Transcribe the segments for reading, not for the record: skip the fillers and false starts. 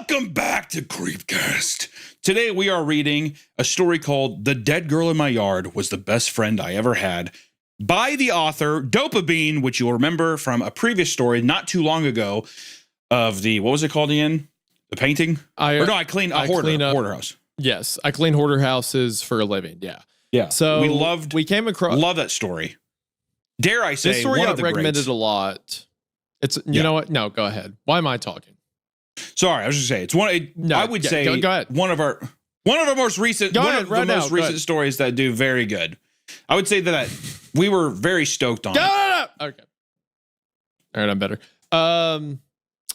Welcome back to Creepcast. Today we are reading a story called The Dead Girl in My Yard Was the Best Friend I Ever Had by the author Dopamine, which you'll remember from a previous story not too long ago of the, what was it called again? The painting? I clean a hoarder house. Yes, I clean hoarder houses for a living. Yeah. Yeah. So we came across. Love that story. Dare I say, this story one got of the recommended greats. a lot. It's you know what? No, go ahead. Why am I talking? Sorry, I was just saying it's one. I would say go ahead. one of our most recent most recent stories that do very good. I would say that we were very stoked on. Okay. All right, I'm better.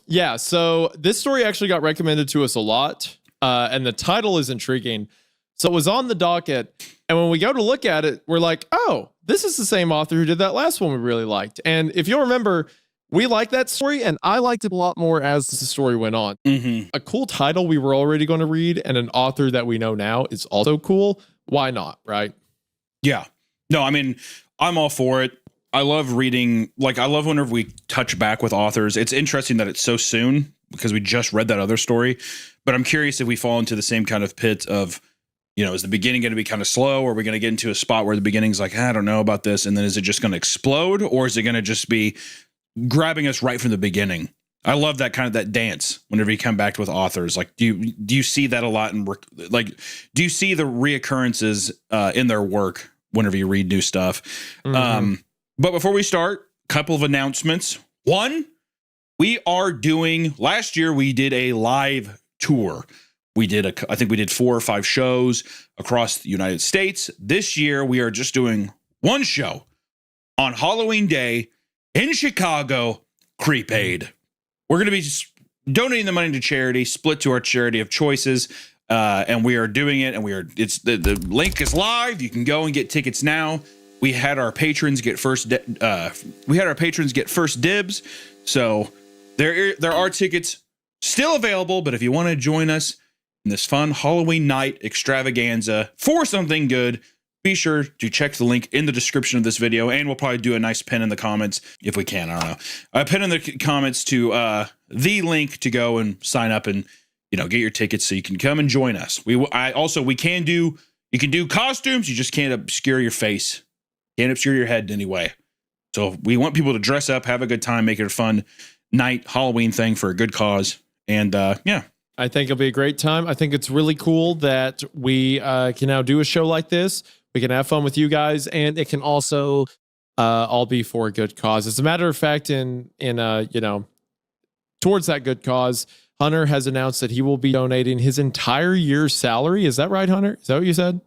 Yeah. So this story actually got recommended to us a lot, and the title is intriguing. So it was on the docket, and when we go to look at it, we're like, oh, this is the same author who did that last one we really liked. And if you'll remember, we liked that story, and I liked it a lot more as the story went on. Mm-hmm. A cool title we were already going to read, and an author that we know now is also cool. Why not, right? Yeah. No, I mean, I'm all for it. I love reading. Like, I love whenever we touch back with authors. It's interesting that it's so soon because we just read that other story. But I'm curious if we fall into the same kind of pit of, you know, is the beginning going to be kind of slow, or are we going to get into a spot where the beginning's like, I don't know about this, and then is it just going to explode, or is it going to just be grabbing us right from the beginning? I love that kind of that dance whenever you come back with authors. Like, do you see that a lot? Do you see the reoccurrences in their work whenever you read new stuff? Mm-hmm. But before we start, a couple of announcements. One, we are doing, last year we did a live tour. I think we did 4 or 5 shows across the United States. This year we are just doing one show on Halloween Day in Chicago, Creep Aid. We're going to be donating the money to charity, split to our charity of choices, and we are doing it. And the link is live. You can go and get tickets now. We had our patrons get first dibs, so there are tickets still available. But if you want to join us in this fun Halloween night extravaganza for something good, be sure to check the link in the description of this video, and we'll probably do a nice pin in the comments if we can. I don't know. I pin in the comments to the link to go and sign up and, you know, get your tickets so you can come and join us. You can do costumes. You just can't obscure your face. Can't obscure your head in any way. So we want people to dress up, have a good time, make it a fun night, Halloween thing for a good cause. And yeah. I think it'll be a great time. I think it's really cool that we can now do a show like this. We can have fun with you guys, and it can also all be for a good cause. As a matter of fact, in towards that good cause, Hunter has announced that he will be donating his entire year's salary. Is that right, Hunter? Is that what you said?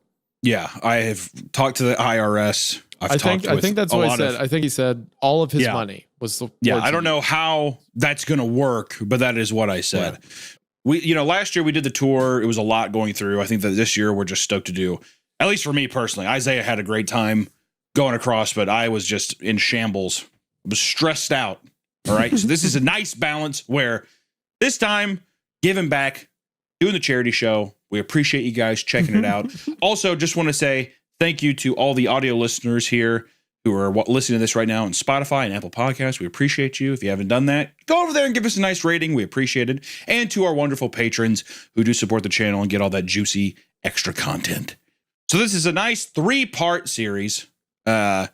Yeah, I have talked to the IRS. I think that's what he said. I think he said all of his money was the. Yeah, I don't know how that's going to work, but that is what I said. Yeah. Last year we did the tour. It was a lot going through. I think that this year we're just stoked to do. At least for me personally, Isaiah had a great time going across, but I was just in shambles. I was stressed out. All right. So this is a nice balance where this time giving back, doing the charity show. We appreciate you guys checking it out. Also, just want to say thank you to all the audio listeners here who are listening to this right now on Spotify and Apple Podcasts. We appreciate you. If you haven't done that, go over there and give us a nice rating. We appreciate it. And to our wonderful patrons who do support the channel and get all that juicy extra content. So this is a nice 3-part series. So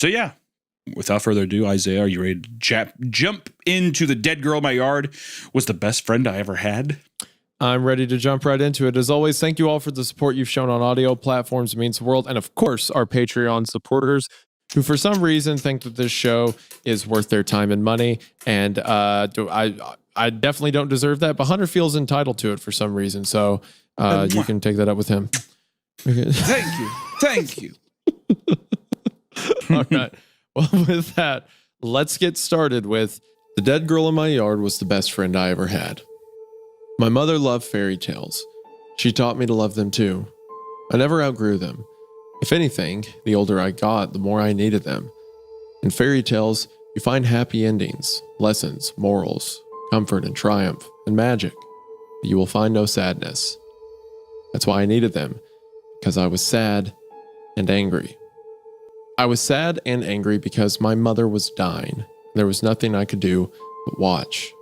yeah, without further ado, Isaiah, are you ready to jump into The Dead Girl in My Yard Was the Best Friend I Ever Had? I'm ready to jump right into it. As always, thank you all for the support you've shown on audio platforms. It means the world. And of course, our Patreon supporters who for some reason think that this show is worth their time and money. And I definitely don't deserve that, but Hunter feels entitled to it for some reason. So you can take that up with him. Thank you. All right. Well, with that, let's get started with The Dead Girl in My Yard Was the Best Friend I Ever Had. My mother loved fairy tales. She taught me to love them too. I never outgrew them. If anything, the older I got, the more I needed them. In fairy tales, you find happy endings, lessons, morals, comfort and triumph, and magic. But you will find no sadness. That's why I needed them, because I was sad and angry. I was sad and angry because my mother was dying. There was nothing I could do but watch.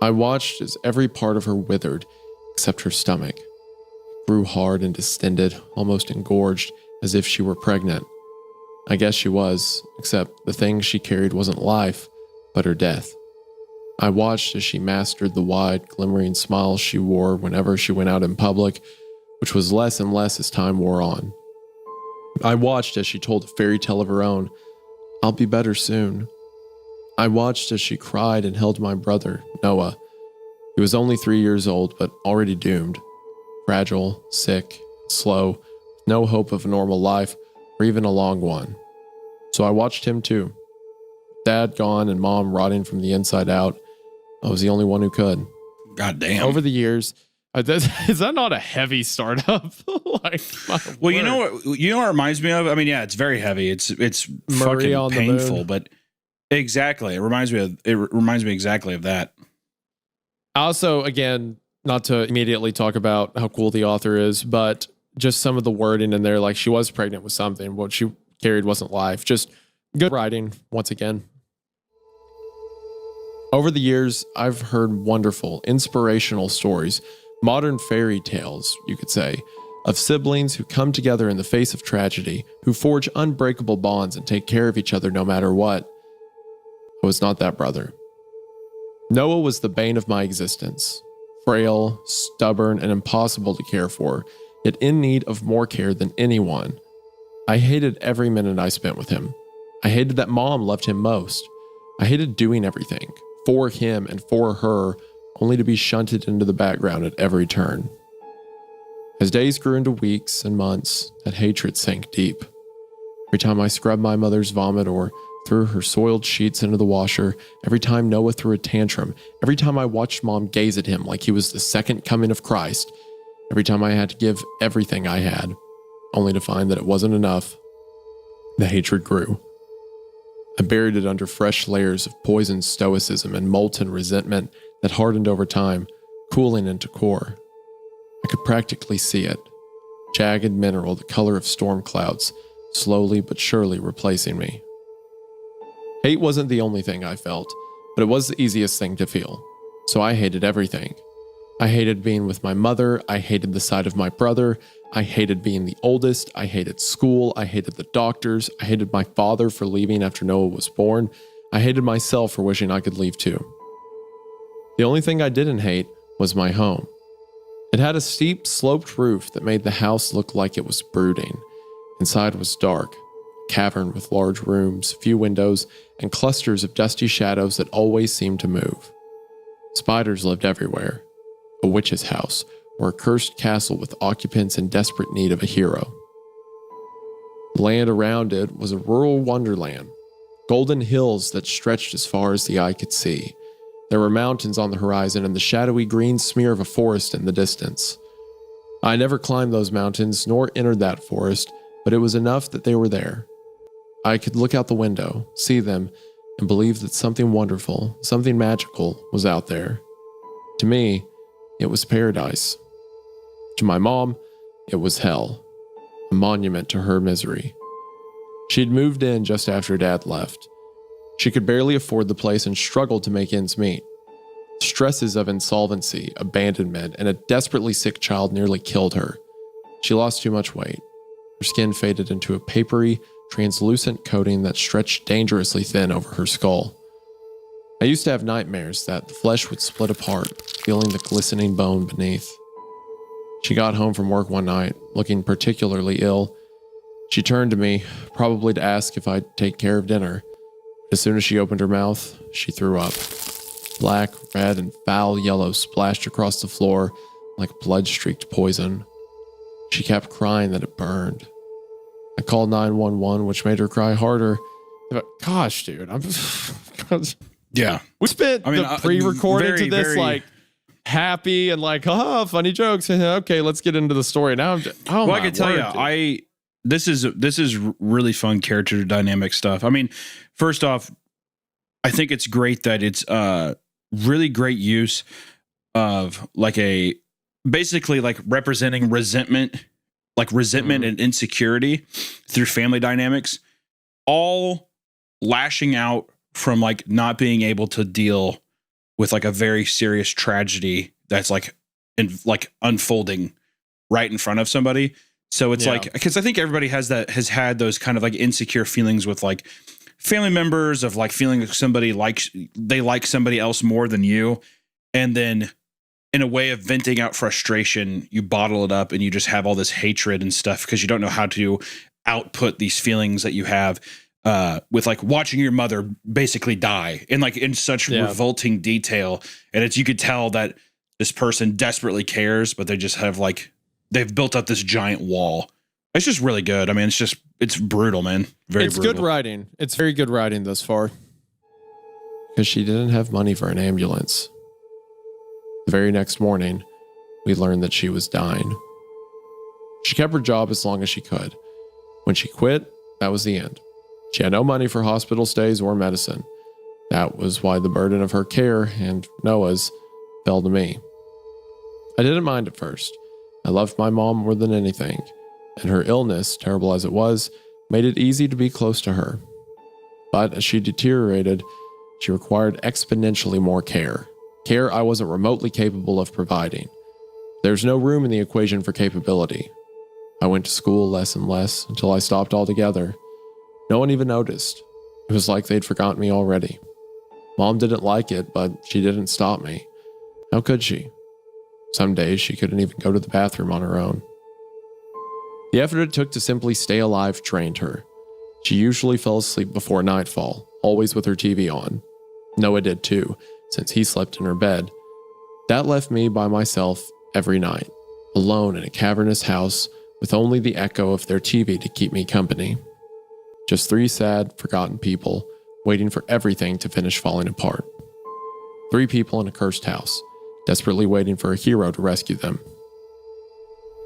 I watched as every part of her withered, except her stomach. It grew hard and distended, almost engorged, as if she were pregnant. I guess she was, except the thing she carried wasn't life, but her death. I watched as she mastered the wide, glimmering smile she wore whenever she went out in public, which was less and less as time wore on. I watched as she told a fairy tale of her own, "I'll be better soon." I watched as she cried and held my brother, Noah. He was only 3 years old, but already doomed. Fragile, sick, slow, no hope of a normal life, or even a long one. So I watched him too. Dad gone and Mom rotting from the inside out. I was the only one who could. God damn. Over the years, is that not a heavy startup? Like, well, you know what it reminds me of? I mean, yeah, it's very heavy. It's Murray fucking on the painful, Moon. but exactly. It reminds me exactly of that. Also, again, not to immediately talk about how cool the author is, but just some of the wording in there, like she was pregnant with something. What she carried wasn't life. Just good writing once again. Over the years, I've heard wonderful, inspirational stories, modern fairy tales, you could say, of siblings who come together in the face of tragedy, who forge unbreakable bonds and take care of each other no matter what. I was not that brother. Noah was the bane of my existence. Frail, stubborn, and impossible to care for, yet in need of more care than anyone. I hated every minute I spent with him. I hated that Mom loved him most. I hated doing everything for him and for her, only to be shunted into the background at every turn. As days grew into weeks and months, that hatred sank deep. Every time I scrubbed my mother's vomit or threw her soiled sheets into the washer, every time Noah threw a tantrum, every time I watched Mom gaze at him like he was the second coming of Christ, every time I had to give everything I had, only to find that it wasn't enough, the hatred grew. I buried it under fresh layers of poisoned stoicism and molten resentment that hardened over time, cooling into core. I could practically see it, jagged mineral the color of storm clouds, slowly but surely replacing me. Hate wasn't the only thing I felt, but it was the easiest thing to feel. So I hated everything. I hated being with my mother. I hated the sight of my brother. I hated being the oldest. I hated school. I hated the doctors. I hated my father for leaving after Noah was born. I hated myself for wishing I could leave too. The only thing I didn't hate was my home. It had a steep, sloped roof that made the house look like it was brooding. Inside was dark, a cavern with large rooms, few windows, and clusters of dusty shadows that always seemed to move. Spiders lived everywhere. A witch's house, or a cursed castle with occupants in desperate need of a hero. The land around it was a rural wonderland, golden hills that stretched as far as the eye could see. There were mountains on the horizon and the shadowy green smear of a forest in the distance. I never climbed those mountains nor entered that forest, but it was enough that they were there. I could look out the window, see them, and believe that something wonderful, something magical was out there. To me, it was paradise. To my mom, it was hell, a monument to her misery. She'd moved in just after Dad left. She could barely afford the place and struggled to make ends meet. Stresses of insolvency, abandonment, and a desperately sick child nearly killed her. She lost too much weight. Her skin faded into a papery, translucent coating that stretched dangerously thin over her skull. I used to have nightmares that the flesh would split apart, feeling the glistening bone beneath. She got home from work one night, looking particularly ill. She turned to me, probably to ask if I'd take care of dinner. As soon as she opened her mouth, she threw up. Black, red, and foul yellow splashed across the floor like blood-streaked poison. She kept crying that it burned. I called 911, which made her cry harder. Gosh, dude, Yeah. we spent the pre-recording to this like happy and like, funny jokes. Okay, let's get into the story now. Well, I can tell you, this is really fun character dynamic stuff. I mean, first off, I think it's great that it's really great use of basically representing resentment and insecurity through family dynamics, all lashing out from like not being able to deal with like a very serious tragedy that's like unfolding right in front of somebody. So it's like, because I think everybody has had those kind of like insecure feelings with like family members of like feeling like they like somebody else more than you. And then in a way of venting out frustration, you bottle it up and you just have all this hatred and stuff because you don't know how to output these feelings that you have with like watching your mother basically die in such revolting detail. And you could tell that this person desperately cares, but they just have they've built up this giant wall. It's just really good. I mean, it's brutal, man. It's brutal. Good writing. It's very good writing thus far. Because she didn't have money for an ambulance. The very next morning, we learned that she was dying. She kept her job as long as she could. When she quit, that was the end. She had no money for hospital stays or medicine. That was why the burden of her care and Noah's fell to me. I didn't mind at first. I loved my mom more than anything, and her illness, terrible as it was, made it easy to be close to her. But as she deteriorated, she required exponentially more care. Care I wasn't remotely capable of providing. There's no room in the equation for capability. I went to school less and less until I stopped altogether. No one even noticed. It was like they'd forgotten me already. Mom didn't like it, but she didn't stop me. How could she? Some days she couldn't even go to the bathroom on her own. The effort it took to simply stay alive trained her. She usually fell asleep before nightfall, always with her TV on. Noah did too, since he slept in her bed. That left me by myself every night, alone in a cavernous house with only the echo of their TV to keep me company. Just 3 sad, forgotten people waiting for everything to finish falling apart. 3 people in a cursed house, desperately waiting for a hero to rescue them.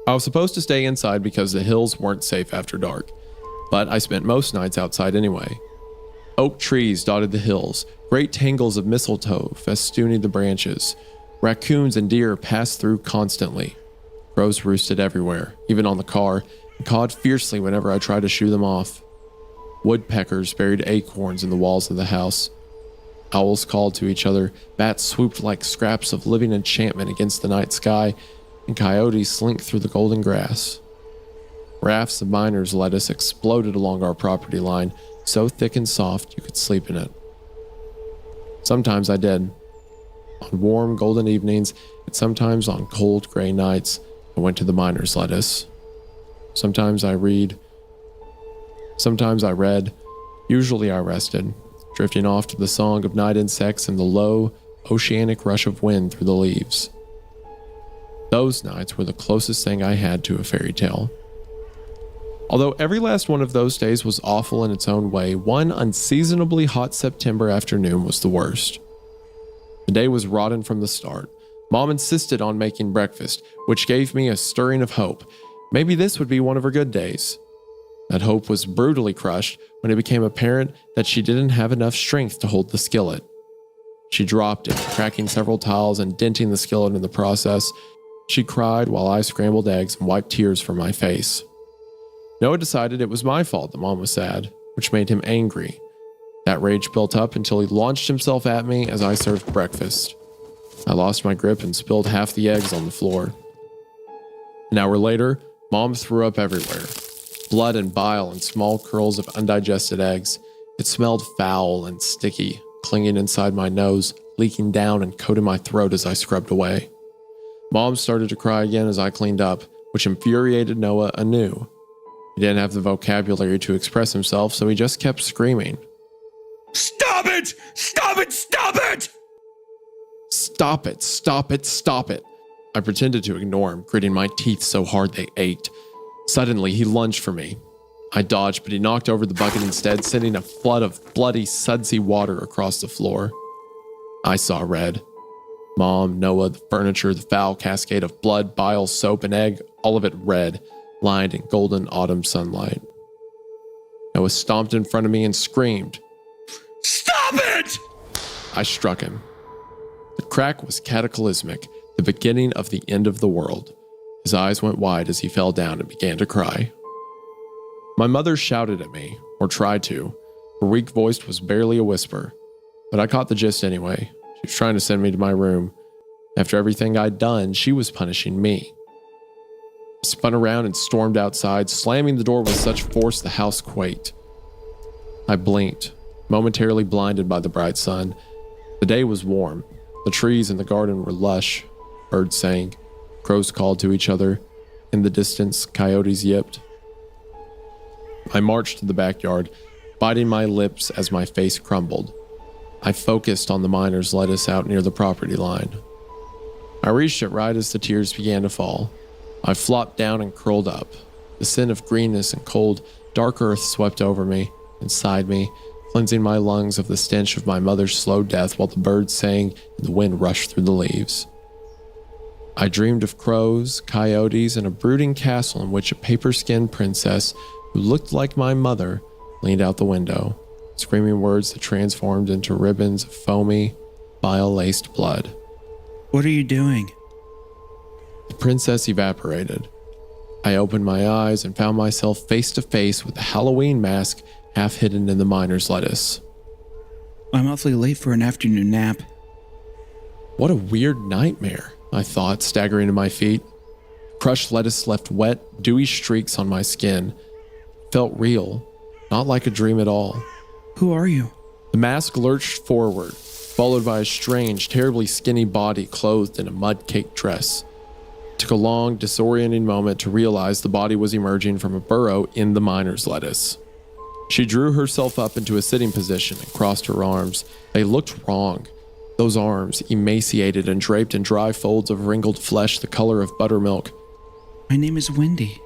I was supposed to stay inside because the hills weren't safe after dark, but I spent most nights outside anyway. Oak trees dotted the hills, great tangles of mistletoe festooning the branches. Raccoons and deer passed through constantly. Crows roosted everywhere, even on the car, and cawed fiercely whenever I tried to shoo them off. Woodpeckers buried acorns in the walls of the house. Owls called to each other, bats swooped like scraps of living enchantment against the night sky, and coyotes slinked through the golden grass. Rafts of miner's lettuce exploded along our property line, so thick and soft you could sleep in it. Sometimes I did. On warm, golden evenings, and sometimes on cold, gray nights, I went to the miner's lettuce. Sometimes I read. Sometimes I read. Usually I rested, drifting off to the song of night insects and the low, oceanic rush of wind through the leaves. Those nights were the closest thing I had to a fairy tale. Although every last one of those days was awful in its own way, one unseasonably hot September afternoon was the worst. The day was rotten from the start. Mom insisted on making breakfast, which gave me a stirring of hope. Maybe this would be one of her good days. That hope was brutally crushed when it became apparent that she didn't have enough strength to hold the skillet. She dropped it, cracking several tiles and denting the skillet in the process. She cried while I scrambled eggs and wiped tears from my face. Noah decided it was my fault that Mom was sad, which made him angry. That rage built up until he launched himself at me as I served breakfast. I lost my grip and spilled half the eggs on the floor. An hour later, Mom threw up everywhere. Blood and bile and small curls of undigested eggs. It smelled foul and sticky, clinging inside my nose, leaking down and coating my throat as I scrubbed away. Mom started to cry again as I cleaned up, which infuriated Noah anew. He didn't have the vocabulary to express himself, so he just kept screaming. Stop it! Stop it! Stop it! Stop it! Stop it! Stop it! I pretended to ignore him, gritting my teeth so hard they ached. Suddenly, he lunged for me. I dodged, but he knocked over the bucket instead, sending a flood of bloody, sudsy water across the floor. I saw red. Mom, Noah, the furniture, the foul cascade of blood, bile, soap, and egg, all of it red, lined in golden autumn sunlight. Noah stomped in front of me and screamed, "Stop it!" I struck him. The crack was cataclysmic, the beginning of the end of the world. His eyes went wide as he fell down and began to cry. My mother shouted at me, or tried to. Her weak voice was barely a whisper, but I caught the gist anyway. She was trying to send me to my room. After everything I'd done, she was punishing me. I spun around and stormed outside, slamming the door with such force the house quaked. I blinked, momentarily blinded by the bright sun. The day was warm. The trees in the garden were lush. Birds sang. Crows called to each other. In the distance, coyotes yipped. I marched to the backyard, biting my lips as my face crumbled. I focused on the miner's lettuce out near the property line. I reached it right as the tears began to fall. I flopped down and curled up. The scent of greenness and cold, dark earth swept over me, inside me, cleansing my lungs of the stench of my mother's slow death while the birds sang and the wind rushed through the leaves. I dreamed of crows, coyotes, and a brooding castle in which a paper-skinned princess who looked like my mother leaned out the window, screaming words that transformed into ribbons of foamy, bile-laced blood. What are you doing? The princess evaporated. I opened my eyes and found myself face to face with the Halloween mask half hidden in the miner's lettuce. I'm awfully late for an afternoon nap. What a weird nightmare, I thought, staggering to my feet. Crushed lettuce left wet, dewy streaks on my skin. Felt real, not like a dream at all. Who are you? The mask lurched forward, followed by a strange, terribly skinny body clothed in a mud-caked dress. It took a long, disorienting moment to realize the body was emerging from a burrow in the miner's lettuce. She drew herself up into a sitting position and crossed her arms. They looked wrong. Those arms, emaciated and draped in dry folds of wrinkled flesh the color of buttermilk. My name is Wendy.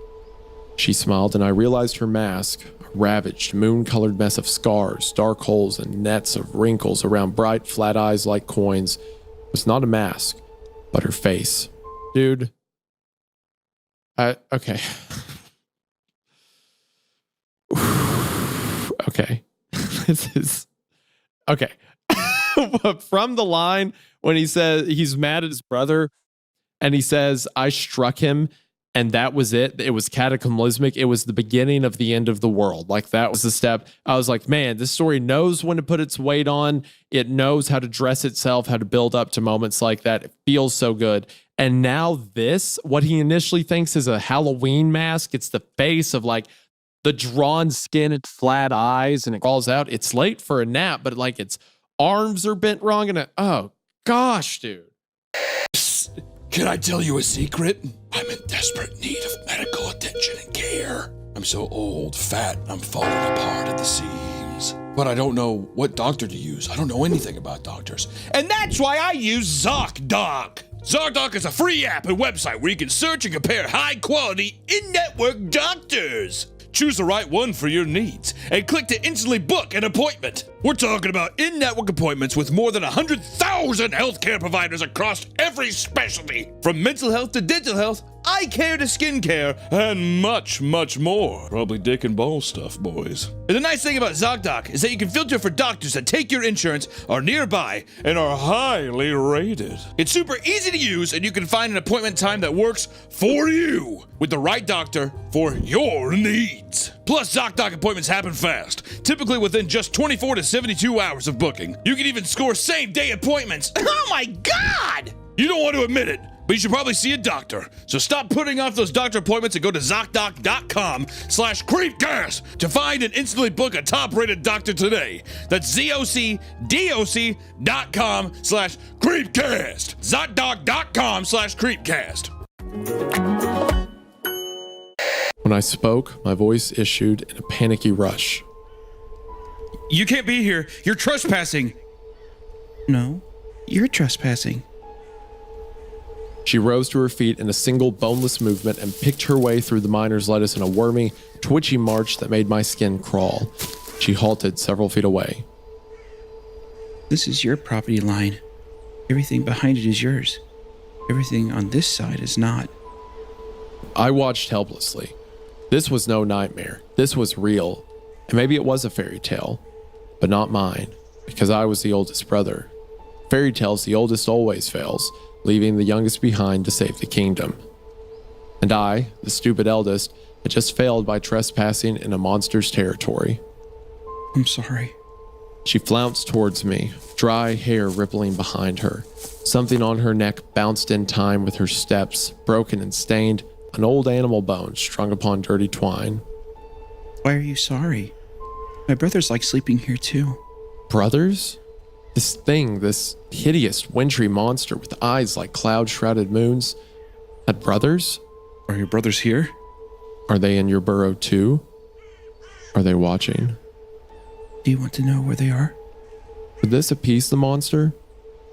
She smiled, and I realized her mask, a ravaged, moon-colored mess of scars, dark holes, and nets of wrinkles around bright, flat eyes like coins, was not a mask, but her face. Dude. Okay. Okay. This is... Okay. From the line when he says he's mad at his brother and he says, I struck him and that was it. It was cataclysmic. It was the beginning of the end of the world. Like that was the step. I was like, man, this story knows when to put its weight on. It knows how to dress itself, how to build up to moments like that. It feels so good. And now this, what he initially thinks is a Halloween mask. It's the face of like the drawn skin and flat eyes and it crawls out. It's late for a nap, but like its arms are bent wrong. And oh gosh, dude. Psst. Can I tell you a secret? I'm in desperate need of medical attention and care. I'm so old, fat, I'm falling apart at the seams. But I don't know what doctor to use. I don't know anything about doctors. And that's why I use ZocDoc. ZocDoc is a free app and website where you can search and compare high-quality, in-network doctors. Choose the right one for your needs and click to instantly book an appointment. We're talking about in-network appointments with more than 100,000 healthcare providers across every specialty, from mental health to dental health, eye care to skin care, and much, much more. Probably dick and ball stuff, boys. And the nice thing about ZocDoc is that you can filter for doctors that take your insurance, are nearby, and are highly rated. It's super easy to use, and you can find an appointment time that works for you with the right doctor for your needs. Plus, ZocDoc appointments happen fast, typically within just 24 to 72 hours of booking. You can even score same-day appointments. Oh my God! You don't want to admit it, but you should probably see a doctor. So stop putting off those doctor appointments and go to ZocDoc.com/creepcast to find and instantly book a top-rated doctor today. That's ZocDoc.com/creepcast. ZocDoc.com/creepcast. When I spoke, my voice issued in a panicky rush. You can't be here. You're trespassing. No, you're trespassing. She rose to her feet in a single boneless movement and picked her way through the miner's lettuce in a wormy, twitchy march that made my skin crawl. She halted several feet away. This is your property line. Everything behind it is yours. Everything on this side is not. I watched helplessly. This was no nightmare. This was real. And maybe it was a fairy tale, but not mine, because I was the oldest brother. Fairy tales, the oldest always fails, leaving the youngest behind to save the kingdom. And I, the stupid eldest, had just failed by trespassing in a monster's territory. I'm sorry. She flounced towards me, dry hair rippling behind her. Something on her neck bounced in time with her steps, broken and stained, an old animal bone strung upon dirty twine. Why are you sorry? My brothers like sleeping here too. Brothers? This thing, this hideous, wintry monster with eyes like cloud-shrouded moons, had brothers? Are your brothers here? Are they in your burrow too? Are they watching? Do you want to know where they are? Would this appease the monster?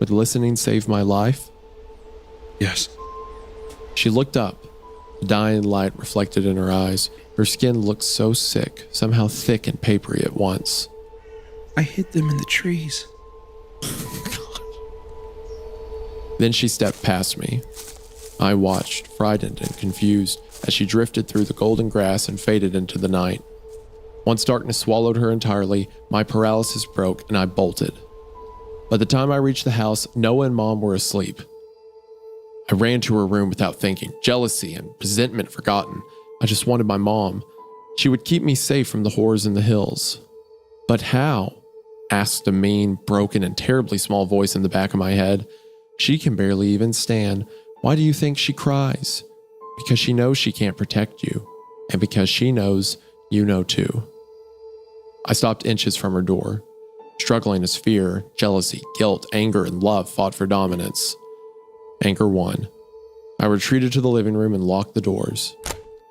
Would listening save my life? Yes. She looked up, the dying light reflected in her eyes. Her skin looked so sick, somehow thick and papery at once. I hid them in the trees. Then she stepped past me. I watched, frightened and confused, as she drifted through the golden grass and faded into the night. Once darkness swallowed her entirely, my paralysis broke and I bolted. By the time I reached the house, Noah and Mom were asleep. I ran to her room without thinking, jealousy and resentment forgotten. I just wanted my mom. She would keep me safe from the horrors in the hills. But how? Asked a mean, broken, and terribly small voice in the back of my head. She can barely even stand. Why do you think she cries? Because she knows she can't protect you. And because she knows you know too. I stopped inches from her door, struggling as fear, jealousy, guilt, anger, and love fought for dominance. Anger won. I retreated to the living room and locked the doors.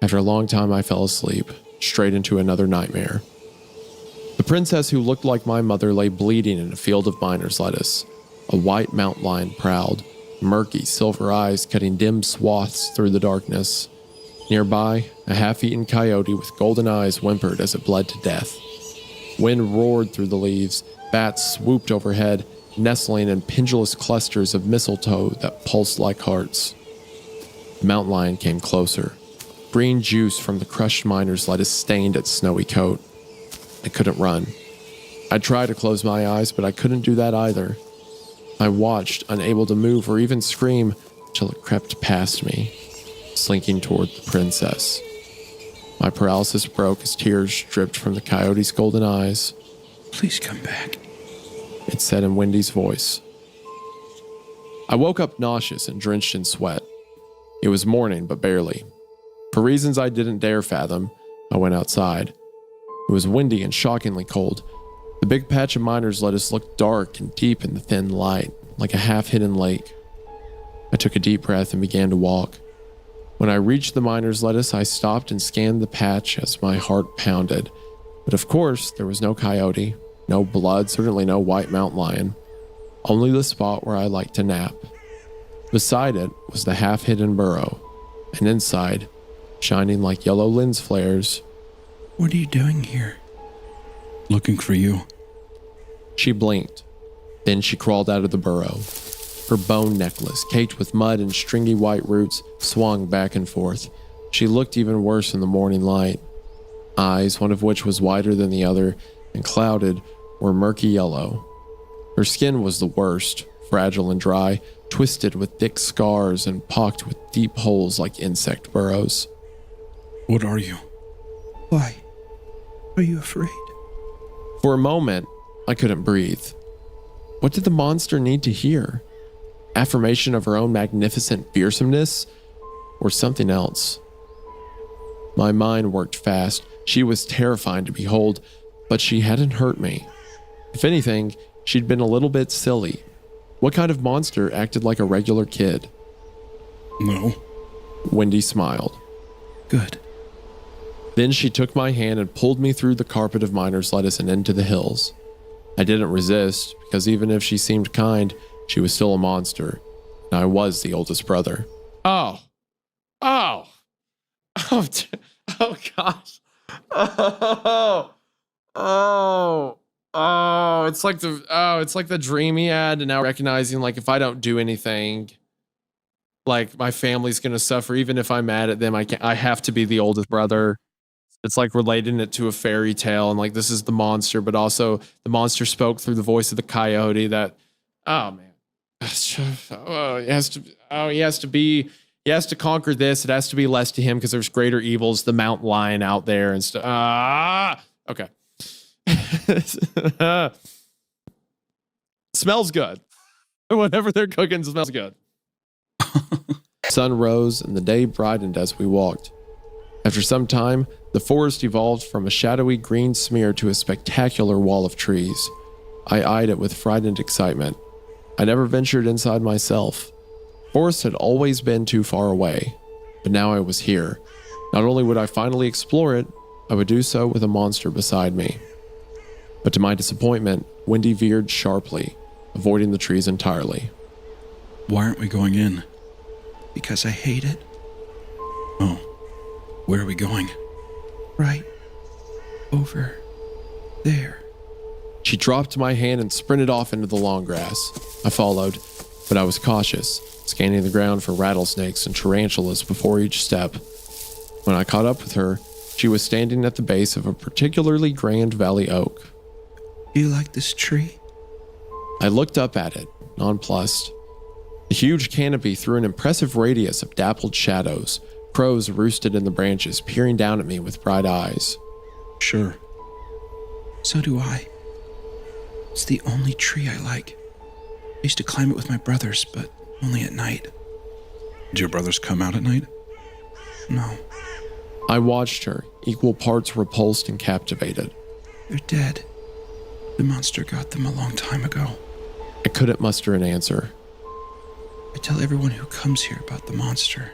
After a long time, I fell asleep, straight into another nightmare. The princess who looked like my mother lay bleeding in a field of miner's lettuce. A white mountain lion prowled, murky silver eyes cutting dim swaths through the darkness. Nearby, a half-eaten coyote with golden eyes whimpered as it bled to death. Wind roared through the leaves, bats swooped overhead, nestling in pendulous clusters of mistletoe that pulsed like hearts. The mountain lion came closer. Green juice from the crushed miner's lettuce stained its snowy coat. I couldn't run. I tried to close my eyes, but I couldn't do that either. I watched, unable to move or even scream, till it crept past me, slinking toward the princess. My paralysis broke as tears dripped from the coyote's golden eyes. Please come back, It said in Wendy's voice. I woke up nauseous and drenched in sweat. It was morning, but barely. For reasons I didn't dare fathom, I went outside. It was windy and shockingly cold. The big patch of miner's lettuce looked dark and deep in the thin light, like a half-hidden lake. I took a deep breath and began to walk. When I reached the miner's lettuce, I stopped and scanned the patch as my heart pounded. But of course, there was no coyote, no blood, certainly no white mountain lion. Only the spot where I liked to nap. Beside it was the half-hidden burrow, and inside, shining like yellow lens flares. What are you doing here? Looking for you. She blinked. Then she crawled out of the burrow. Her bone necklace, caked with mud and stringy white roots, swung back and forth. She looked even worse in the morning light. Eyes, one of which was wider than the other and clouded, were murky yellow. Her skin was the worst, fragile and dry, twisted with thick scars and pocked with deep holes like insect burrows. What are you? Why? Are you afraid? For a moment, I couldn't breathe. What did the monster need to hear? Affirmation of her own magnificent fearsomeness, or something else? My mind worked fast. She was terrifying to behold, but she hadn't hurt me. If anything, she'd been a little bit silly. What kind of monster acted like a regular kid? No. Wendy smiled. Good. Then she took my hand and pulled me through the carpet of miner's lettuce and into the hills. I didn't resist, because even if she seemed kind, she was still a monster, and I was the oldest brother. Oh, gosh. It's like the dreamy ad, and now recognizing like if I don't do anything, like my family's gonna suffer. Even if I'm mad at them, I have to be the oldest brother. It's like relating it to a fairy tale, and like this is the monster, but also the monster spoke through the voice of the coyote. That, oh man. He has to conquer this. It has to be less to him because there's greater evils, the mountain lion out there and stuff. Okay. smells good. Whatever they're cooking smells good. Sun rose and the day brightened as we walked. After some time, the forest evolved from a shadowy green smear to a spectacular wall of trees. I eyed it with frightened excitement. I never ventured inside myself. Forest had always been too far away, but now I was here. Not only would I finally explore it, I would do so with a monster beside me. But to my disappointment, Wendy veered sharply, avoiding the trees entirely. Why aren't we going in? Because I hate it. Oh, where are we going? Right over there. She dropped my hand and sprinted off into the long grass. I followed, but I was cautious, scanning the ground for rattlesnakes and tarantulas before each step. When I caught up with her, she was standing at the base of a particularly grand valley oak. Do you like this tree? I looked up at it, nonplussed. The huge canopy threw an impressive radius of dappled shadows. Crows roosted in the branches, peering down at me with bright eyes. Sure. So do I. It's the only tree I like. I used to climb it with my brothers, but only at night. Did your brothers come out at night? No. I watched her, equal parts repulsed and captivated. They're dead. The monster got them a long time ago. I couldn't muster an answer. I tell everyone who comes here about the monster.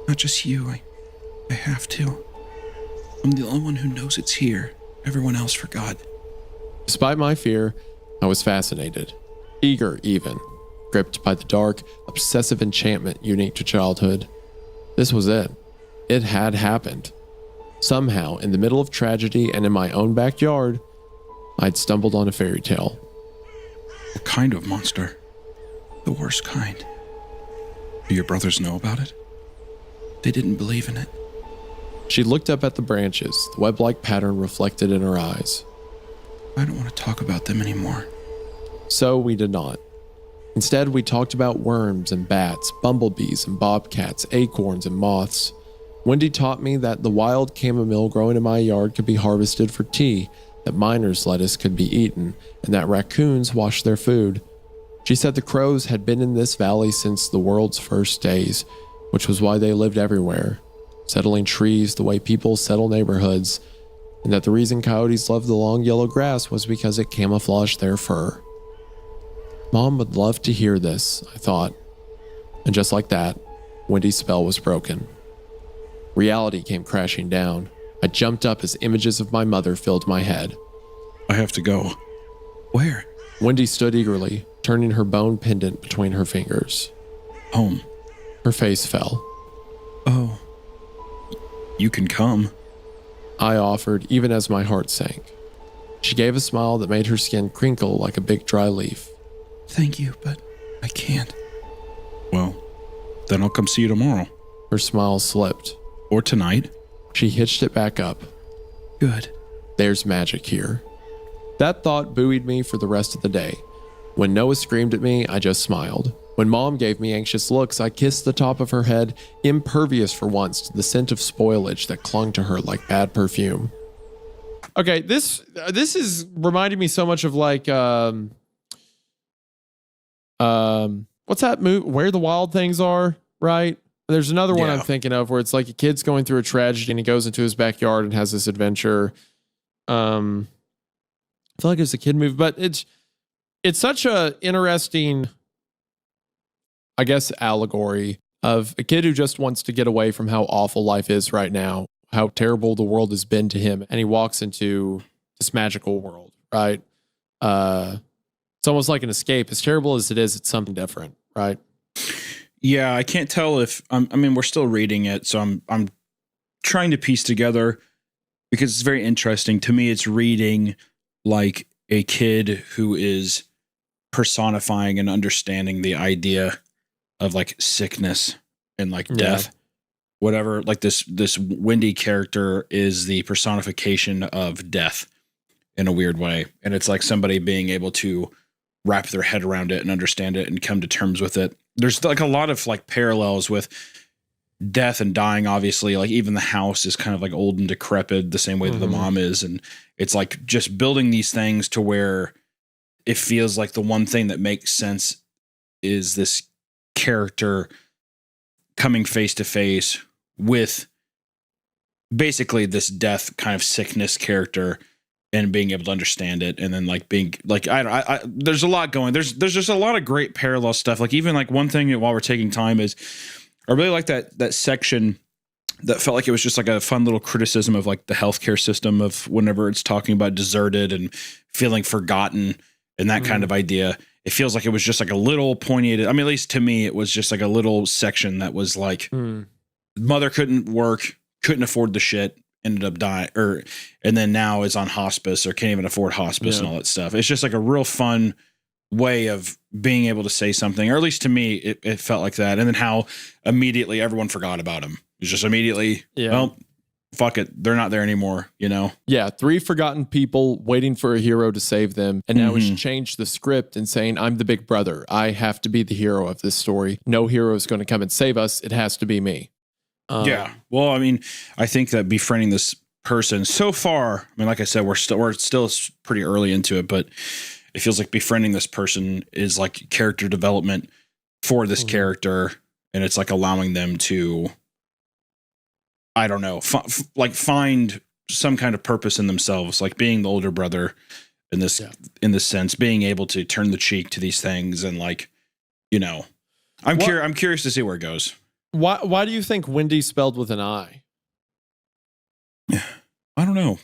Not just you, I have to. I'm the only one who knows it's here. Everyone else forgot. Despite my fear, I was fascinated, eager even, gripped by the dark, obsessive enchantment unique to childhood. This was it. It had happened. Somehow, in the middle of tragedy and in my own backyard, I'd stumbled on a fairy tale. What kind of monster? The worst kind. Do your brothers know about it? They didn't believe in it. She looked up at the branches, the web-like pattern reflected in her eyes. I don't want to talk about them anymore. So we did not. Instead, we talked about worms and bats, bumblebees and bobcats, acorns and moths. Wendy taught me that the wild chamomile growing in my yard could be harvested for tea, that miner's lettuce could be eaten, and that raccoons washed their food. She said the crows had been in this valley since the world's first days, which was why they lived everywhere, settling trees the way people settle neighborhoods, and that the reason coyotes loved the long yellow grass was because it camouflaged their fur. Mom would love to hear this, I thought. And just like that, Wendy's spell was broken. Reality came crashing down. I jumped up as images of my mother filled my head. I have to go. Where? Wendy stood eagerly, turning her bone pendant between her fingers. Home. Her face fell. Oh. You can come. I offered, even as my heart sank. She gave a smile that made her skin crinkle like a big dry leaf. Thank you, but I can't. Well, then I'll come see you tomorrow. Her smile slipped. Or tonight. She hitched it back up. Good. There's magic here. That thought buoyed me for the rest of the day. When Noah screamed at me, I just smiled. When Mom gave me anxious looks, I kissed the top of her head, impervious for once to the scent of spoilage that clung to her like bad perfume. Okay, this is reminding me so much of like what's that movie? Where the Wild Things Are, right? There's another one I'm thinking of where it's like a kid's going through a tragedy and he goes into his backyard and has this adventure. I feel like it's a kid movie, but it's such a interesting, I guess, allegory of a kid who just wants to get away from how awful life is right now, how terrible the world has been to him, and he walks into this magical world, right? It's almost like an escape. As terrible as it is, it's something different, right? Yeah, I can't tell if we're still reading it, so I'm trying to piece together because it's very interesting to me. It's reading like a kid who is personifying and understanding the idea of like sickness and like death, whatever. Like this Wendy character is the personification of death in a weird way, and it's like somebody being able to wrap their head around it and understand it and come to terms with it. There's like a lot of like parallels with death and dying. Obviously, like even the house is kind of like old and decrepit the same way that the mom is. And it's like just building these things to where it feels like the one thing that makes sense is this character coming face to face with basically this death kind of sickness character and being able to understand it. And then like being like, I there's a lot going, there's just a lot of great parallel stuff. Like even like one thing while we're taking time is I really like that section that felt like it was just like a fun little criticism of like the healthcare system of whenever it's talking about deserted and feeling forgotten and that kind of idea. It feels like it was just like a little poignant. I mean, at least to me, it was just like a little section that was like mother couldn't work, couldn't afford the shit, ended up dying, and then now is on hospice or can't even afford hospice and all that stuff. It's just like a real fun way of being able to say something, or at least to me, it felt like that. And then how immediately everyone forgot about him. It was just immediately, well, fuck it, they're not there anymore, you know? Yeah, 3 forgotten people waiting for a hero to save them. And now he's changed the script and saying, I'm the big brother. I have to be the hero of this story. No hero is going to come and save us. It has to be me. Yeah. Well, I mean, I think that befriending this person so far, I mean, like I said, we're still pretty early into it, but it feels like befriending this person is like character development for this character. And it's like allowing them to, I don't know, find some kind of purpose in themselves, like being the older brother in this sense, being able to turn the cheek to these things. And like, you know, I'm curious to see where it goes. Why do you think Wendy spelled with an I? I don't know.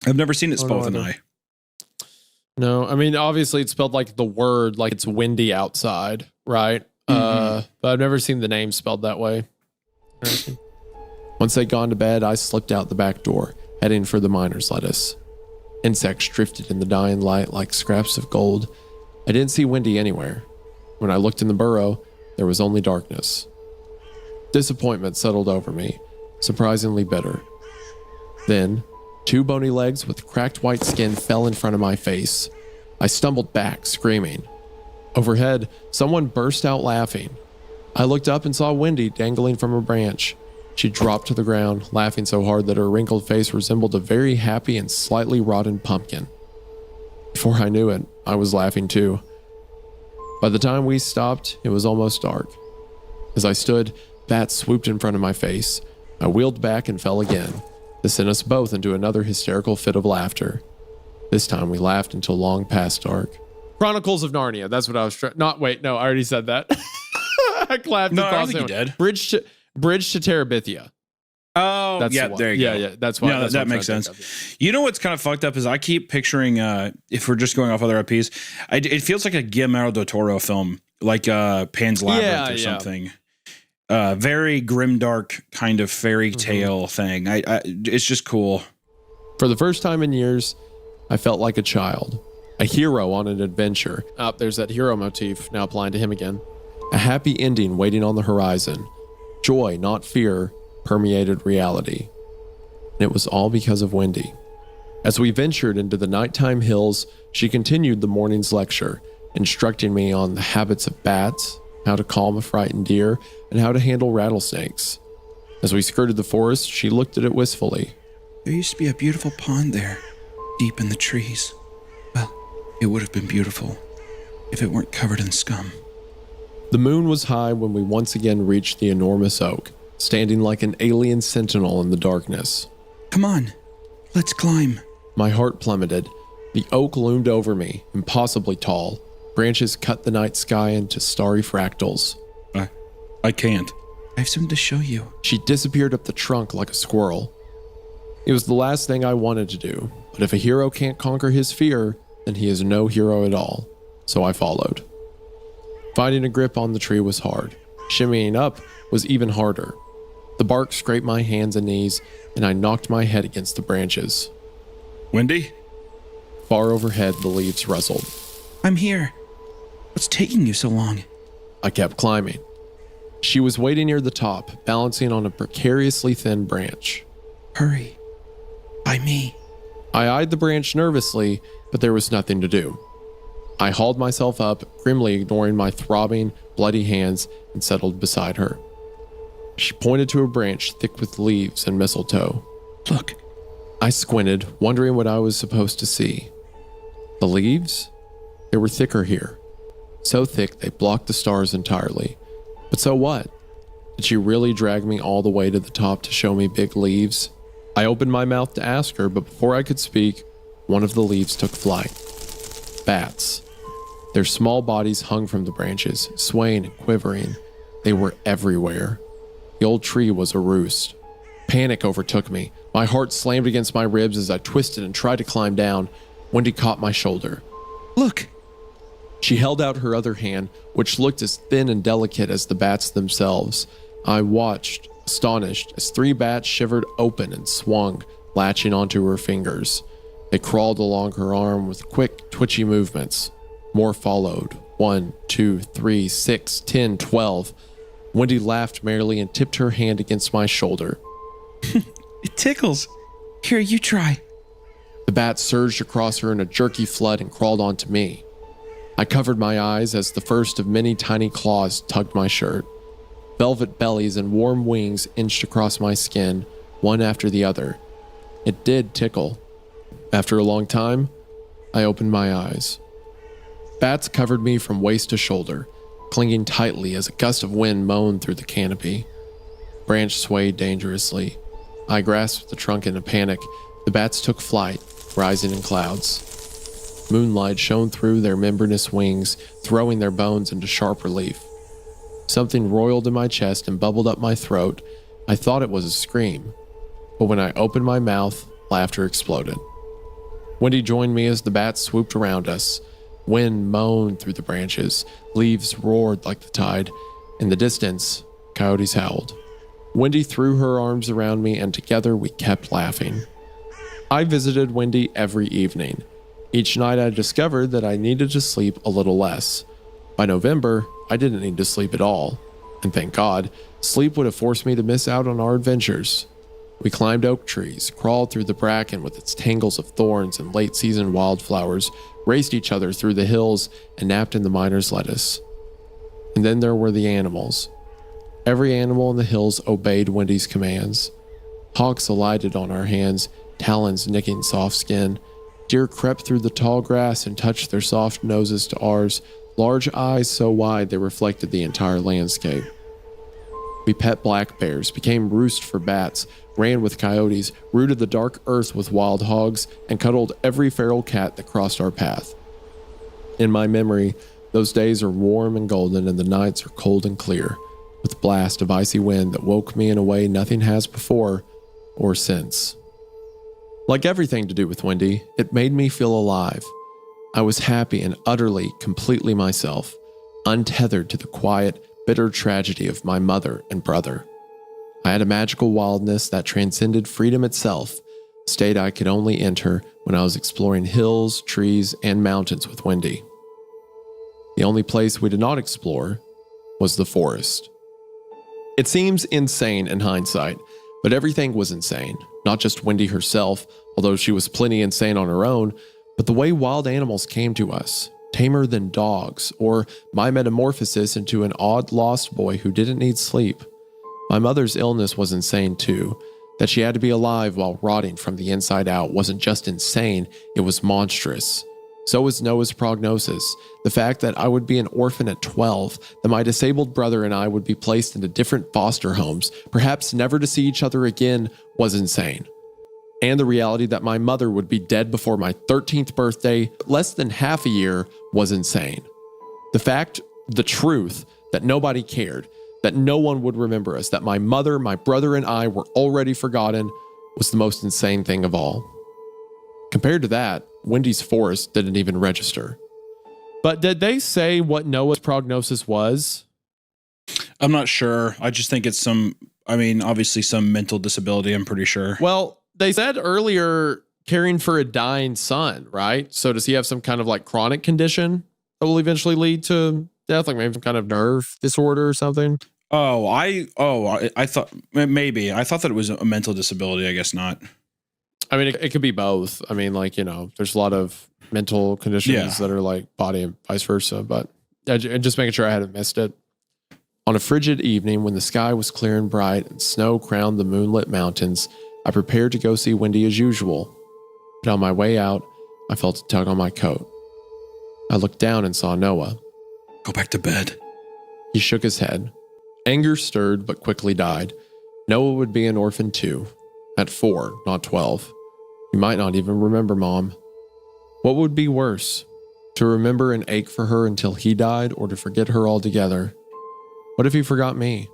I've never seen it spelled with an I. No, I mean, obviously it's spelled like the word, like it's windy outside, right? But I've never seen the name spelled that way. Once they'd gone to bed, I slipped out the back door, heading for the miner's lettuce. Insects drifted in the dying light like scraps of gold. I didn't see Wendy anywhere. When I looked in the burrow, there was only darkness. Disappointment settled over me, surprisingly bitter. Then, 2 bony legs with cracked white skin fell in front of my face. I stumbled back, screaming. Overhead, someone burst out laughing. I looked up and saw Wendy dangling from a branch. She dropped to the ground, laughing so hard that her wrinkled face resembled a very happy and slightly rotten pumpkin. Before I knew it, I was laughing too. By the time we stopped, it was almost dark. As I stood, bats swooped in front of my face. I wheeled back and fell again. This sent us both into another hysterical fit of laughter. This time we laughed until long past dark. Chronicles of Narnia. That's what I was trying. I already said that. I clapped. No, I don't think you did. Bridge to Terabithia. Oh, that's yeah, there you go. Yeah, that's why. Yeah, that makes sense. You know what's kind of fucked up is I keep picturing, if we're just going off other IPs, it feels like a Guillermo del Toro film, like Pan's Labyrinth or something. Very grimdark kind of fairy tale thing. It's just cool. For the first time in years, I felt like a child, a hero on an adventure. There's that hero motif now applying to him again. A happy ending waiting on the horizon. Joy, not fear, permeated reality. And it was all because of Wendy. As we ventured into the nighttime hills, she continued the morning's lecture, instructing me on the habits of bats, how to calm a frightened deer, and how to handle rattlesnakes. As we skirted the forest, she looked at it wistfully. There used to be a beautiful pond there, deep in the trees. Well, it would have been beautiful if it weren't covered in scum. The moon was high when we once again reached the enormous oak, standing like an alien sentinel in the darkness. Come on, let's climb. My heart plummeted. The oak loomed over me, impossibly tall. Branches cut the night sky into starry fractals. I can't. I have something to show you. She disappeared up the trunk like a squirrel. It was the last thing I wanted to do, but if a hero can't conquer his fear, then he is no hero at all. So I followed. Finding a grip on the tree was hard. Shimmying up was even harder. The bark scraped my hands and knees, and I knocked my head against the branches. Wendy? Far overhead, the leaves rustled. I'm here. What's taking you so long? I kept climbing. She was waiting near the top, balancing on a precariously thin branch. Hurry. By me. I eyed the branch nervously, but there was nothing to do. I hauled myself up, grimly ignoring my throbbing, bloody hands, and settled beside her. She pointed to a branch thick with leaves and mistletoe. Look. I squinted, wondering what I was supposed to see. The leaves? They were thicker here. So thick they blocked the stars entirely. But so what? Did she really drag me all the way to the top to show me big leaves? I opened my mouth to ask her, but before I could speak, one of the leaves took flight. Bats. Their small bodies hung from the branches, swaying and quivering. They were everywhere. The old tree was a roost. Panic overtook me. My heart slammed against my ribs as I twisted and tried to climb down. Wendy caught my shoulder. Look, She held out her other hand, which looked as thin and delicate as the bats themselves. I watched, astonished, as 3 bats shivered open and swung, latching onto her fingers. They crawled along her arm with quick, twitchy movements. More followed. 1, 2, 3, 6, 10, 12. Wendy laughed merrily and tipped her hand against my shoulder. it tickles. Here, you try. The bat surged across her in a jerky flood and crawled onto me. I covered my eyes as the first of many tiny claws tugged my shirt. Velvet bellies and warm wings inched across my skin, one after the other. It did tickle. After a long time, I opened my eyes. Bats covered me from waist to shoulder, clinging tightly as a gust of wind moaned through the canopy. Branch swayed dangerously. I grasped the trunk in a panic. The bats took flight, rising in clouds. Moonlight shone through their membranous wings, throwing their bones into sharp relief. Something roiled in my chest and bubbled up my throat. I thought it was a scream, but when I opened my mouth, laughter exploded. Wendy joined me as the bats swooped around us. Wind moaned through the branches, leaves roared like the tide. In the distance, coyotes howled. Wendy threw her arms around me, and together we kept laughing. I visited Wendy every evening. Each night I discovered that I needed to sleep a little less. By November, I didn't need to sleep at all. And thank God, sleep would have forced me to miss out on our adventures. We climbed oak trees, crawled through the bracken with its tangles of thorns and late-season wildflowers, raced each other through the hills, and napped in the miner's lettuce. And then there were the animals. Every animal in the hills obeyed Wendy's commands. Hawks alighted on our hands, talons nicking soft skin. Deer crept through the tall grass and touched their soft noses to ours, large eyes so wide they reflected the entire landscape. We pet black bears, became roost for bats, ran with coyotes, rooted the dark earth with wild hogs, and cuddled every feral cat that crossed our path. In my memory, those days are warm and golden and the nights are cold and clear, with a blast of icy wind that woke me in a way nothing has before or since. Like everything to do with Wendy, it made me feel alive. I was happy and utterly, completely myself, untethered to the quiet, bitter tragedy of my mother and brother. I had a magical wildness that transcended freedom itself, a state I could only enter when I was exploring hills, trees, and mountains with Wendy. The only place we did not explore was the forest. It seems insane in hindsight, but everything was insane. Not just Wendy herself, although she was plenty insane on her own, but the way wild animals came to us, tamer than dogs, or my metamorphosis into an odd lost boy who didn't need sleep. My mother's illness was insane too. That she had to be alive while rotting from the inside out wasn't just insane, it was monstrous. So was Noah's prognosis. The fact that I would be an orphan at 12, that my disabled brother and I would be placed into different foster homes, perhaps never to see each other again, was insane. And the reality that my mother would be dead before my 13th birthday, less than half a year, was insane. The truth, that nobody cared, that no one would remember us, that my mother, my brother, and I were already forgotten, was the most insane thing of all. Compared to that, Wendy's forest didn't even register. But did they say what Noah's prognosis was? I'm not sure. I just think it's obviously some mental disability, I'm pretty sure. Well, they said earlier caring for a dying son, right? So does he have some kind of like chronic condition that will eventually lead to death, like maybe some kind of nerve disorder or something? I thought maybe. I thought that it was a mental disability. I guess not. I mean, it could be both. I mean, like, there's a lot of mental conditions that are like body and vice versa, but just making sure I hadn't missed it. On a frigid evening when the sky was clear and bright and snow crowned the moonlit mountains, I prepared to go see Wendy as usual. But on my way out, I felt a tug on my coat. I looked down and saw Noah. Go back to bed. He shook his head. Anger stirred but quickly died. Noah would be an orphan too. At 4, not 12. He might not even remember Mom. What would be worse? To remember and ache for her until he died, or to forget her altogether? What if he forgot me?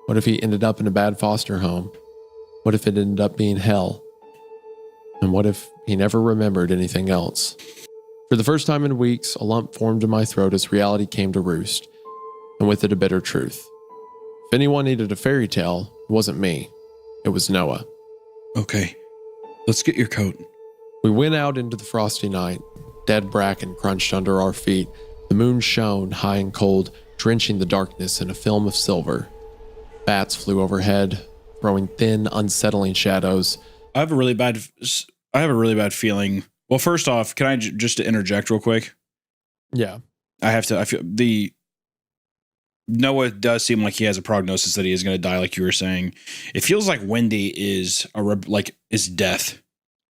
What if he ended up in a bad foster home? What if it ended up being hell? And what if he never remembered anything else? For the first time in weeks, a lump formed in my throat as reality came to roost, and with it a bitter truth. If anyone needed a fairy tale, it wasn't me. It was Noah. Okay, let's get your coat. We went out into the frosty night. Dead bracken crunched under our feet. The moon shone high and cold, drenching the darkness in a film of silver. Bats flew overhead, throwing thin, unsettling shadows. I have a really bad feeling. Well, first off, can I just to interject real quick? Yeah. I feel Noah does seem like he has a prognosis that he is going to die, like you were saying. It feels like Wendy is is death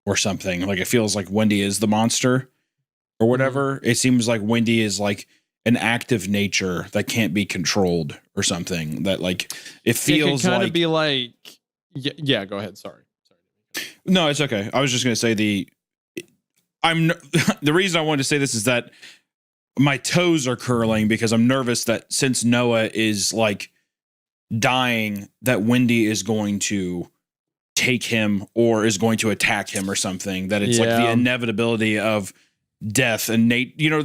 or something. Like it feels like Wendy is the monster or whatever. It seems like Wendy is like an active nature that can't be controlled or something. That like it feels kind like of be like yeah. Go ahead. Sorry. No, it's okay. I was just going to say the reason I wanted to say this is that my toes are curling because I'm nervous that since Noah is like dying, that Wendy is going to take him or is going to attack him or something. That it's like the inevitability of death and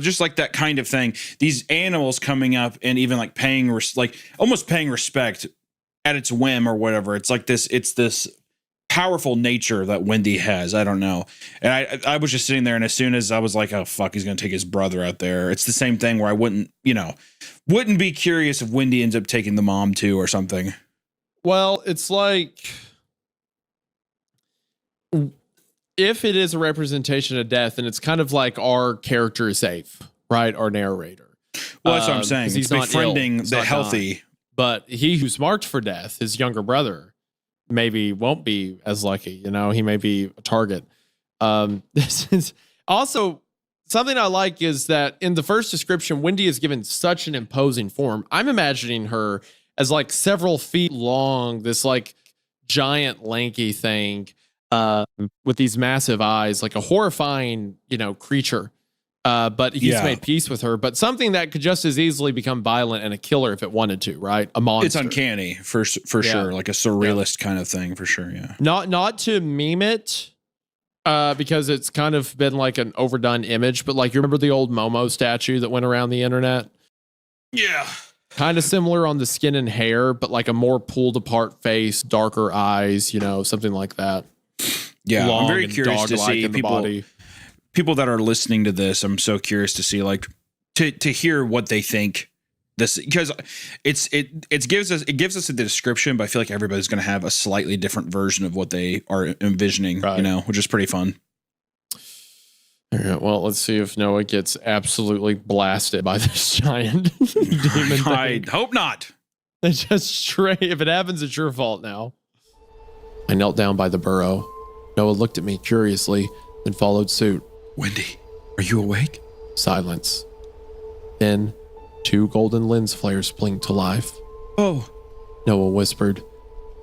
just like that kind of thing. These animals coming up and even like almost paying respect at its whim or whatever. It's like this. It's this powerful nature that Wendy has. I don't know. And I was just sitting there, and as soon as I was like, oh fuck, he's gonna take his brother out there. It's the same thing where I wouldn't be curious if Wendy ends up taking the mom too or something. Well, it's like if it is a representation of death, and it's kind of like our character is safe, right? Our narrator. Well, that's what I'm saying. He's It's befriending the healthy. dying. But he who's marked for death, his younger brother, maybe won't be as lucky. He may be a target. This is also something I like is that in the first description, Wendy is given such an imposing form. I'm imagining her as like several feet long, this like giant lanky thing with these massive eyes, like a horrifying, creature. But he's made peace with her, but something that could just as easily become violent and a killer if it wanted to, right? A monster. It's uncanny for sure, like a surrealist kind of thing for sure. Yeah. Not to meme it, because it's kind of been like an overdone image, but like you remember the old Momo statue that went around the internet? Yeah. Kind of similar on the skin and hair, but like a more pulled apart face, darker eyes, something like that. Yeah. Long I'm very and curious to dog-like see in the body. people that are listening to this. I'm so curious to see to hear what they think this, because it gives us the description, but I feel like everybody's going to have a slightly different version of what they are envisioning, right. Which is pretty fun. All right, well, let's see if Noah gets absolutely blasted by this giant demon thing. I hope not. It's just straight. If it happens, it's your fault now. I knelt down by the burrow. Noah looked at me curiously, then followed suit. Wendy, are you awake? Silence. Then, 2 golden lens flares blinked to life. Oh, Noah whispered.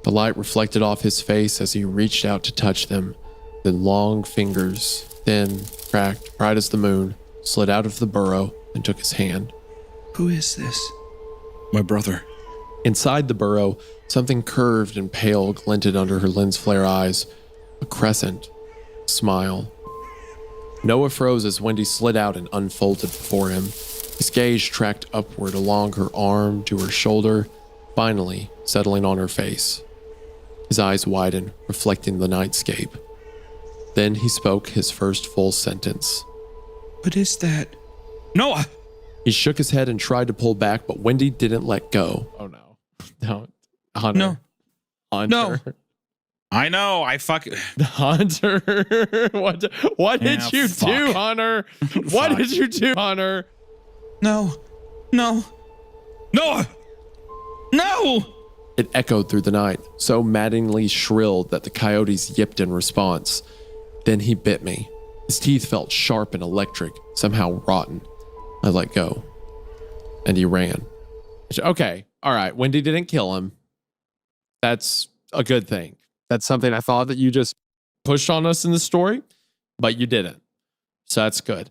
The light reflected off his face as he reached out to touch them. Then long fingers, thin, cracked, bright as the moon, slid out of the burrow and took his hand. who is this? My brother. Inside the burrow, something curved and pale glinted under her lens flare eyes. A crescent. Smile. Noah froze as Wendy slid out and unfolded before him. His gaze tracked upward along her arm to her shoulder, finally settling on her face. His eyes widened, reflecting the nightscape. Then he spoke his first full sentence. What is that? Noah! He shook his head and tried to pull back, but Wendy didn't let go. Oh no. No. Hunter. No. Hunter. No. I know. I fuck. Hunter. What did you do, Hunter? What did you do, Hunter? No. Noah! No! It echoed through the night, so maddeningly shrilled that the coyotes yipped in response. Then he bit me. His teeth felt sharp and electric, somehow rotten. I let go, and he ran. Okay, all right. Wendy didn't kill him. That's a good thing. That's something I thought that you just pushed on us in the story, but you didn't. So that's good.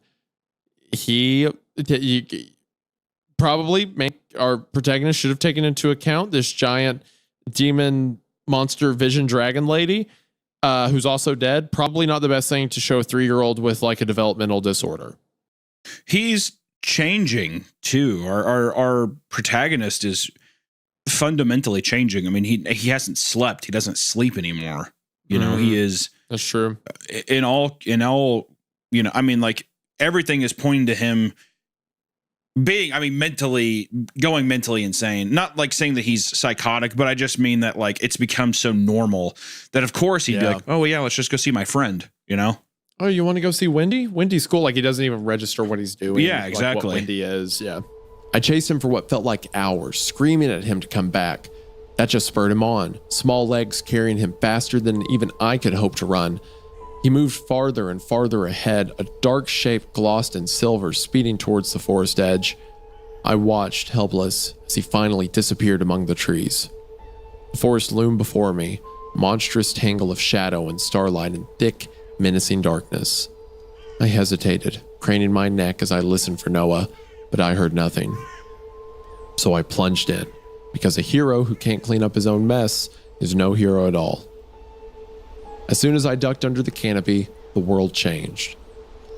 Our protagonist should have taken into account this giant demon monster vision dragon lady who's also dead. Probably not the best thing to show a 3-year-old with like a developmental disorder. He's changing too. Our protagonist is fundamentally changing. I mean, he hasn't slept. He doesn't sleep anymore. You know, he is. That's true. In all, you know, I mean, like everything is pointing to him being, I mean, going mentally insane. Not like saying that he's psychotic, but I just mean that like it's become so normal that of course he'd be like, oh yeah, let's just go see my friend, you know? Oh, you want to go see Wendy? Wendy's cool. Like he doesn't even register what he's doing. Yeah, exactly. Like what Wendy is. Yeah. I chased him for what felt like hours, screaming at him to come back. That just spurred him on, small legs carrying him faster than even I could hope to run. He moved farther and farther ahead, a dark shape glossed in silver speeding towards the forest edge. I watched, helpless, as he finally disappeared among the trees. The forest loomed before me, a monstrous tangle of shadow and starlight and thick, menacing darkness. I hesitated, craning my neck as I listened for Noah, but I heard nothing. So I plunged in, because a hero who can't clean up his own mess is no hero at all. As soon as I ducked under the canopy, the world changed.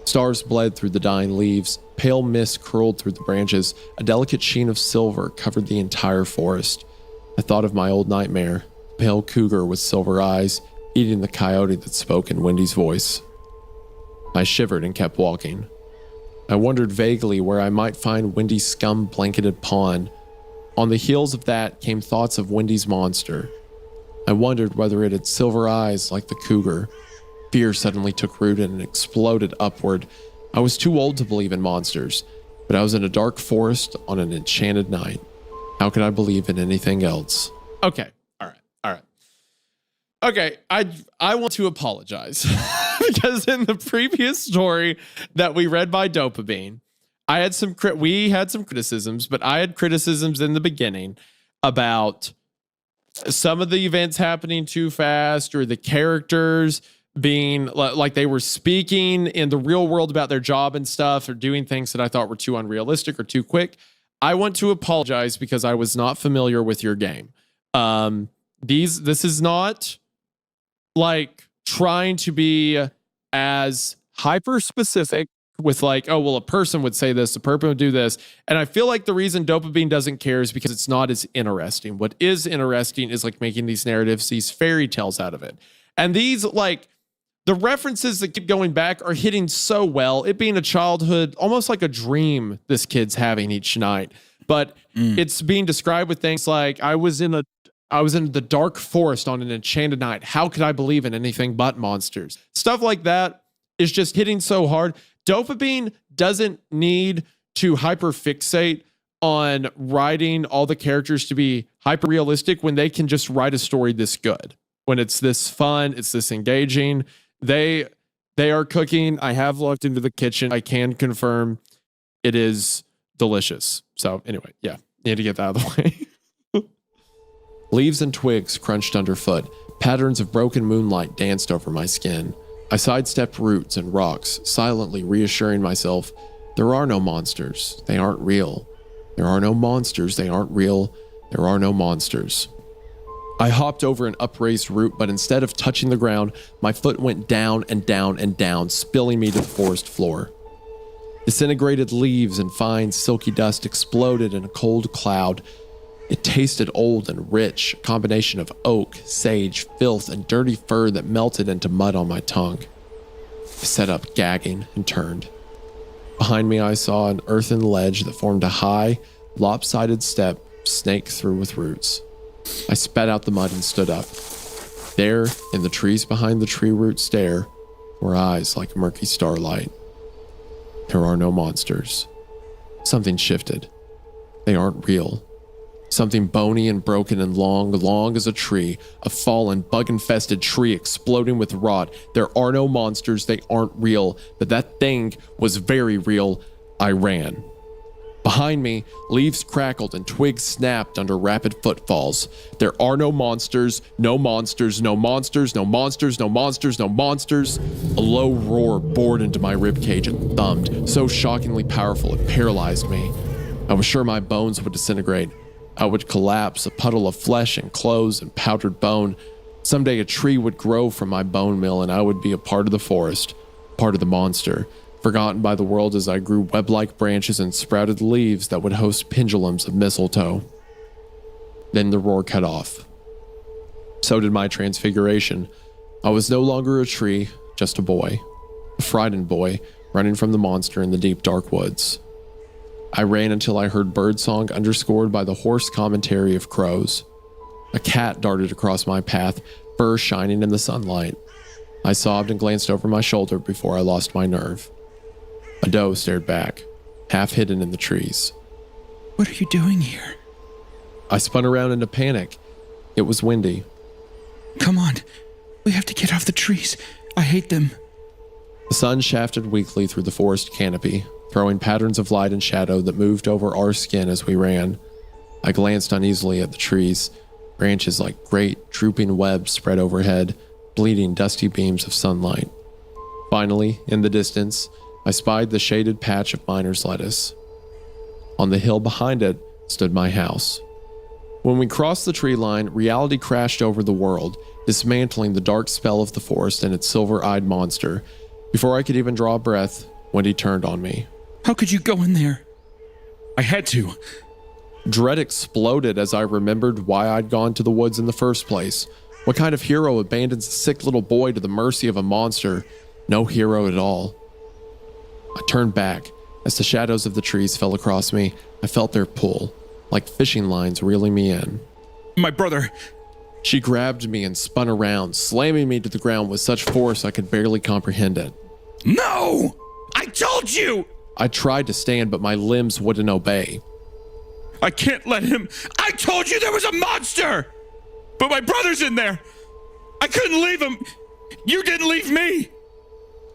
Stars bled through the dying leaves, pale mist curled through the branches, a delicate sheen of silver covered the entire forest. I thought of my old nightmare, the pale cougar with silver eyes, eating the coyote that spoke in Wendy's voice. I shivered and kept walking. I wondered vaguely where I might find Wendy's scum-blanketed pond. On the heels of that came thoughts of Wendy's monster. I wondered whether it had silver eyes like the cougar. Fear suddenly took root and exploded upward. I was too old to believe in monsters, but I was in a dark forest on an enchanted night. How could I believe in anything else? Okay. All right. Okay. I want to apologize because in the previous story that we read by Dopamine, we had some criticisms, but I had criticisms in the beginning about some of the events happening too fast or the characters being like they were speaking in the real world about their job and stuff or doing things that I thought were too unrealistic or too quick. I want to apologize because I was not familiar with your game. This is not like trying to be as hyper specific with like, oh, well, a person would say this, a person would do this. And I feel like the reason Dopamine doesn't care is because it's not as interesting. What is interesting is like making these narratives, these fairy tales out of it. And these like the references that keep going back are hitting so well. It being a childhood, almost like a dream this kid's having each night. But it's being described with things like, I was in the dark forest on an enchanted night. How could I believe in anything but monsters? Stuff like that is just hitting so hard. Dopamine doesn't need to hyperfixate on writing all the characters to be hyper realistic when they can just write a story this good. When it's this fun, it's this engaging. They are cooking. I have looked into the kitchen. I can confirm it is delicious. So anyway, yeah, need to get that out of the way. Leaves and twigs crunched underfoot. Patterns of broken moonlight danced over my skin. I sidestepped roots and rocks, silently reassuring myself, there are no monsters. They aren't real. There are no monsters. They aren't real. There are no monsters. I hopped over an upraised root, but instead of touching the ground, my foot went down and down and down, spilling me to the forest floor. Disintegrated leaves and fine silky dust exploded in a cold cloud. It tasted old and rich, a combination of oak, sage, filth, and dirty fur that melted into mud on my tongue. I sat up, gagging, and turned. Behind me, I saw an earthen ledge that formed a high, lopsided step snaked through with roots. I spat out the mud and stood up. There, in the trees behind the tree root stair, were eyes like murky starlight. There are no monsters. Something shifted. They aren't real. Something bony and broken and long as a tree, a fallen, bug-infested tree exploding with rot. There are no monsters, they aren't real, but that thing was very real. I ran. Behind me, leaves crackled and twigs snapped under rapid footfalls. There are no monsters, no monsters, no monsters, no monsters, no monsters, no monsters. A low roar bored into my ribcage and thumped, so shockingly powerful it paralyzed me. I was sure my bones would disintegrate. I would collapse, a puddle of flesh and clothes and powdered bone. Someday a tree would grow from my bone mill and I would be a part of the forest, part of the monster, forgotten by the world as I grew web-like branches and sprouted leaves that would host pendulums of mistletoe. Then the roar cut off. So did my transfiguration. I was no longer a tree, just a boy. A frightened boy, running from the monster in the deep dark woods. I ran until I heard birdsong underscored by the hoarse commentary of crows. A cat darted across my path, fur shining in the sunlight. I sobbed and glanced over my shoulder before I lost my nerve. A doe stared back, half hidden in the trees. What are you doing here? I spun around in a panic. It was Wendy. Come on. We have to get off the trees. I hate them. The sun shafted weakly through the forest canopy, throwing patterns of light and shadow that moved over our skin as we ran. I glanced uneasily at the trees, branches like great, drooping webs spread overhead, bleeding dusty beams of sunlight. Finally, in the distance, I spied the shaded patch of miner's lettuce. On the hill behind it stood my house. When we crossed the tree line, reality crashed over the world, dismantling the dark spell of the forest and its silver-eyed monster. Before I could even draw a breath, Wendy turned on me. How could you go in there? I had to. Dread exploded as I remembered why I'd gone to the woods in the first place. What kind of hero abandons a sick little boy to the mercy of a monster? No hero at all. I turned back. As the shadows of the trees fell across me, I felt their pull, like fishing lines reeling me in. My brother. She grabbed me and spun around, slamming me to the ground with such force I could barely comprehend it. No! I told you! I tried to stand, but my limbs wouldn't obey. I can't let him. I told you there was a monster! But my brother's in there! I couldn't leave him! You didn't leave me!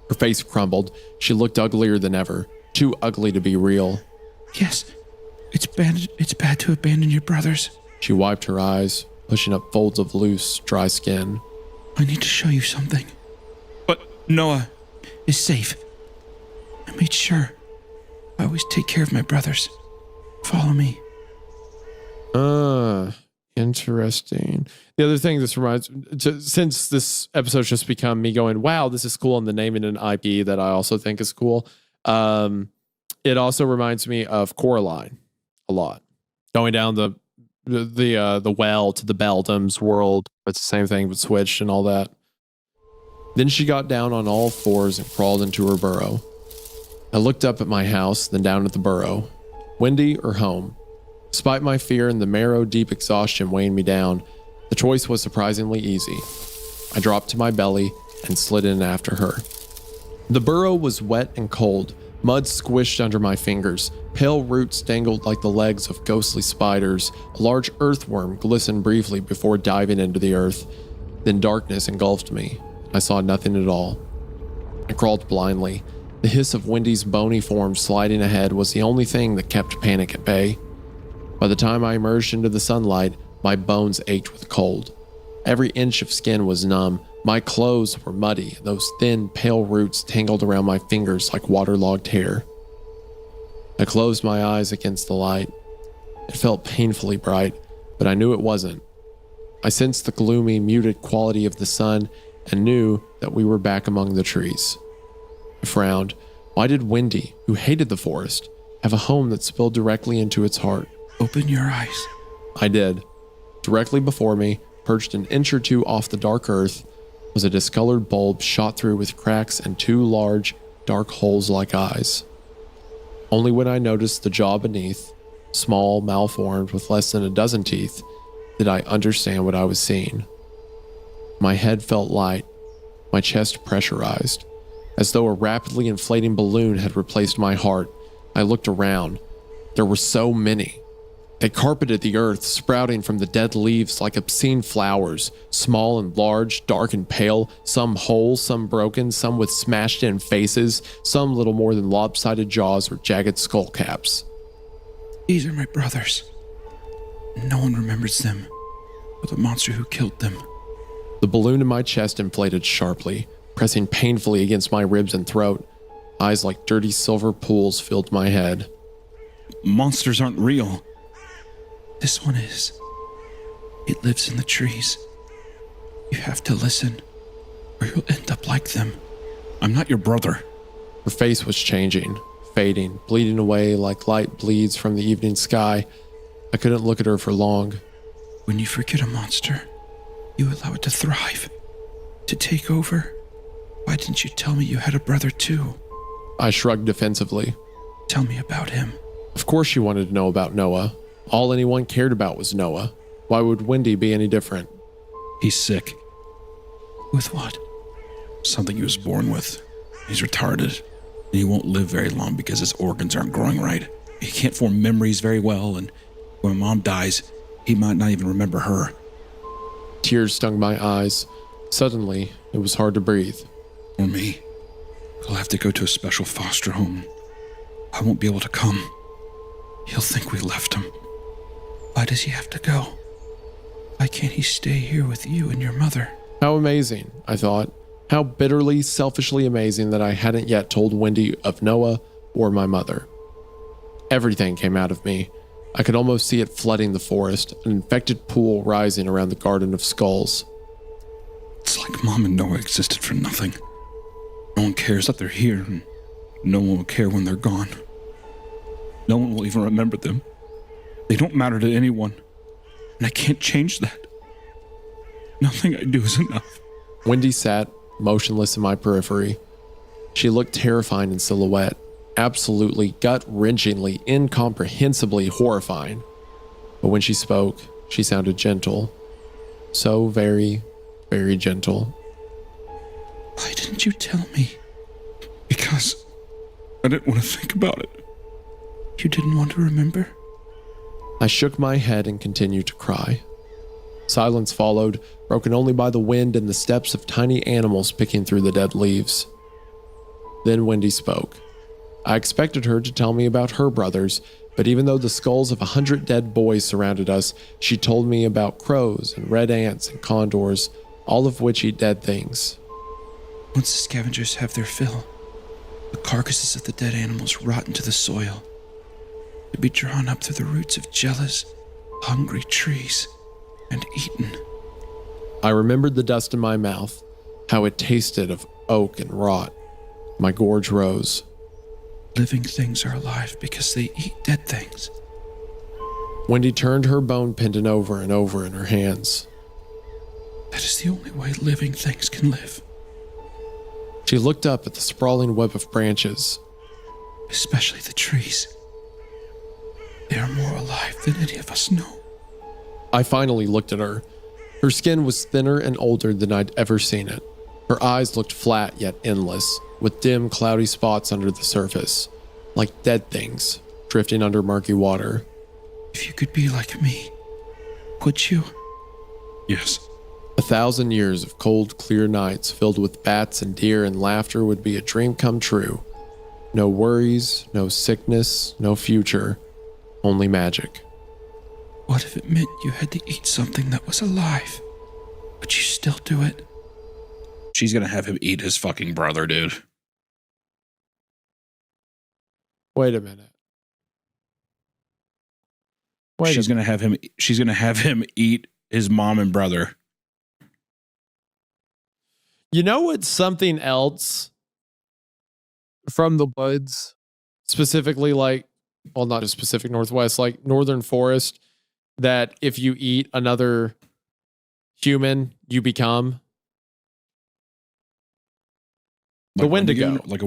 Her face crumbled. She looked uglier than ever, too ugly to be real. Yes, it's bad to abandon your brothers. She wiped her eyes, pushing up folds of loose, dry skin. I need to show you something. But Noah is safe. I made sure. I always take care of my brothers. Follow me. Interesting. The other thing this reminds, since this episode's just become me going, wow, this is cool, and the naming an IP that I also think is cool. It also reminds me of Coraline a lot. Going down the well to the Beldam's world. It's the same thing, but switched and all that. Then she got down on all fours and crawled into her burrow. I looked up at my house, then down at the burrow. Wendy or home? Despite my fear and the marrow-deep exhaustion weighing me down, the choice was surprisingly easy. I dropped to my belly and slid in after her. The burrow was wet and cold, mud squished under my fingers, pale roots dangled like the legs of ghostly spiders, a large earthworm glistened briefly before diving into the earth. Then darkness engulfed me. I saw nothing at all. I crawled blindly. The hiss of Wendy's bony form sliding ahead was the only thing that kept panic at bay. By the time I emerged into the sunlight, my bones ached with cold. Every inch of skin was numb. My clothes were muddy, and those thin, pale roots tangled around my fingers like waterlogged hair. I closed my eyes against the light. It felt painfully bright, but I knew it wasn't. I sensed the gloomy, muted quality of the sun and knew that we were back among the trees. I frowned. Why did Wendy, who hated the forest, have a home that spilled directly into its heart? Open your eyes. I did. Directly before me, perched an inch or two off the dark earth, was a discolored bulb shot through with cracks and two large, dark holes like eyes. Only when I noticed the jaw beneath, small, malformed with less than a dozen teeth, did I understand what I was seeing. My head felt light, my chest pressurized, as though a rapidly inflating balloon had replaced my heart. I looked around. There were so many. They carpeted the earth, sprouting from the dead leaves like obscene flowers, small and large, dark and pale, some whole, some broken, some with smashed-in faces, some little more than lopsided jaws or jagged skull caps. These are my brothers. No one remembers them, but the monster who killed them. The balloon in my chest inflated sharply, pressing painfully against my ribs and throat. Eyes like dirty silver pools filled my head. Monsters aren't real. This one is. It lives in the trees. You have to listen, or you'll end up like them. I'm not your brother. Her face was changing, fading, bleeding away like light bleeds from the evening sky. I couldn't look at her for long. When you forget a monster, you allow it to thrive, to take over. Why didn't you tell me you had a brother too? I shrugged defensively. Tell me about him. Of course she wanted to know about Noah. All anyone cared about was Noah. Why would Wendy be any different? He's sick. With what? Something he was born with. He's retarded. And he won't live very long because his organs aren't growing right. He can't form memories very well, and when Mom dies, he might not even remember her. Tears stung my eyes. Suddenly, it was hard to breathe. Or me. He'll have to go to a special foster home. I won't be able to come. He'll think we left him. Why does he have to go? Why can't he stay here with you and your mother? How amazing, I thought. How bitterly, selfishly amazing that I hadn't yet told Wendy of Noah or my mother. Everything came out of me. I could almost see it flooding the forest, an infected pool rising around the Garden of Skulls. It's like Mom and Noah existed for nothing. No one cares that they're here, and no one will care when they're gone. No one will even remember them. They don't matter to anyone, and I can't change that. Nothing I do is enough. Wendy sat, motionless in my periphery. She looked terrifying in silhouette, absolutely gut-wrenchingly, incomprehensibly horrifying. But when she spoke, she sounded gentle. So very, very gentle. Why didn't you tell me? Because I didn't want to think about it. You didn't want to remember? I shook my head and continued to cry. Silence followed, broken only by the wind and the steps of tiny animals picking through the dead leaves. Then Wendy spoke. I expected her to tell me about her brothers, but even though the skulls of 100 dead boys surrounded us, she told me about crows and red ants and condors, all of which eat dead things. Once the scavengers have their fill, the carcasses of the dead animals rot into the soil, to be drawn up through the roots of jealous, hungry trees and eaten. I remembered the dust in my mouth, how it tasted of oak and rot. My gorge rose. Living things are alive because they eat dead things. Wendy turned her bone pendant over and over in her hands. That is the only way living things can live. She looked up at the sprawling web of branches. Especially the trees. They are more alive than any of us know. I finally looked at her. Her skin was thinner and older than I'd ever seen it. Her eyes looked flat yet endless, with dim, cloudy spots under the surface, like dead things drifting under murky water. If you could be like me, would you? Yes. 1,000 years of cold, clear nights filled with bats and deer and laughter would be a dream come true. No worries, no sickness, no future, only magic. What if it meant you had to eat something that was alive? Would you still do it? She's going to have him eat his fucking brother, dude. Wait a minute. She's going to have him eat his mom and brother. You know what's something else from the woods, specifically like, well, not just Pacific Northwest, like Northern Forest, that if you eat another human, you become? The Like Wendigo. Like a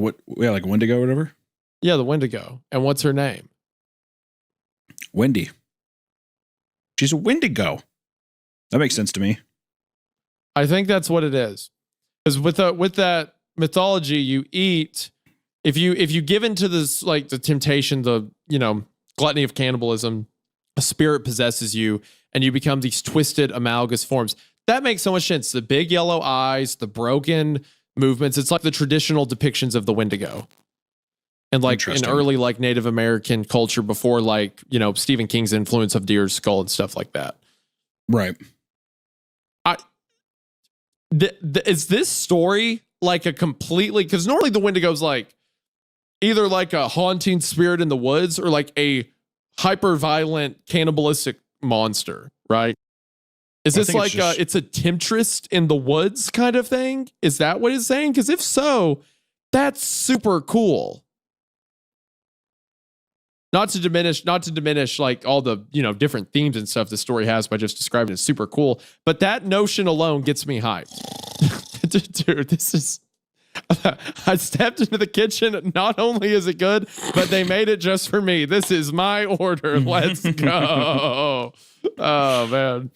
Wendigo or whatever? Yeah, the Wendigo. And what's her name? Wendy. She's a Wendigo. That makes sense to me. I think that's what it is. Because with that mythology, you eat, if you give into this, like the temptation, the gluttony of cannibalism, a spirit possesses you and you become these twisted amalgamous forms. That makes so much sense. The big yellow eyes, the broken movements. It's like the traditional depictions of the Wendigo. and like in Interesting. early like Native American culture before like, you know, Stephen King's influence of Deer's Skull and stuff like that. Right. Is this story like a completely, because normally the Wendigo's like either like a haunting spirit in the woods or like a hyper violent cannibalistic monster, right? Is I this think like it's just- it's a temptress in the woods kind of thing? Is that what it's saying? Because if so, that's super cool. Not to diminish like all the, you know, different themes and stuff the story has by just describing it as super cool, but that notion alone gets me hyped. Dude, this is I stepped into the kitchen. Not only is it good, but they made it just for me. This is my order. Let's go. Oh man.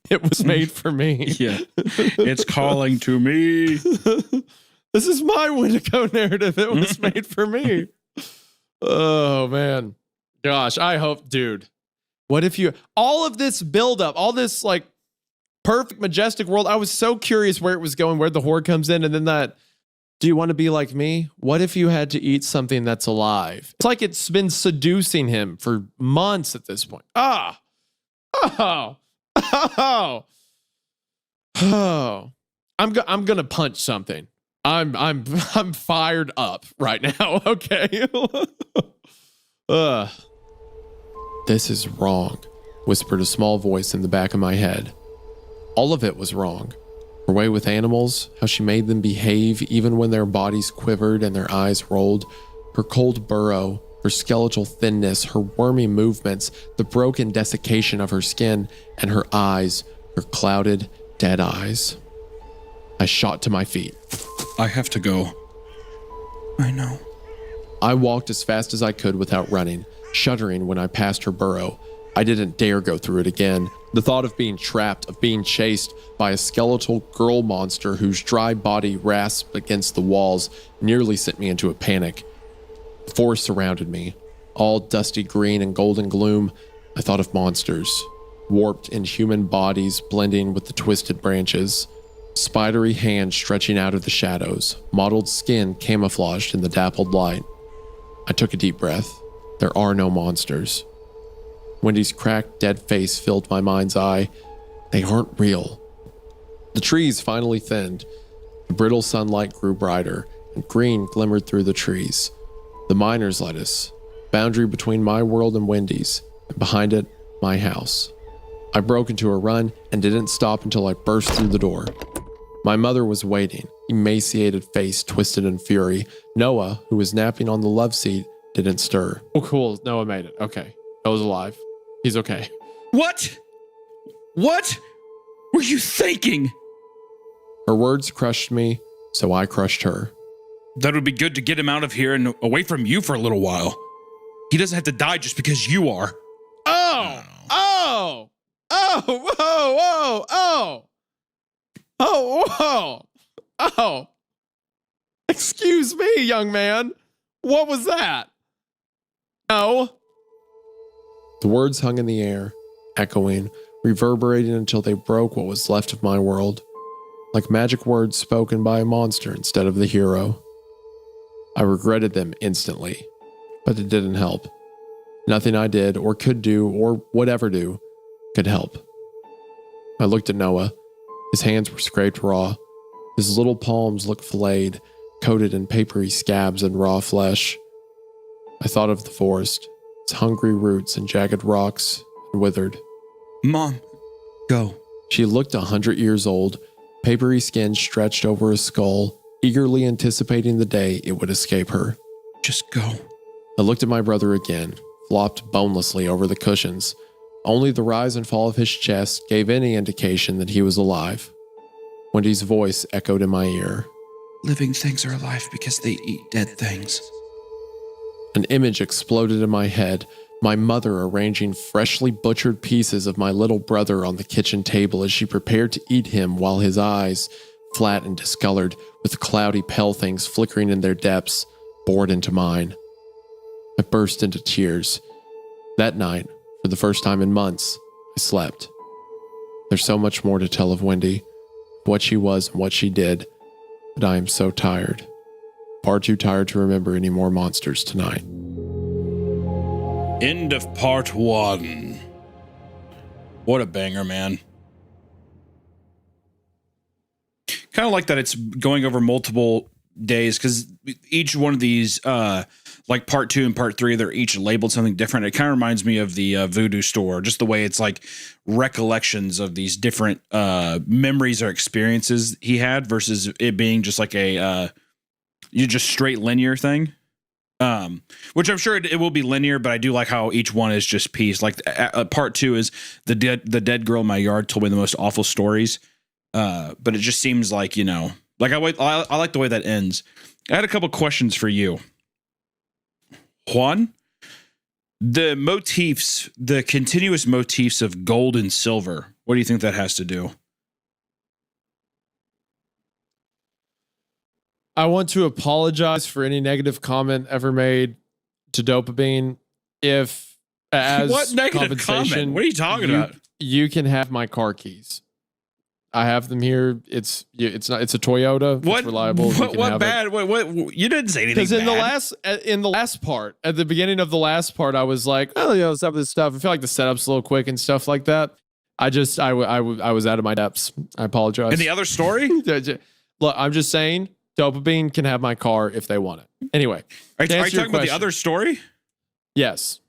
It was made for me. Yeah. It's calling to me. This is my Wendigo narrative. It was made for me. Oh man. Gosh, I hope, dude. What if you all of this buildup, all this like perfect, majestic world? I was so curious where it was going, where the horror comes in, and then that, do you want to be like me? What if you had to eat something that's alive? It's like it's been seducing him for months at this point. Oh. I'm gonna punch something. I'm fired up right now. Okay. This is wrong, whispered a small voice in the back of my head. All of it was wrong. Her way with animals, how she made them behave even when their bodies quivered and their eyes rolled, her cold burrow, her skeletal thinness, her wormy movements, the broken desiccation of her skin, and her eyes, her clouded, dead eyes. I shot to my feet. I have to go. I know. I walked as fast as I could without running, shuddering when I passed her burrow. I didn't dare go through it again. The thought of being trapped, of being chased by a skeletal girl monster whose dry body rasped against the walls nearly sent me into a panic. The forest surrounded me, all dusty green and golden gloom. I thought of monsters, warped inhuman bodies blending with the twisted branches, spidery hands stretching out of the shadows, mottled skin camouflaged in the dappled light. I took a deep breath. There are no monsters. Wendy's cracked, dead face filled my mind's eye. They aren't real. The trees finally thinned. The brittle sunlight grew brighter, and green glimmered through the trees. The miner's lettuce, boundary between my world and Wendy's, and behind it, my house. I broke into a run and didn't stop until I burst through the door. My mother was waiting, emaciated face twisted in fury. Noah, who was napping on the love seat, didn't stir. Oh, cool. Noah made it. Okay. Noah's alive. He's okay. What? What were you thinking? Her words crushed me, so I crushed her. That would be good to get him out of here and away from you for a little while. He doesn't have to die just because you are. Oh! Oh! Oh! Whoa! Whoa! Oh! Oh! Whoa! Oh! Excuse me, young man. What was that? No. The words hung in the air, echoing, reverberating until they broke what was left of my world, like magic words spoken by a monster instead of the hero. I regretted them instantly, but it didn't help. Nothing I did or could do or would ever do could help. I looked at Noah. His hands were scraped raw. His little palms looked filleted, coated in papery scabs and raw flesh. I thought of the forest, its hungry roots and jagged rocks, and withered. Mom, go. She looked 100 years old, papery skin stretched over a skull, eagerly anticipating the day it would escape her. Just go. I looked at my brother again, flopped bonelessly over the cushions. Only the rise and fall of his chest gave any indication that he was alive. Wendy's voice echoed in my ear. Living things are alive because they eat dead things. An image exploded in my head, my mother arranging freshly butchered pieces of my little brother on the kitchen table as she prepared to eat him while his eyes, flat and discolored, with cloudy pale things flickering in their depths, bored into mine. I burst into tears. That night, for the first time in months, I slept. There's so much more to tell of Wendy, what she was and what she did, but I am so tired. Far too tired to remember any more monsters tonight. End of part 1. What a banger, man. Kind of like that it's going over multiple days, because each one of these, like part 2 and part 3, they're each labeled something different. It kind of reminds me of the Voodoo Store, just the way it's like recollections of these different memories or experiences he had versus it being just like a you just straight linear thing. Which I'm sure it will be linear, but I do like how each one is just pieced. Like part 2 is the dead girl in my yard told me the most awful stories. But it just seems like, you know, like I like the way that ends. I had a couple questions for you, Juan. The motifs, the continuous motifs of gold and silver. What do you think that has to do? I want to apologize for any negative comment ever made to Dopamine. If as What negative comment? What are you talking about? You can have my car keys. I have them here. It's a Toyota. What It's reliable. What bad? What you didn't say anything. Because in the last part, at the beginning of the last part, I was like, oh, you know, some of this stuff. I feel like the setup's a little quick and stuff like that. I was out of my depths. I apologize. In the other story, look, I'm just saying, Dopamine can have my car if they want it. Anyway, are you talking about the other story? Yes.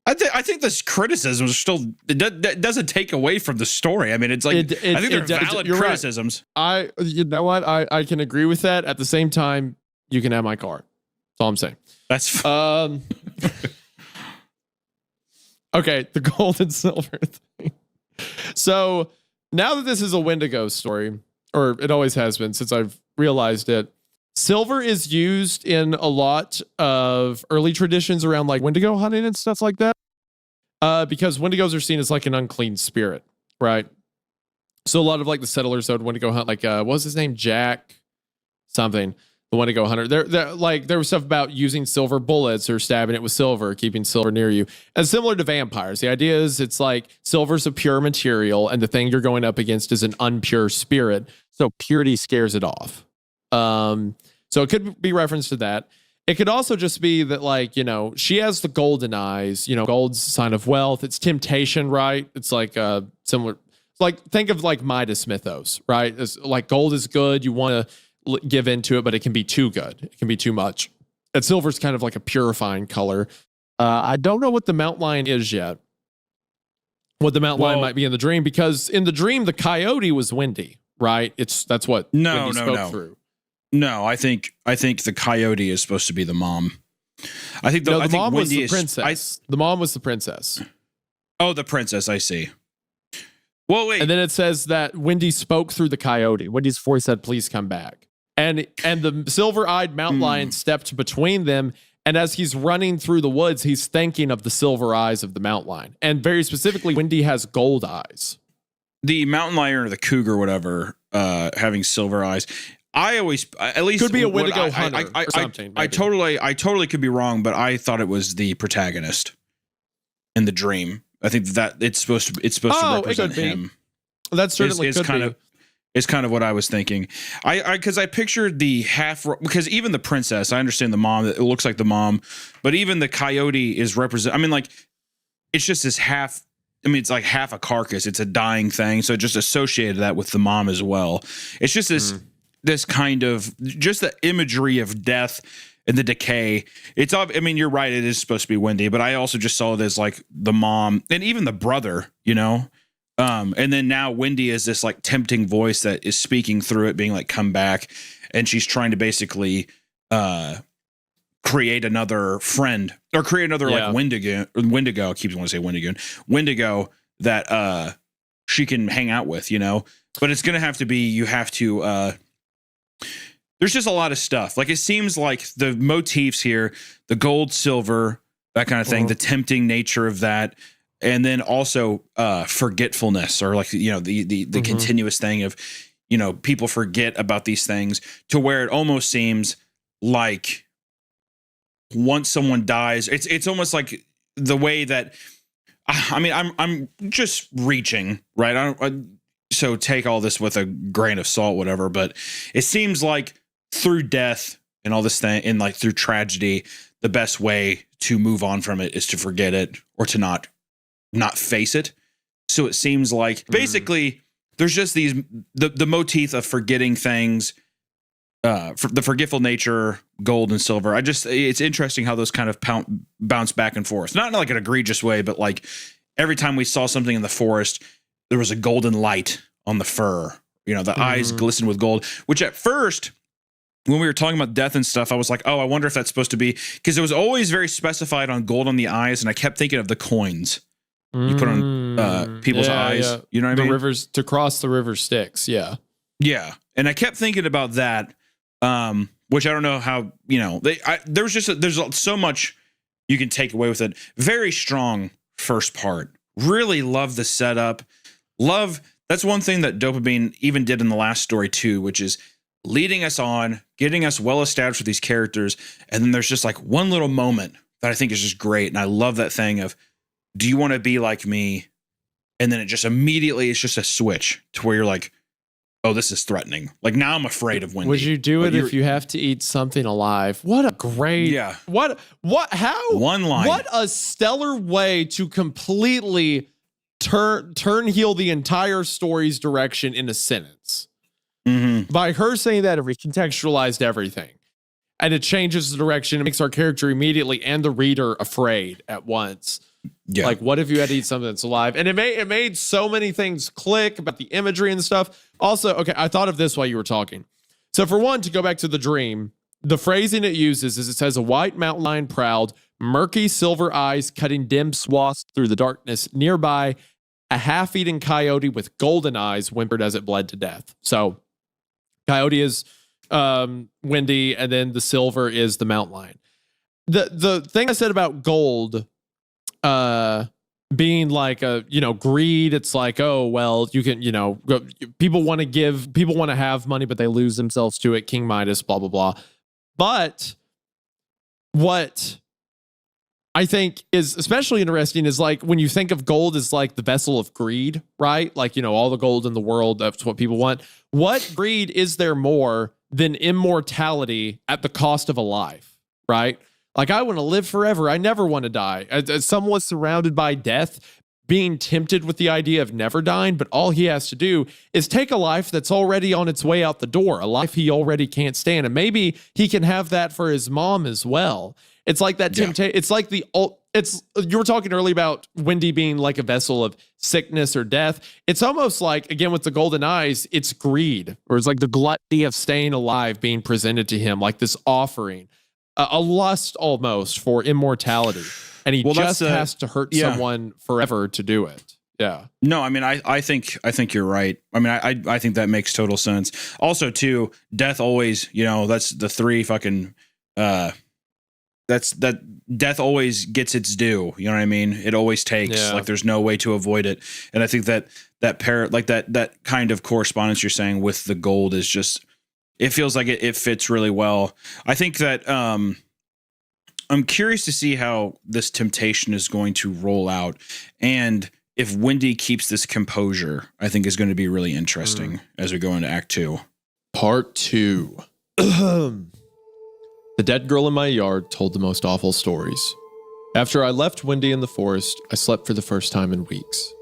I think this criticism is still, it doesn't take away from the story. I mean, it's like, I think they're valid criticisms. Right. You know what? I can agree with that. At the same time, you can have my car. That's all I'm saying. That's okay. The gold and silver thing. So now that this is a Wendigo story, or it always has been since I've realized it, silver is used in a lot of early traditions around like Wendigo hunting and stuff like that. Because Wendigos are seen as like an unclean spirit, right? So a lot of like the settlers that would Wendigo hunt, like what was his name? Jack something, the Wendigo hunter. They're like, there was stuff about using silver bullets or stabbing it with silver, keeping silver near you. And similar to vampires, the idea is it's like silver's a pure material and the thing you're going up against is an unpure spirit. So purity scares it off. So it could be reference to that. It could also just be that, like, you know, she has the golden eyes, you know, gold's a sign of wealth. It's temptation, right? It's like similar, like think of like Midas mythos, right? It's like gold is good. You want to give into it, but it can be too good. It can be too much. And silver's kind of like a purifying color. I don't know what the mountain lion is yet. What the mountain lion might be in the dream, because in the dream, the coyote was Wendy, right? That's what Wendy spoke through. No, I think the coyote is supposed to be the mom. I think the mom was the princess. The mom was the princess. Oh, the princess. I see. Well, wait. And then it says that Wendy spoke through the coyote. Wendy's voice said, "Please come back." And the silver-eyed mountain lion stepped between them. And as he's running through the woods, he's thinking of the silver eyes of the mountain lion. And very specifically, Wendy has gold eyes. The mountain lion or the cougar, or whatever, having silver eyes. I always, at least could be a Wendigo hunter or something. I totally could be wrong, but I thought it was the protagonist in the dream. I think that it's supposed to represent him. That certainly could be. It's kind of what I was thinking. Because I pictured the half, because even the princess, I understand the mom, it looks like the mom, but even the coyote is represent. I mean, like, it's just this half. I mean, it's like half a carcass. It's a dying thing, so it just associated that with the mom as well. It's just this kind of just the imagery of death and the decay. It's, I mean, you're right. It is supposed to be Wendy, but I also just saw it as like the mom and even the brother, you know? And then now Wendy is this like tempting voice that is speaking through it, being like, come back. And she's trying to basically, create another friend or create another like Wendigo. I keep wanting to say Wendigo that, she can hang out with, you know, but it's going to have to be, you have to, there's just a lot of stuff. Like, it seems like the motifs here, the gold, silver, that kind of thing, the tempting nature of that. And then also forgetfulness, or like, you know, the continuous thing of, you know, people forget about these things to where it almost seems like once someone dies, it's almost like the way that, I mean, I'm just reaching, right? So take all this with a grain of salt, whatever, but it seems like through death, and all this thing, and like through tragedy, the best way to move on from it is to forget it or to not face it. So it seems like basically there's just the motif of forgetting things, for the forgetful nature, gold and silver. It's interesting how those kind of bounce back and forth, not in like an egregious way, but like every time we saw something in the forest, there was a golden light on the fur. You know, the eyes glistened with gold, which at first, when we were talking about death and stuff, I was like, oh, I wonder if that's supposed to be, because it was always very specified on gold on the eyes. And I kept thinking of the coins you put on people's eyes. Yeah. You know what I mean? The rivers, to cross the river Styx. Yeah. Yeah. And I kept thinking about that, which I don't know how, you know, there's so much you can take away with it. Very strong first part. Really love the setup. That's one thing that Dopamine even did in the last story too, which is leading us on, getting us well established with these characters. And then there's just like one little moment that I think is just great. And I love that thing of, do you want to be like me? And then it just immediately, it's just a switch to where you're like, oh, this is threatening. Like now I'm afraid of Wendy. Would you do it if you have to eat something alive? What a great, how? One line. What a stellar way to completely heel the entire story's direction in a sentence. By her saying that, it recontextualized everything. And it changes the direction. It makes our character immediately and the reader afraid at once. Yeah. Like, what if you had to eat something that's alive? And it made so many things click about the imagery and stuff. Also, okay, I thought of this while you were talking. So for one, to go back to the dream, the phrasing it uses is it says, a white mountain lion proud, murky silver eyes cutting dim swaths through the darkness. Nearby, a half-eaten coyote with golden eyes whimpered as it bled to death. So coyote is Wendy, and then the silver is the mountain lion. The thing I said about gold being like a, you know, greed, it's like, oh, well, you can, you know, people want to have money, but they lose themselves to it. King Midas, blah, blah, blah. But what I think is especially interesting is like when you think of gold as like the vessel of greed, right? Like, you know, all the gold in the world, that's what people want. What greed is there more than immortality at the cost of a life, right? Like, I want to live forever. I never want to die. As someone surrounded by death, being tempted with the idea of never dying, but all he has to do is take a life that's already on its way out the door, a life he already can't stand. And maybe he can have that for his mom as well. It's like that temptation. It's like you were talking earlier about Wendy being like a vessel of sickness or death. It's almost like, again, with the golden eyes, it's greed, or it's like the gluttony of staying alive being presented to him, like this offering. A lust almost for immortality, and he just has to hurt someone forever to do it. Yeah. No, I mean, I think you're right. I mean, I think that makes total sense. Also, too, death always, you know, that's the three fucking. That death always gets its due. You know what I mean? It always takes. Like, there's no way to avoid it. And I think that kind of correspondence you're saying with the gold is just. It feels like it fits really well. I think that I'm curious to see how this temptation is going to roll out. And if Wendy keeps this composure, I think is going to be really interesting as we go into Act 2. Part 2. The dead girl in my yard told the most awful stories. After I left Wendy in the forest, I slept for the first time in weeks.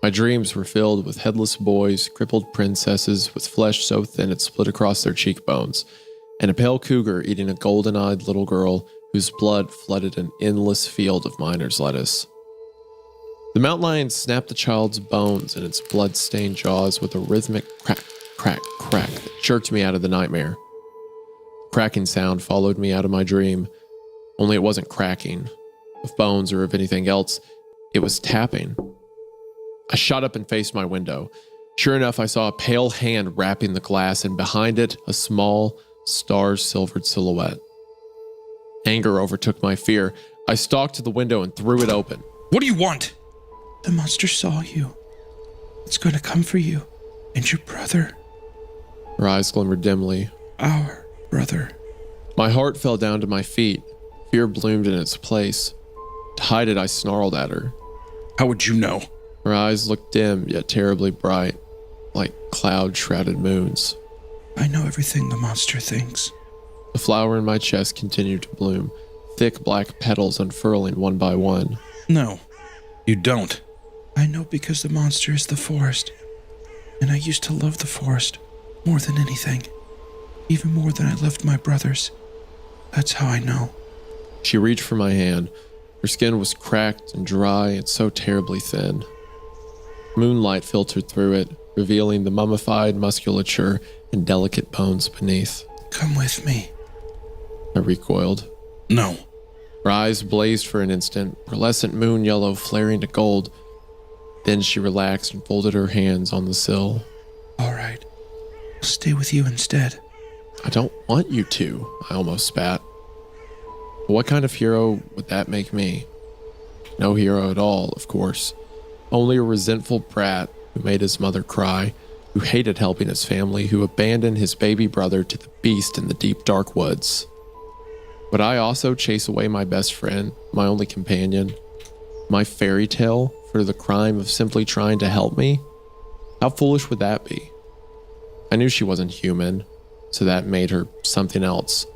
My dreams were filled with headless boys, crippled princesses with flesh so thin it split across their cheekbones, and a pale cougar eating a golden-eyed little girl whose blood flooded an endless field of miner's lettuce. The mountain lion snapped the child's bones in its blood-stained jaws with a rhythmic crack, crack, crack that jerked me out of the nightmare. The cracking sound followed me out of my dream, only it wasn't cracking of bones or of anything else, it was tapping. I shot up and faced my window. Sure enough, I saw a pale hand wrapping the glass, and behind it, a small, star-silvered silhouette. Anger overtook my fear. I stalked to the window and threw it open. What do you want? The monster saw you. It's going to come for you and your brother. Her eyes glimmered dimly. Our brother. My heart fell down to my feet. Fear bloomed in its place. To hide it, I snarled at her. How would you know? Her eyes looked dim, yet terribly bright, like cloud-shrouded moons. I know everything the monster thinks. The flower in my chest continued to bloom, thick black petals unfurling one by one. No, you don't. I know because the monster is the forest. And I used to love the forest more than anything. Even more than I loved my brothers. That's how I know. She reached for my hand. Her skin was cracked and dry and so terribly thin. Moonlight filtered through it, revealing the mummified musculature and delicate bones beneath. Come with me. I recoiled. No. Her eyes blazed for an instant, pearlescent moon yellow flaring to gold. Then she relaxed and folded her hands on the sill. All right. I'll stay with you instead. I don't want you to, I almost spat. But what kind of hero would that make me? No hero at all, of course. Only a resentful brat who made his mother cry, who hated helping his family, who abandoned his baby brother to the beast in the deep dark woods. Would I also chase away my best friend, my only companion, my fairy tale, for the crime of simply trying to help me? How foolish would that be? I knew she wasn't human, so that made her something else.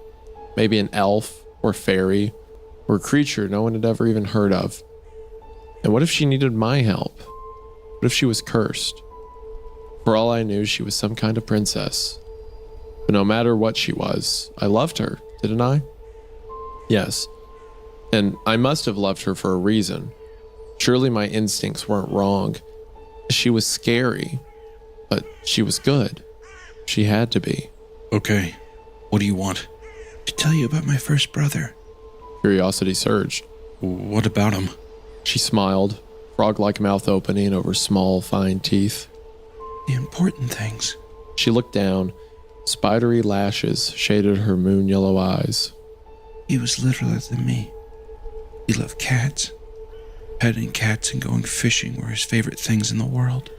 Maybe an elf, or fairy, or a creature no one had ever even heard of. And what if she needed my help? What if she was cursed? For all I knew, she was some kind of princess. But no matter what she was, I loved her, didn't I? Yes. And I must have loved her for a reason. Surely my instincts weren't wrong. She was scary, but she was good. She had to be. Okay. What do you want? To tell you about my first brother. Curiosity surged. What about him? She smiled, frog-like mouth opening over small, fine teeth. The important things. She looked down. Spidery lashes shaded her moon-yellow eyes. He was littler than me. He loved cats. Petting cats and going fishing were his favorite things in the world.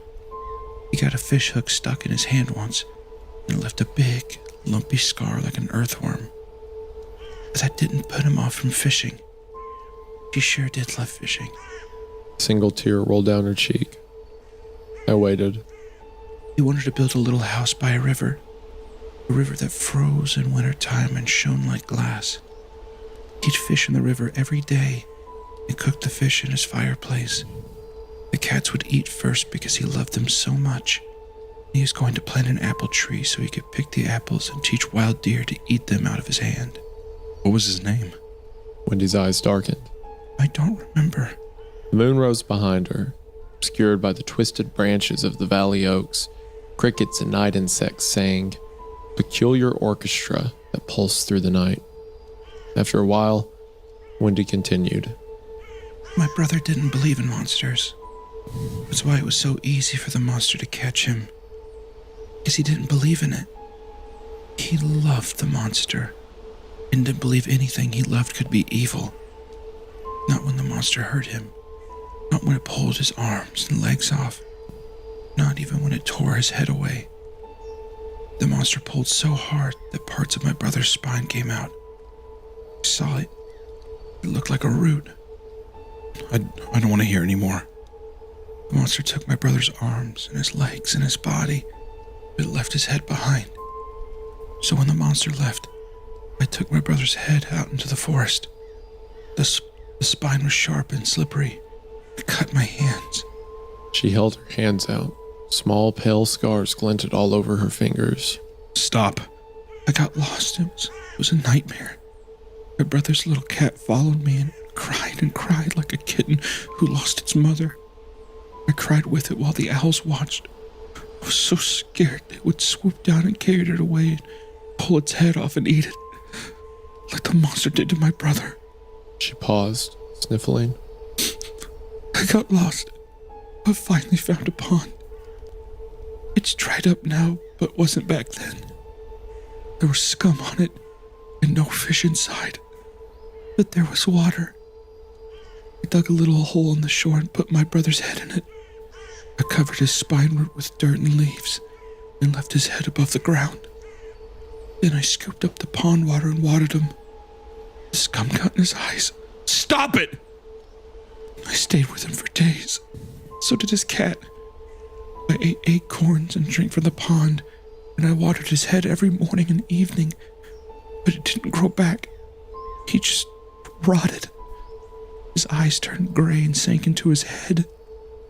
He got a fish hook stuck in his hand once, and it left a big, lumpy scar like an earthworm. But that didn't put him off from fishing. He sure did love fishing. A single tear rolled down her cheek. I waited. He wanted to build a little house by a river that froze in wintertime and shone like glass. He'd fish in the river every day and cook the fish in his fireplace. The cats would eat first because he loved them so much. He was going to plant an apple tree so he could pick the apples and teach wild deer to eat them out of his hand. What was his name? Wendy's eyes darkened. I don't remember. The moon rose behind her, obscured by the twisted branches of the valley oaks. Crickets and night insects sang, peculiar orchestra that pulsed through the night. After a while, Wendy continued. My brother didn't believe in monsters. That's why it was so easy for the monster to catch him. Because he didn't believe in it. He loved the monster and didn't believe anything he loved could be evil. Not when the monster hurt him. Not when it pulled his arms and legs off. Not even when it tore his head away. The monster pulled so hard that parts of my brother's spine came out. I saw it. It looked like a root. I don't want to hear anymore. The monster took my brother's arms and his legs and his body, but it left his head behind. So when the monster left, I took my brother's head out into the forest. The spine was sharp and slippery. It cut my hands. She held her hands out. Small, pale scars glinted all over her fingers. Stop. I got lost. It was a nightmare. My brother's little cat followed me and cried like a kitten who lost its mother. I cried with it while the owls watched. I was so scared it would swoop down and carry it away and pull its head off and eat it, like the monster did to my brother. She paused, sniffling. I got lost, but finally found a pond. It's dried up now, but wasn't back then. There was scum on it and no fish inside, but there was water. I dug a little hole in the shore and put my brother's head in it. I covered his spine root with dirt and leaves and left his head above the ground. Then I scooped up the pond water and watered him. The scum got in his eyes. Stop it! I stayed with him for days. So did his cat. I ate acorns and drank from the pond, and I watered his head every morning and evening. but it didn't grow back. He just rotted. His eyes turned gray and sank into his head.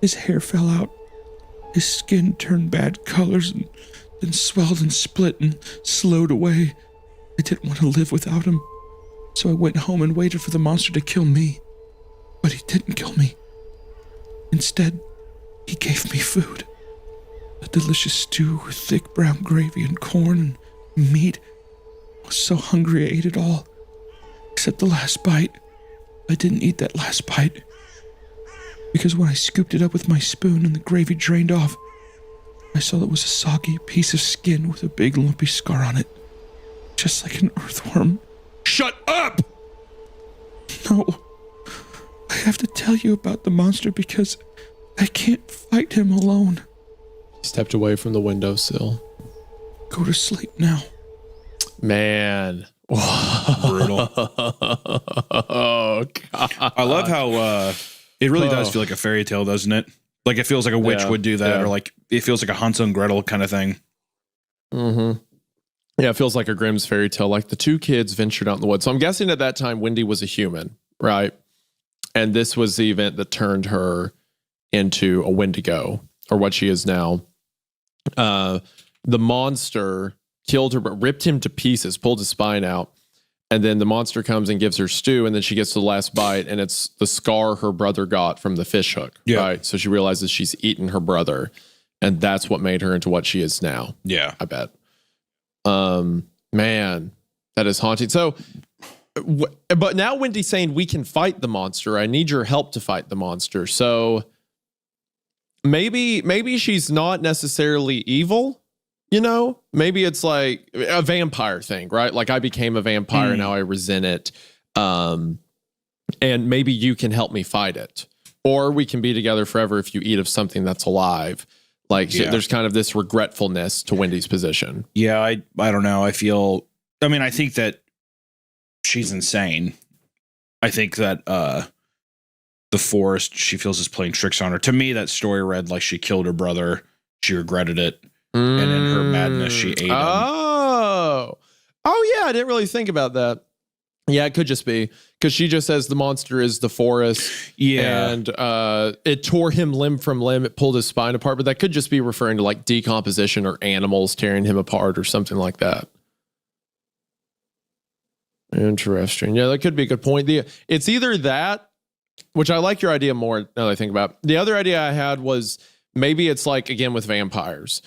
His hair fell out. His skin turned bad colors and then swelled and split and slowed away. I didn't want to live without him, so I went home and waited for the monster to kill me. But he didn't kill me. Instead, he gave me food. A delicious stew with thick brown gravy and corn and meat. I was so hungry I ate it all, except the last bite. I didn't eat that last bite, because when I scooped it up with my spoon and the gravy drained off, I saw it was a soggy piece of skin with a big lumpy scar on it, just like an earthworm. Shut up! No, I have to tell you about the monster because I can't fight him alone. He stepped away from the windowsill. Go to sleep now. Man. Brutal. Oh, God. I love how it really does feel like a fairy tale, doesn't it? Like it feels like a witch would do that, or like it feels like a Hansel and Gretel kind of thing. Mm-hmm. Yeah, it feels like a Grimm's fairy tale. Like the two kids ventured out in the woods. So I'm guessing at that time, Wendy was a human, right? And this was the event that turned her into a Wendigo, or what she is now. The monster killed her, but ripped him to pieces, pulled his spine out. And then the monster comes and gives her stew, and then she gets the last bite, and it's the scar her brother got from the fish hook. Yeah. Right. So she realizes she's eaten her brother, and that's what made her into what she is now. Yeah. I bet. Man, that is haunting. So, but now Wendy's saying we can fight the monster. I need your help to fight the monster. So maybe she's not necessarily evil. You know, maybe it's like a vampire thing, right? Like I became a vampire, now I resent it. And maybe you can help me fight it. Or we can be together forever if you eat of something that's alive. Like there's kind of this regretfulness to Wendy's position. Yeah, I don't know. I think that she's insane. I think that the forest, she feels, is playing tricks on her. To me, that story read like she killed her brother. She regretted it. And in her madness, she ate him. Oh, yeah. I didn't really think about that. Yeah, it could just be because she just says the monster is the forest. Yeah. And it tore him limb from limb. It pulled his spine apart. But that could just be referring to like decomposition or animals tearing him apart or something like that. Interesting. Yeah, that could be a good point. It's either that, which I like your idea more now that I think about it. The other idea I had was maybe it's like, again, with vampires.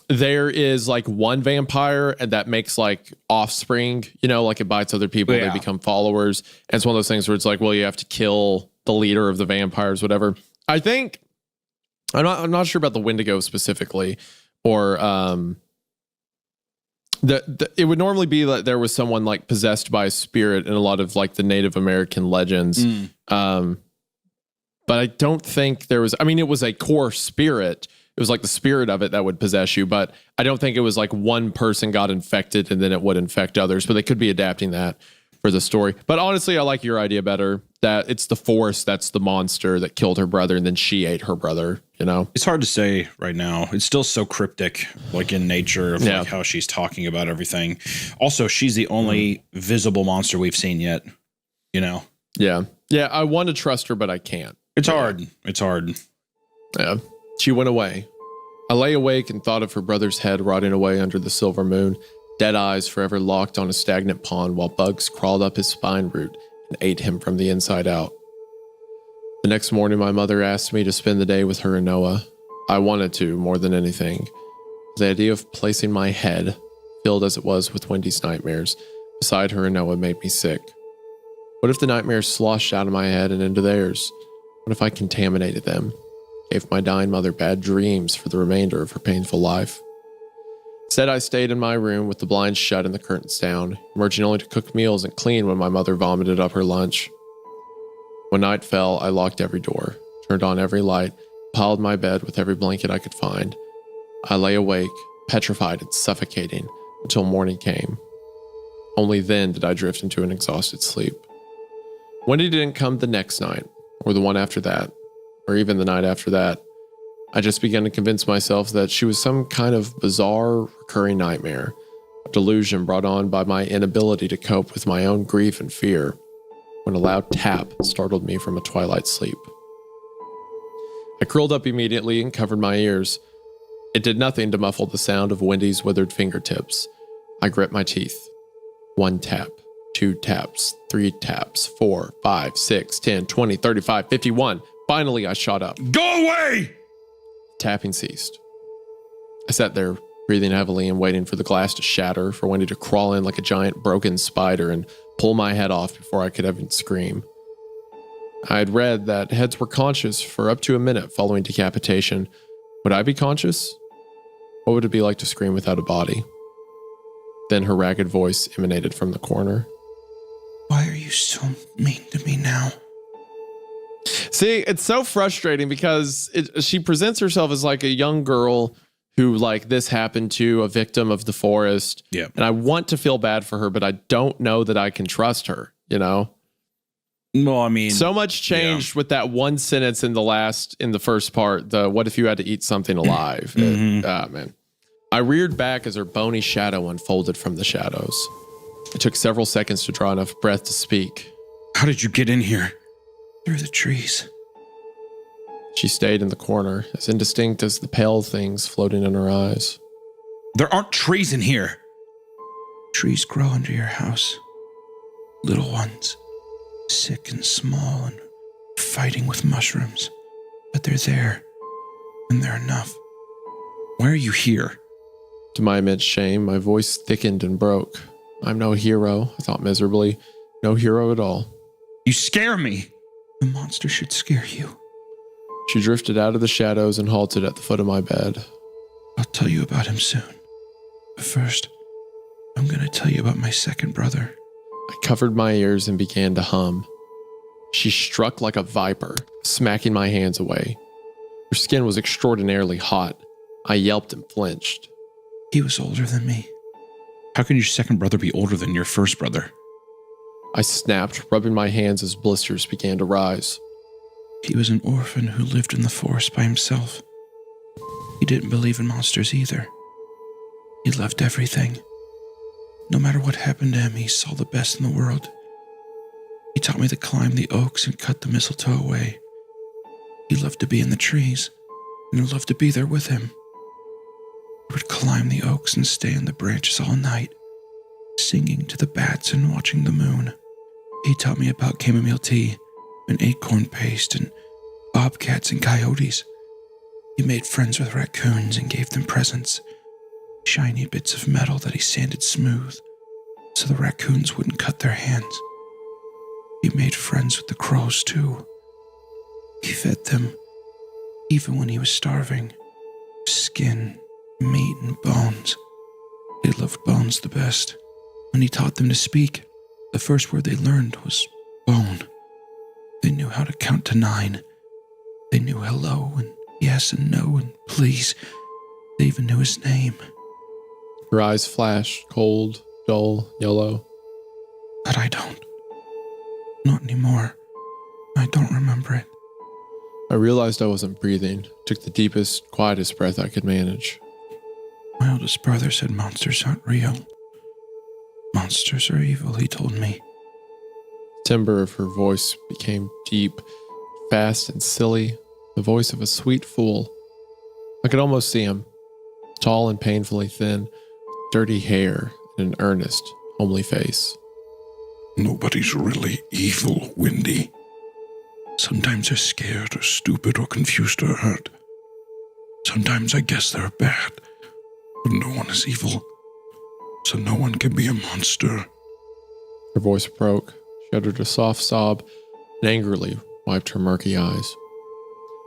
There is like one vampire and that makes like offspring, you know, like it bites other people, they become followers. And it's one of those things where it's like, well, you have to kill the leader of the vampires, whatever. I think I'm not sure about the Wendigo specifically, or it would normally be that there was someone like possessed by a spirit in a lot of like the Native American legends. But I don't think there was, I mean, it was a core spirit. It was like the spirit of it that would possess you, but I don't think it was like one person got infected and then it would infect others, but they could be adapting that for the story. But honestly, I like your idea better, that it's the forest that's the monster that killed her brother and then she ate her brother, you know? It's hard to say right now. It's still so cryptic, like in nature of like how she's talking about everything. Also, she's the only visible monster we've seen yet, you know? Yeah. Yeah, I want to trust her, but I can't. It's hard. It's hard. Yeah. She went away. I lay awake and thought of her brother's head rotting away under the silver moon, dead eyes forever locked on a stagnant pond while bugs crawled up his spine root and ate him from the inside out. The next morning, my mother asked me to spend the day with her and Noah. I wanted to more than anything. The idea of placing my head, filled as it was with Wendy's nightmares, beside her and Noah made me sick. What if the nightmares sloshed out of my head and into theirs? What if I contaminated them? Gave my dying mother bad dreams for the remainder of her painful life. Instead, I stayed in my room with the blinds shut and the curtains down, emerging only to cook meals and clean when my mother vomited up her lunch. When night fell, I locked every door, turned on every light, piled my bed with every blanket I could find. I lay awake, petrified and suffocating, until morning came. Only then did I drift into an exhausted sleep. Wendy didn't come the next night, or the one after that, or even the night after that. I just began to convince myself that she was some kind of bizarre, recurring nightmare, a delusion brought on by my inability to cope with my own grief and fear, when a loud tap startled me from a twilight sleep. I curled up immediately and covered my ears. It did nothing to muffle the sound of Wendy's withered fingertips. I grit my teeth. 1 tap, 2 taps, 3 taps, 4, 5, 6, 10, 20, 35, 51. Finally, I shot up. Go away! Tapping ceased. I sat there, breathing heavily and waiting for the glass to shatter, for Wendy to crawl in like a giant broken spider and pull my head off before I could even scream. I had read that heads were conscious for up to a minute following decapitation. Would I be conscious? What would it be like to scream without a body? Then her ragged voice emanated from the corner. Why are you so mean to me now? See, it's so frustrating because she presents herself as like a young girl who like this happened to, a victim of the forest. Yeah. And I want to feel bad for her, but I don't know that I can trust her, you know? Well, I mean, So much changed with that one sentence in the first part, the what if you had to eat something alive? Man. I reared back as her bony shadow unfolded from the shadows. It took several seconds to draw enough breath to speak. how did you get in here? Through the trees. She stayed in the corner, as indistinct as the pale things floating in her eyes. There aren't trees in here. Trees grow under your house. Little ones. Sick and small and fighting with mushrooms. But they're there. And they're enough. Why are you here? To my immense shame, my voice thickened and broke. I'm no hero, I thought miserably. No hero at all. You scare me. The monster should scare you. She drifted out of the shadows and halted at the foot of my bed. I'll tell you about him soon. But first, I'm going to tell you about my second brother. I covered my ears and began to hum. She struck like a viper, smacking my hands away. Her skin was extraordinarily hot. I yelped and flinched. He was older than me. How can your second brother be older than your first brother? I snapped, rubbing my hands as blisters began to rise. He was an orphan who lived in the forest by himself. He didn't believe in monsters either. He loved everything. No matter what happened to him, he saw the best in the world. He taught me to climb the oaks and cut the mistletoe away. He loved to be in the trees, and I loved to be there with him. I would climb the oaks and stay in the branches all night, singing to the bats and watching the moon. He taught me about chamomile tea and acorn paste and bobcats and coyotes. He made friends with raccoons and gave them presents, shiny bits of metal that he sanded smooth so the raccoons wouldn't cut their hands. He made friends with the crows too. He fed them, even when he was starving. Skin, meat, and bones. They loved bones the best. When he taught them to speak, the first word they learned was bone. They knew how to count to 9. They knew hello and yes and no and please. They even knew his name. Her eyes flashed, cold, dull, yellow. But I don't. Not anymore. I don't remember it. I realized I wasn't breathing, took the deepest, quietest breath I could manage. My oldest brother said monsters aren't real. Monsters are evil, he told me. The timbre of her voice became deep, fast, and silly, the voice of a sweet fool. I could almost see him, tall and painfully thin, dirty hair, and an earnest, homely face. Nobody's really evil, Wendy. Sometimes they're scared or stupid or confused or hurt. Sometimes I guess they're bad, but no one is evil, so no one can be a monster. Her voice broke. She uttered a soft sob and angrily wiped her murky eyes.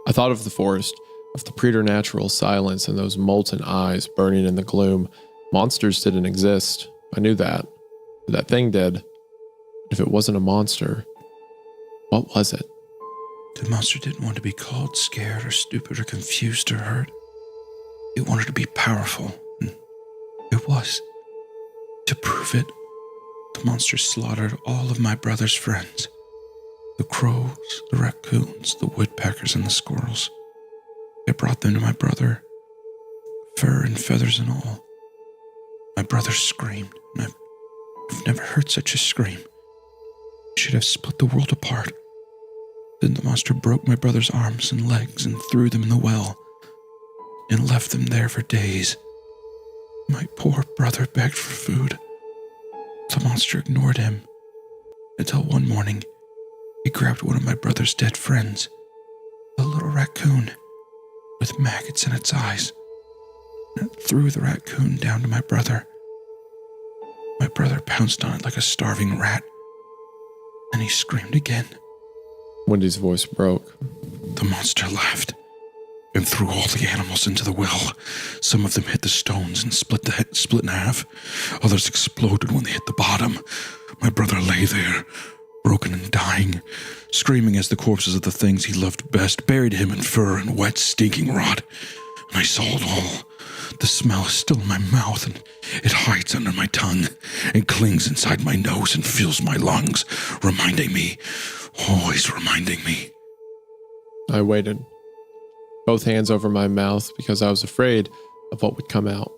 I thought of the forest, of the preternatural silence and those molten eyes burning in the gloom. Monsters didn't exist. I knew that. But that thing did. If it wasn't a monster, what was it? The monster didn't want to be called scared or stupid or confused or hurt. It wanted to be powerful, and it was. To prove it, the monster slaughtered all of my brother's friends. The crows, the raccoons, the woodpeckers, and the squirrels. It brought them to my brother, fur and feathers and all. My brother screamed, and I've never heard such a scream. It should have split the world apart. Then the monster broke my brother's arms and legs and threw them in the well, and left them there for days. My poor brother begged for food. The monster ignored him, until one morning, he grabbed one of my brother's dead friends, a little raccoon with maggots in its eyes, and it threw the raccoon down to my brother. My brother pounced on it like a starving rat, and he screamed again. Wendy's voice broke. The monster laughed and threw all the animals into the well. Some of them hit the stones and split in half. Others exploded when they hit the bottom. My brother lay there, broken and dying, screaming as the corpses of the things he loved best buried him in fur and wet, stinking rot. And I saw it all. The smell is still in my mouth, and it hides under my tongue and clings inside my nose and fills my lungs, reminding me, always reminding me. I waited, both hands over my mouth because I was afraid of what would come out.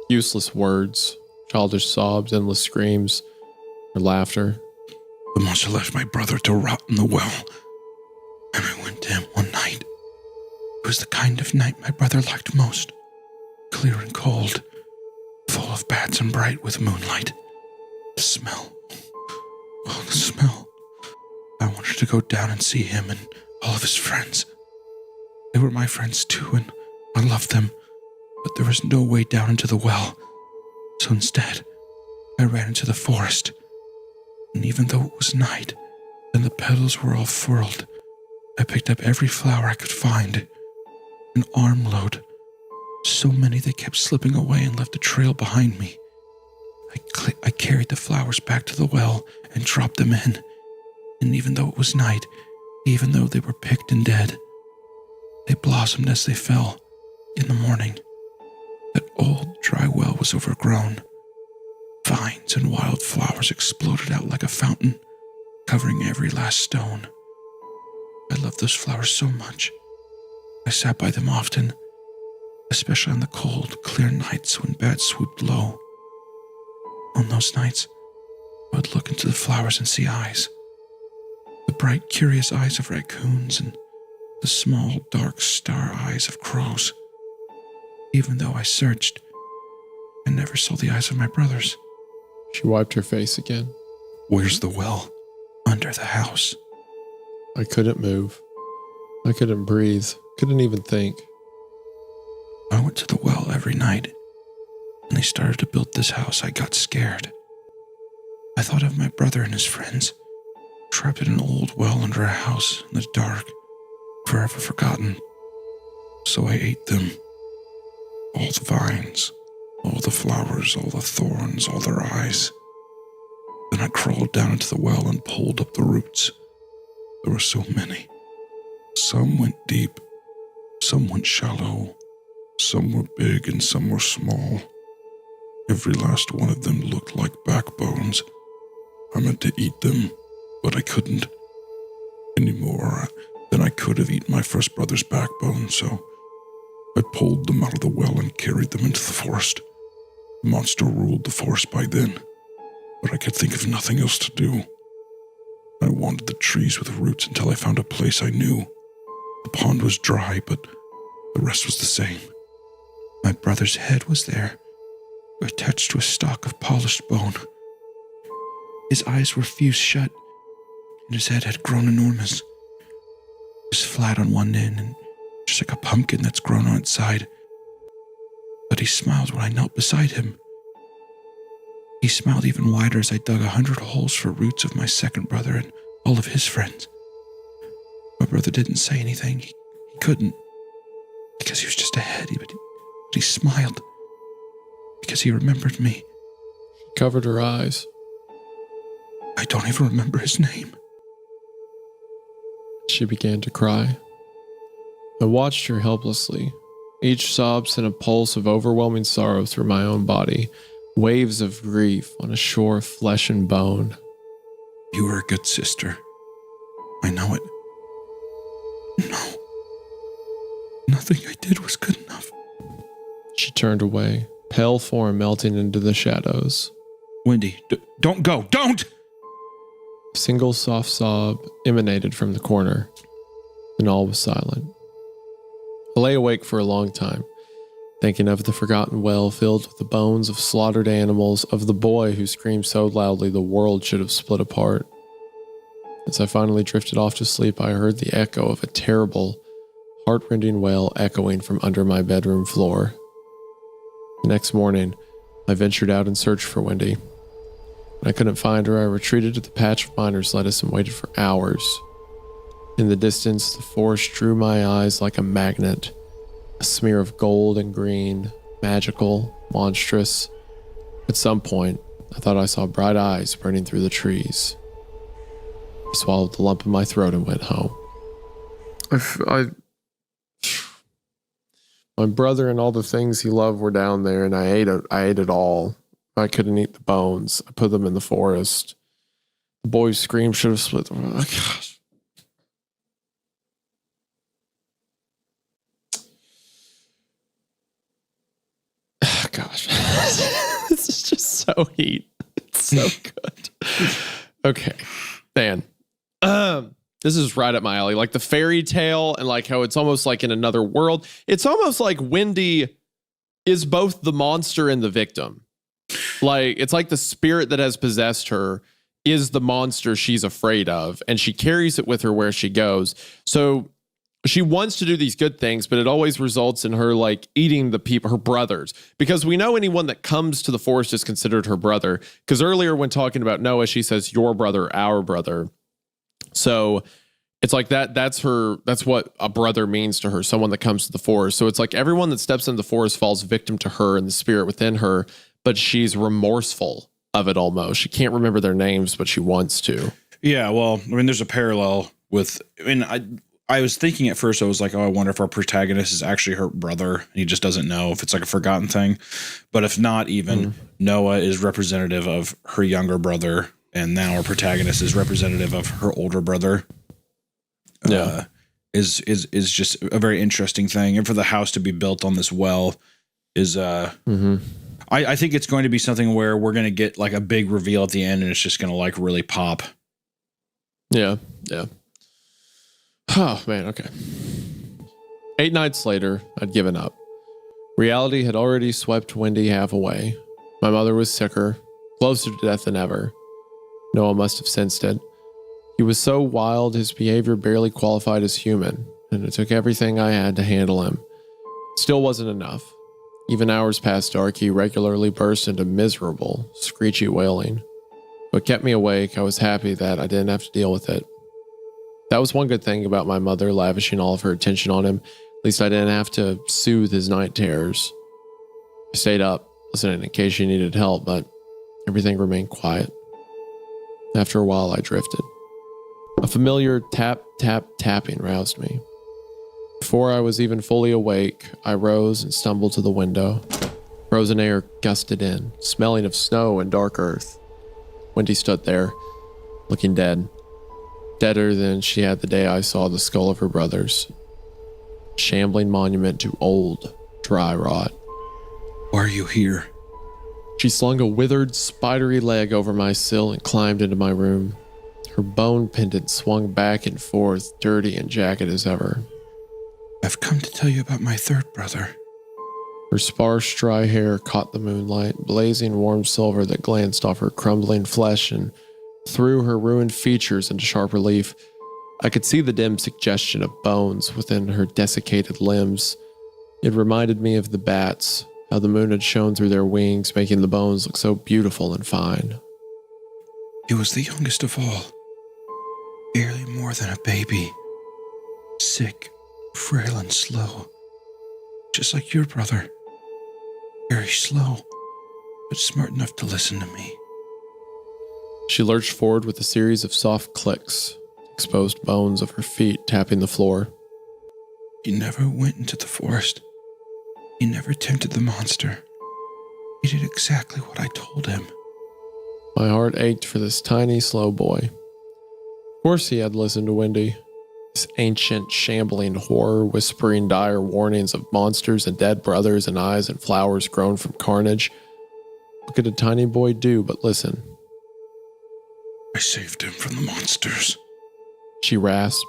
Useless words, childish sobs, endless screams, or laughter. The monster left my brother to rot in the well, and I went to him one night. It was the kind of night my brother liked most. Clear and cold, full of bats and bright with moonlight. The smell. Oh, the smell. I wanted to go down and see him and all of his friends. They were my friends too, and I loved them, but there was no way down into the well. So instead, I ran into the forest. And even though it was night, and the petals were all furled, I picked up every flower I could find. An armload. So many they kept slipping away and left a trail behind me. I carried the flowers back to the well and dropped them in. And even though it was night, even though they were picked and dead, they blossomed as they fell. In the morning, that old dry well was overgrown. Vines and wild flowers exploded out like a fountain, covering every last stone. I loved those flowers so much. I sat by them often, especially on the cold, clear nights when bats swooped low. On those nights, I would look into the flowers and see eyes. The bright, curious eyes of raccoons and the small, dark star eyes of crows. Even though I searched, I never saw the eyes of my brothers. She wiped her face again. Where's the well? Under the house. I couldn't move. I couldn't breathe. Couldn't even think. I went to the well every night. When they started to build this house, I got scared. I thought of my brother and his friends, trapped in an old well under a house in the dark, forever forgotten. So I ate them. All the vines, all the flowers, all the thorns, all their eyes. Then I crawled down into the well and pulled up the roots. There were so many. Some went deep, some went shallow, some were big and some were small. Every last one of them looked like backbones. I meant to eat them, but I couldn't. Any more than I could have eaten my first brother's backbone, so I pulled them out of the well and carried them into the forest. The monster ruled the forest by then, but I could think of nothing else to do. I wandered the trees with roots until I found a place I knew. The pond was dry, but the rest was the same. My brother's head was there, attached to a stalk of polished bone. His eyes were fused shut, and his head had grown enormous. It was flat on one end, and just like a pumpkin that's grown on its side. But he smiled when I knelt beside him. He smiled even wider as I dug 100 holes for roots of my second brother and all of his friends. My brother didn't say anything. He couldn't, because he was just a head, but he smiled, because he remembered me. She covered her eyes. I don't even remember his name. She began to cry. I watched her helplessly. Each sob sent a pulse of overwhelming sorrow through my own body, waves of grief on a shore of flesh and bone. You were a good sister. I know it. No. Nothing I did was good enough. She turned away, pale form melting into the shadows. Wendy, don't go. Don't! A single soft sob emanated from the corner, and all was silent. I lay awake for a long time, thinking of the forgotten well filled with the bones of slaughtered animals, of the boy who screamed so loudly the world should have split apart. As I finally drifted off to sleep, I heard the echo of a terrible, heart-rending wail echoing from under my bedroom floor. The next morning, I ventured out in search for Wendy. When I couldn't find her, I retreated to the patch of miner's lettuce and waited for hours. In the distance, the forest drew my eyes like a magnet, a smear of gold and green, magical, monstrous. At some point, I thought I saw bright eyes burning through the trees. I swallowed the lump in my throat and went home. My brother and all the things he loved were down there, and I ate it all. I couldn't eat the bones. I put them in the forest. The boy's scream should have split them. Oh, gosh. Oh, gosh. This is just so heat. It's so good. Okay. Dan. This is right up my alley. Like the fairy tale and like how it's almost like in another world. It's almost like Wendy is both the monster and the victim. Like it's like the spirit that has possessed her is the monster she's afraid of, and she carries it with her where she goes. So she wants to do these good things, but it always results in her like eating the people, her brothers, because we know anyone that comes to the forest is considered her brother. Because earlier when talking about Noah, she says your brother, our brother. So it's like that's what a brother means to her, someone that comes to the forest. So it's like everyone that steps into the forest falls victim to her and the spirit within her, but she's remorseful of it almost. She can't remember their names, but she wants to. Yeah, well, I mean, there's a parallel with, I was thinking at first, I was like, oh, I wonder if our protagonist is actually her brother. And he just doesn't know if it's like a forgotten thing. But if not, even Noah is representative of her younger brother. And now our protagonist is representative of her older brother. Yeah. Is just a very interesting thing. And for the house to be built on this well is, I think it's going to be something where we're going to get like a big reveal at the end and it's just going to like really pop. Yeah. Yeah. Oh, man. Okay. 8 nights later, I'd given up. Reality had already swept Wendy half away. My mother was sicker, closer to death than ever. Noah must have sensed it. He was so wild, his behavior barely qualified as human, and it took everything I had to handle him. Still wasn't enough. Even hours past dark, he regularly burst into miserable, screechy wailing. What kept me awake, I was happy that I didn't have to deal with it. That was one good thing about my mother lavishing all of her attention on him. At least I didn't have to soothe his night terrors. I stayed up, listening in case she needed help, but everything remained quiet. After a while, I drifted. A familiar tap, tap, tapping roused me. Before I was even fully awake, I rose and stumbled to the window. Frozen air gusted in, smelling of snow and dark earth. Wendy stood there, looking dead. Deader than she had the day I saw the skull of her brothers. Shambling monument to old, dry rot. Why are you here? She slung a withered, spidery leg over my sill and climbed into my room. Her bone pendant swung back and forth, dirty and jagged as ever. I've come to tell you about my third brother. Her sparse, dry hair caught the moonlight, blazing warm silver that glanced off her crumbling flesh and threw her ruined features into sharp relief. I could see the dim suggestion of bones within her desiccated limbs. It reminded me of the bats, how the moon had shone through their wings, making the bones look so beautiful and fine. He was the youngest of all. Barely more than a baby. Sick, frail, and slow. Just like your brother. Very slow, but smart enough to listen to me. She lurched forward with a series of soft clicks, exposed bones of her feet tapping the floor. He never went into the forest. He never tempted the monster. He did exactly what I told him. My heart ached for this tiny, slow boy. Of course he had listened to Wendy. This ancient, shambling horror, whispering dire warnings of monsters and dead brothers and eyes and flowers grown from carnage. What could a tiny boy do but listen? I saved him from the monsters. She rasped.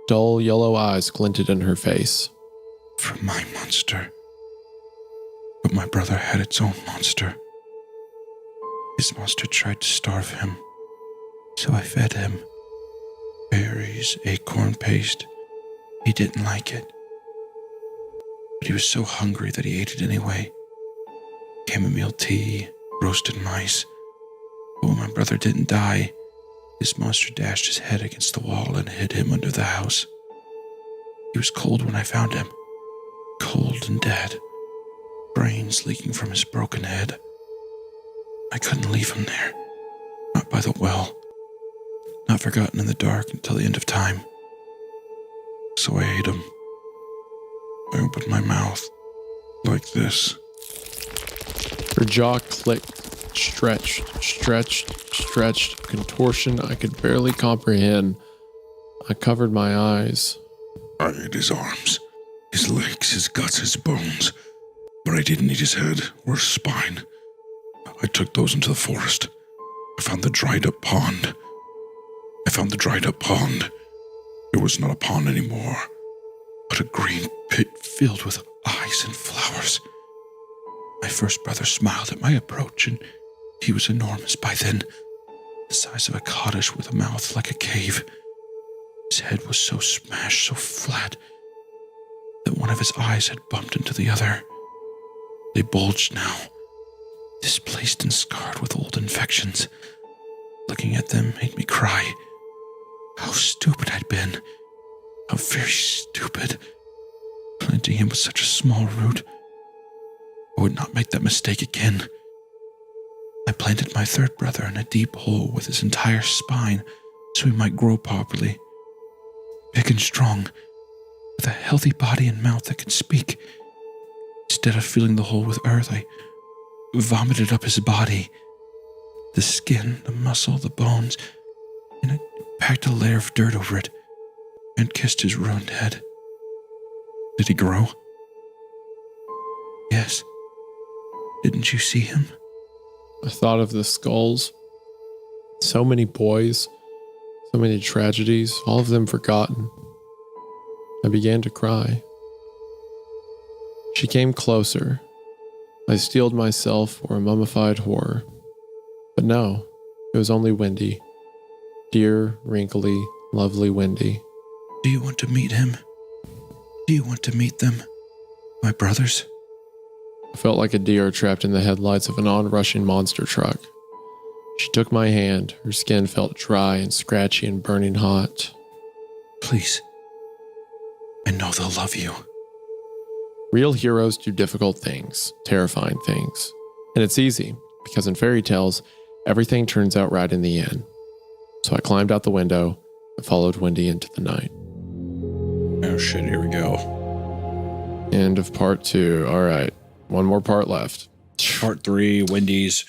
Dull yellow eyes glinted in her face. From my monster. But my brother had its own monster. His monster tried to starve him, so I fed him. Berries, acorn paste. He didn't like it. But he was so hungry that he ate it anyway. Chamomile tea, roasted mice. But when my brother didn't die, this monster dashed his head against the wall and hid him under the house. He was cold when I found him. Cold and dead. Brains leaking from his broken head. I couldn't leave him there. Not by the well. Not forgotten in the dark until the end of time. So I ate him. I opened my mouth like this. Her jaw clicked, stretched, contortion I could barely comprehend. I covered my eyes. I ate his arms, his legs, his guts, his bones. But I didn't eat his head or his spine. I took those into the forest. I found the dried up pond. It was not a pond anymore, but a green pit filled with eyes and flowers. My first brother smiled at my approach, and he was enormous by then, the size of a cottage with a mouth like a cave. His head was so smashed, so flat, that one of his eyes had bumped into the other. They bulged now, displaced and scarred with old infections. Looking at them made me cry. How stupid I'd been. How very stupid. Planting him with such a small root. I would not make that mistake again. I planted my third brother in a deep hole with his entire spine so he might grow properly. Big and strong, with a healthy body and mouth that could speak. Instead of filling the hole with earth, I vomited up his body. The skin, the muscle, the bones, and I packed a layer of dirt over it and kissed his ruined head. Did he grow? Yes. Didn't you see him? I thought of the skulls. So many boys, so many tragedies, all of them forgotten. I began to cry. She came closer. I steeled myself for a mummified horror. But no, it was only Wendy. Dear, wrinkly, lovely Wendy. Do you want to meet him? Do you want to meet them? My brothers? I felt like a deer trapped in the headlights of an onrushing monster truck. She took my hand. Her skin felt dry and scratchy and burning hot. Please. I know they'll love you. Real heroes do difficult things, terrifying things. And it's easy, because in fairy tales, everything turns out right in the end. So I climbed out the window and followed Wendy into the night. Oh shit, here we go. End of part 2. All right. One more part left. Part 3, Wendy's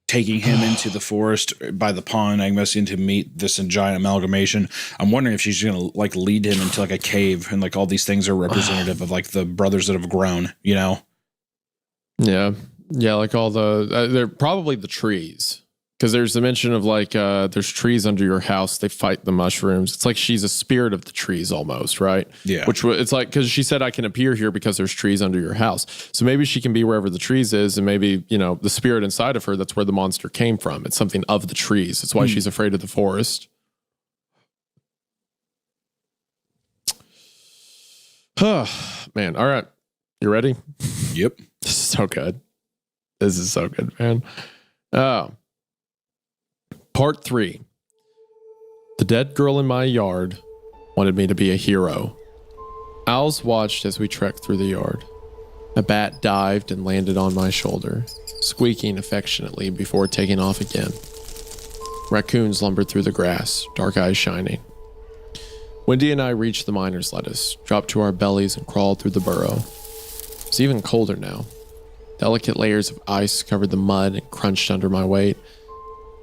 taking him into the forest by the pond, Agmessian, to meet this giant amalgamation. I'm wondering if she's going to like lead him into like a cave, and like all these things are representative of like the brothers that have grown, you know? Yeah. Yeah, like all the, they're probably the trees. Because there's a mention of like, there's trees under your house. They fight the mushrooms. It's like she's a spirit of the trees almost, right? Yeah. Which it's like, because she said I can appear here because there's trees under your house. So maybe she can be wherever the trees is, and maybe, you know, the spirit inside of her, that's where the monster came from. It's something of the trees. It's why she's afraid of the forest. Man, all right. You ready? Yep. This is so good. This is so good, man. Oh. Part 3. The dead girl in my yard wanted me to be a hero. Owls watched as we trekked through the yard. A bat dived and landed on my shoulder, squeaking affectionately before taking off again. Raccoons lumbered through the grass, dark eyes shining. Wendy and I reached the miner's lettuce, dropped to our bellies, and crawled through the burrow. It was even colder now. Delicate layers of ice covered the mud and crunched under my weight.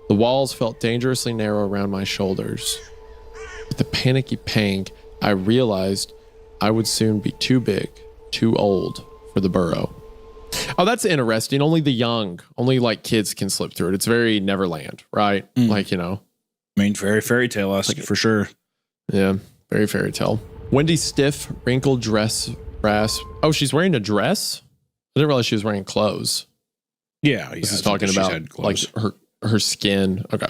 The walls felt dangerously narrow around my shoulders. With a panicky pang, I realized I would soon be too big, too old for the burrow. Oh, that's interesting. Only the young, only like kids can slip through it. It's very Neverland, right? Like, you know. I mean, very fairy tale-esque for sure. Yeah, very fairy tale. Wendy's stiff, wrinkled dress rasp. Oh, she's wearing a dress? I didn't realize she was wearing clothes. Yeah. This is talking about like her skin. Okay.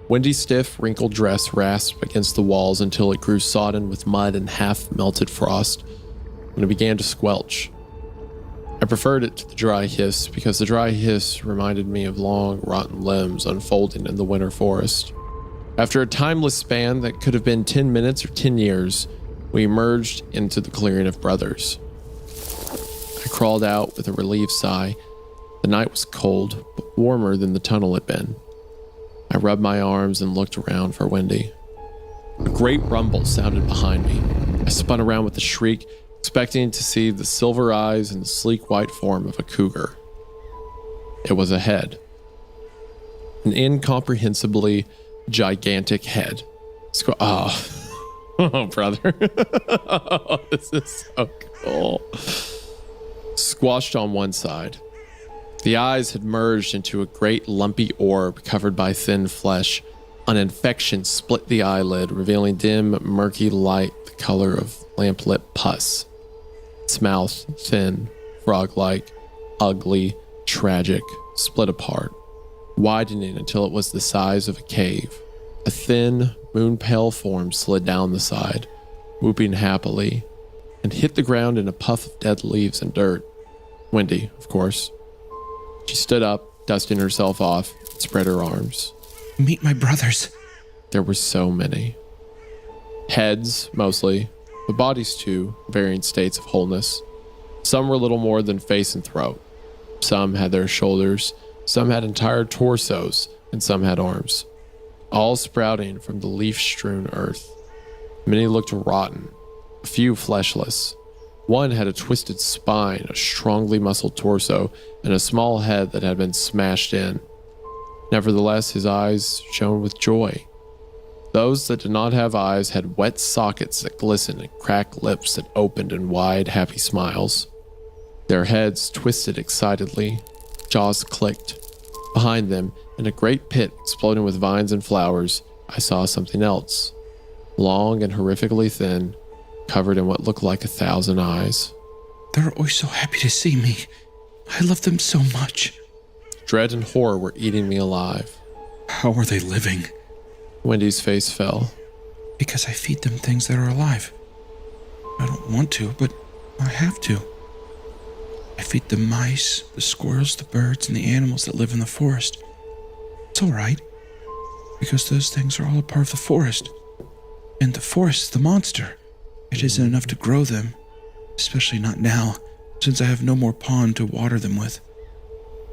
Wendy's stiff, wrinkled dress rasped against the walls until it grew sodden with mud and half-melted frost when it began to squelch. I preferred it to the dry hiss because the dry hiss reminded me of long, rotten limbs unfolding in the winter forest. After a timeless span that could have been 10 minutes or 10 years, we emerged into the clearing of brothers. I crawled out with a relieved sigh. The night was cold, but warmer than the tunnel had been. I rubbed my arms and looked around for Wendy. A great rumble sounded behind me. I spun around with a shriek, expecting to see the silver eyes and the sleek white form of a cougar. It was a head. An incomprehensibly gigantic head. Oh, brother. Oh, this is so cool. Squashed on one side. The eyes had merged into a great lumpy orb covered by thin flesh. An infection split the eyelid, revealing dim, murky light the color of lamplit pus. Its mouth, thin, frog-like, ugly, tragic, split apart, widening until it was the size of a cave. A thin, moon-pale form slid down the side, whooping happily, and hit the ground in a puff of dead leaves and dirt. Wendy, of course. She stood up, dusting herself off, and spread her arms. Meet my brothers. There were so many. Heads, mostly, but bodies too, varying states of wholeness. Some were little more than face and throat. Some had their shoulders, some had entire torsos, and some had arms. All sprouting from the leaf-strewn earth. Many looked rotten, a few fleshless. One had a twisted spine, a strongly muscled torso, and a small head that had been smashed in. Nevertheless, his eyes shone with joy. Those that did not have eyes had wet sockets that glistened and cracked lips that opened in wide, happy smiles. Their heads twisted excitedly, jaws clicked. Behind them, in a great pit exploding with vines and flowers, I saw something else. Long and horrifically thin, covered in what looked like 1,000 eyes. They're always so happy to see me. I love them so much. Dread and horror were eating me alive. How are they living? Wendy's face fell. Because I feed them things that are alive. I don't want to, but I have to. I feed the mice, the squirrels, the birds, and the animals that live in the forest. It's all right, because those things are all a part of the forest. And the forest is the monster. It isn't enough to grow them, especially not now, since I have no more pond to water them with.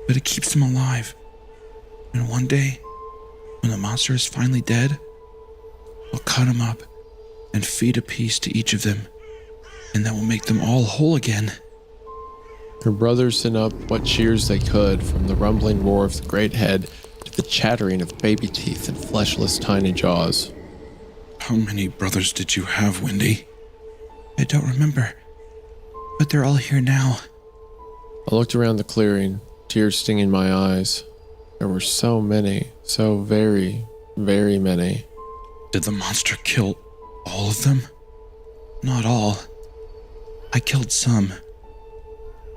But it keeps them alive. And one day, when the monster is finally dead, I'll cut them up and feed a piece to each of them, and that will make them all whole again. Her brothers sent up what cheers they could, from the rumbling roar of the great head to the chattering of baby teeth and fleshless tiny jaws. How many brothers did you have, Wendy? I don't remember, but they're all here now. I looked around the clearing, tears stinging my eyes. There were so many, so very, very many. Did the monster kill all of them? Not all. I killed some.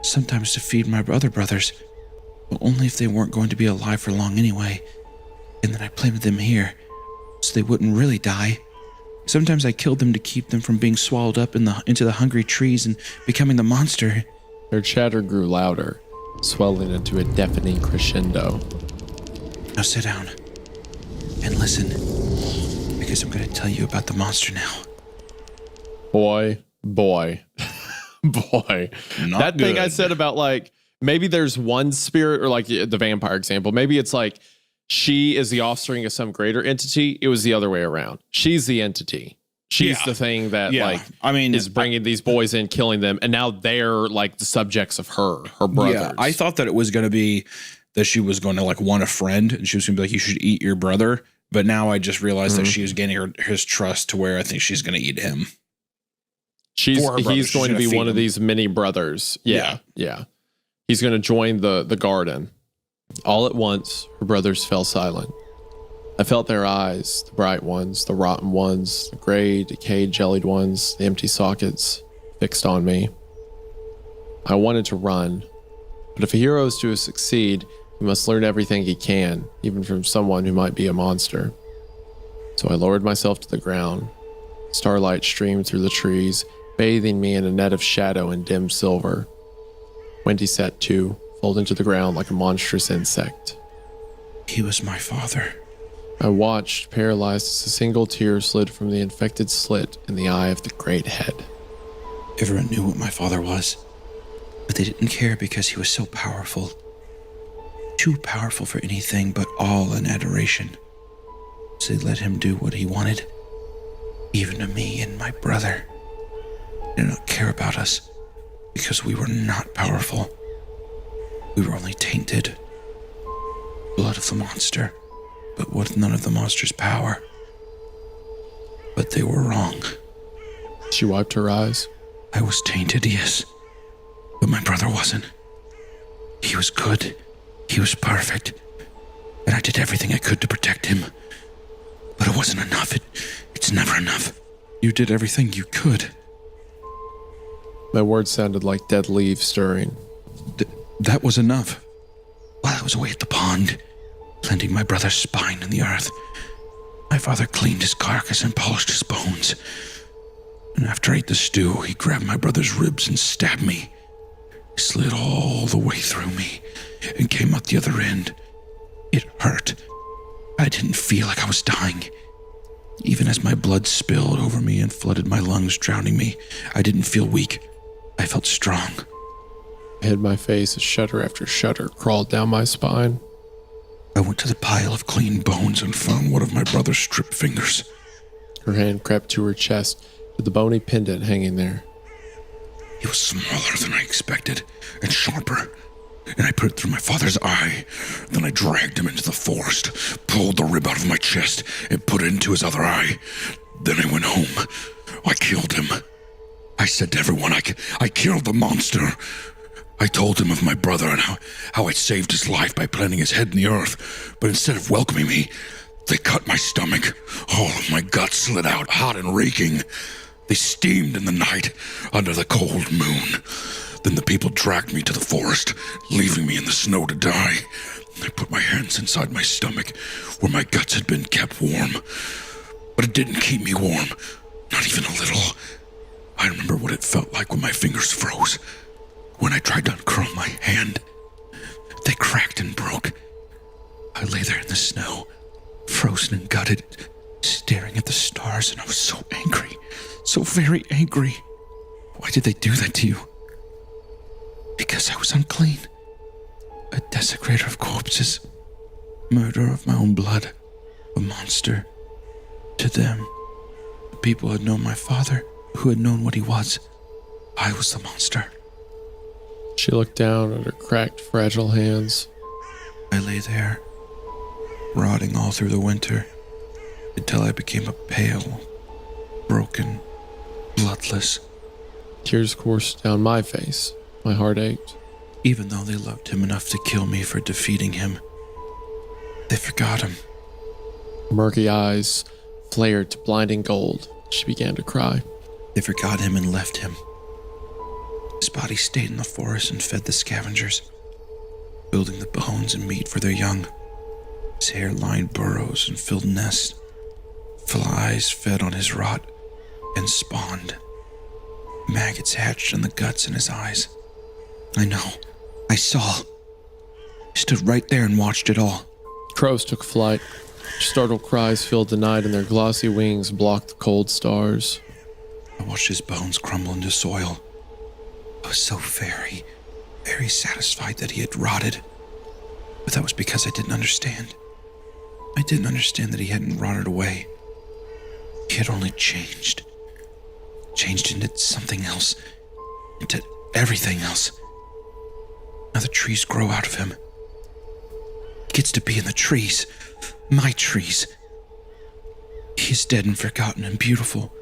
Sometimes to feed my other brothers, but only if they weren't going to be alive for long anyway. And then I planted them here, so they wouldn't really die. Sometimes I killed them to keep them from being swallowed up into the hungry trees and becoming the monster. Their chatter grew louder, swelling into a deafening crescendo. Now sit down and listen, because I'm going to tell you about the monster now. Boy. Not that thing I good. said about like, maybe there's one spirit, or like the vampire example. Maybe it's like she is the offspring of some greater entity. It was the other way around. She's the entity. She's the thing that is bringing these boys in, killing them. And now they're like the subjects of her brothers. Yeah, I thought that it was going to be that she was going to like want a friend and she was going to be like, you should eat your brother. But now I just realized that she was gaining his trust to where I think she's going to eat him. He's For her brother. he's She's going to gonna be feed one of him. these mini brothers. Yeah. He's going to join the garden. All at once, her brothers fell silent. I felt their eyes, the bright ones, the rotten ones, the gray, decayed, jellied ones, the empty sockets, fixed on me. I wanted to run, but if a hero is to succeed, he must learn everything he can, even from someone who might be a monster. So I lowered myself to the ground. Starlight streamed through the trees, bathing me in a net of shadow and dim silver. Wendy sat too, folding to the ground like a monstrous insect. He was my father. I watched, paralyzed as a single tear slid from the infected slit in the eye of the great head. Everyone knew what my father was, but they didn't care because he was so powerful. Too powerful for anything but all in adoration. So they let him do what he wanted, even to me and my brother. They did not care about us because we were not powerful. We were only tainted. Blood of the monster, but with none of the monster's power. But they were wrong. She wiped her eyes. I was tainted, yes, but my brother wasn't. He was good. He was perfect. And I did everything I could to protect him. But it wasn't enough. It's never enough. You did everything you could. My words sounded like dead leaves stirring. That was enough. While I was away at the pond, planting my brother's spine in the earth, my father cleaned his carcass and polished his bones. And after I ate the stew, he grabbed my brother's ribs and stabbed me. He slid all the way through me and came out the other end. It hurt. I didn't feel like I was dying. Even as my blood spilled over me and flooded my lungs, drowning me, I didn't feel weak. I felt strong. I hid my face as shudder after shudder crawled down my spine. I went to the pile of clean bones and found one of my brother's stripped fingers. Her hand crept to her chest with the bony pendant hanging there. It was smaller than I expected and sharper, and I put it through my father's eye. Then I dragged him into the forest, pulled the rib out of my chest, and put it into his other eye. Then I went home. I killed him. I said to everyone, I killed the monster. I told him of my brother and how I saved his life by planting his head in the earth. But instead of welcoming me, they cut my stomach. All of my guts slid out, hot and reeking. They steamed in the night under the cold moon. Then the people dragged me to the forest, leaving me in the snow to die. I put my hands inside my stomach, where my guts had been kept warm. But it didn't keep me warm, not even a little. I remember what it felt like when my fingers froze. When I tried to uncurl my hand, they cracked and broke. I lay there in the snow, frozen and gutted, staring at the stars, and I was so angry, so very angry. Why did they do that to you? Because I was unclean. A desecrator of corpses. Murderer of my own blood. A monster. To them, the people had known my father, who had known what he was. I was the monster. She looked down at her cracked, fragile hands. I lay there, rotting all through the winter, until I became a pale, broken, bloodless. Tears coursed down my face. My heart ached. Even though they loved him enough to kill me for defeating him, they forgot him. Her murky eyes flared to blinding gold. She began to cry. They forgot him and left him. His body stayed in the forest and fed the scavengers, building the bones and meat for their young. His hair lined burrows and filled nests. Flies fed on his rot and spawned. Maggots hatched in the guts in his eyes. I know. I saw. I stood right there and watched it all. Crows took flight. Startled cries filled the night, and their glossy wings blocked the cold stars. I watched his bones crumble into soil. I was so very, very satisfied that he had rotted. But that was because I didn't understand. I didn't understand that he hadn't rotted away. He had only changed. Changed into something else. Into everything else. Now the trees grow out of him. He gets to be in the trees. My trees. He is dead and forgotten and beautiful.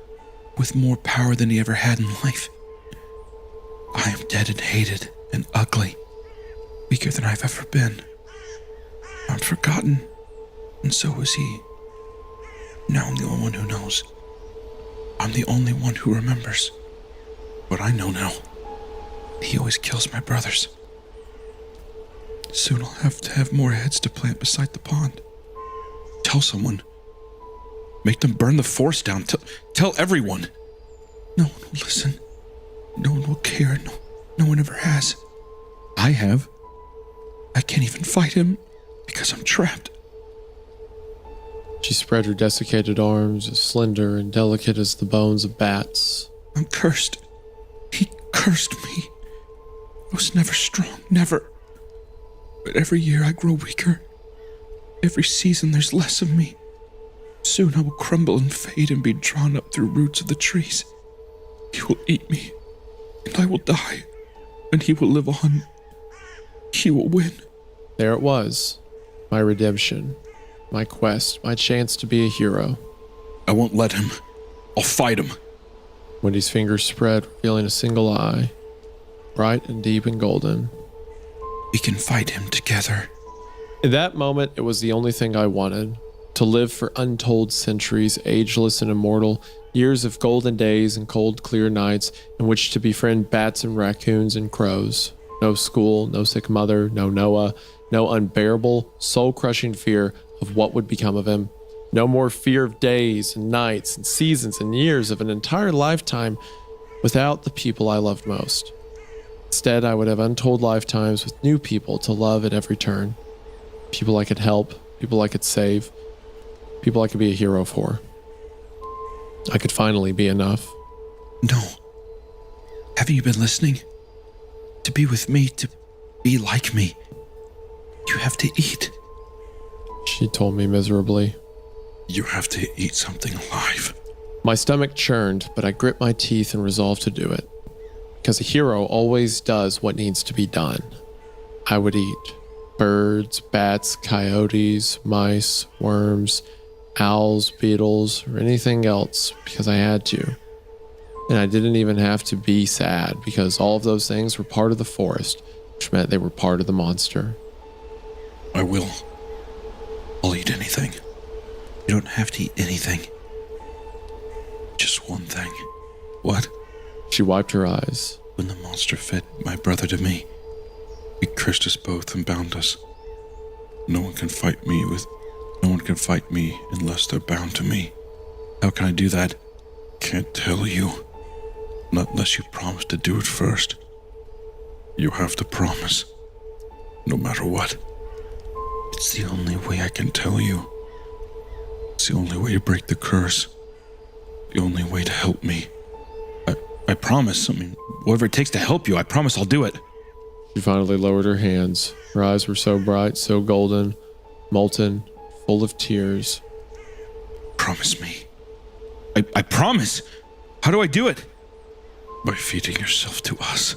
with more power than he ever had in life. I am dead and hated and ugly, weaker than I've ever been. I'm forgotten, and so is he. Now I'm the only one who knows. I'm the only one who remembers. But I know now. He always kills my brothers. Soon I'll have to have more heads to plant beside the pond. Tell someone. Make them burn the forest down. Tell everyone. No one will listen. No one will care. No one ever has. I have. I can't even fight him because I'm trapped. She spread her desiccated arms, as slender and delicate as the bones of bats. I'm cursed. He cursed me. I was never strong, never. But every year I grow weaker. Every season there's less of me. Soon I will crumble and fade and be drawn up through roots of the trees. He will eat me, and I will die, and he will live on. He will win. There it was, my redemption, my quest, my chance to be a hero. I won't let him. I'll fight him. Wendy's fingers spread, revealing a single eye, bright and deep and golden. We can fight him together. In that moment, it was the only thing I wanted. To live for untold centuries, ageless and immortal, years of golden days and cold, clear nights in which to befriend bats and raccoons and crows. No school, no sick mother, no Noah, no unbearable, soul-crushing fear of what would become of him. No more fear of days and nights and seasons and years of an entire lifetime without the people I loved most. Instead, I would have untold lifetimes with new people to love at every turn. People I could help, people I could save, people I could be a hero for. I could finally be enough. No. Haven't you been listening? To be with me, to be like me, you have to eat. She told me miserably. You have to eat something alive. My stomach churned, but I grit my teeth and resolved to do it. Because a hero always does what needs to be done. I would eat birds, bats, coyotes, mice, worms, owls, beetles, or anything else because I had to. And I didn't even have to be sad because all of those things were part of the forest, which meant they were part of the monster. I will. I'll eat anything. You don't have to eat anything. Just one thing. What? She wiped her eyes. When the monster fed my brother to me, he cursed us both and bound us. No one can fight me unless they're bound to me. How can I do that? Can't tell you. Not unless you promise to do it first. You have to promise. No matter what. It's the only way I can tell you. It's the only way to break the curse. The only way to help me. I promise. Whatever it takes to help you, I promise I'll do it. She finally lowered her hands. Her eyes were so bright, so golden, molten, full of tears. Promise me. I promise. How do I do it? By feeding yourself to us.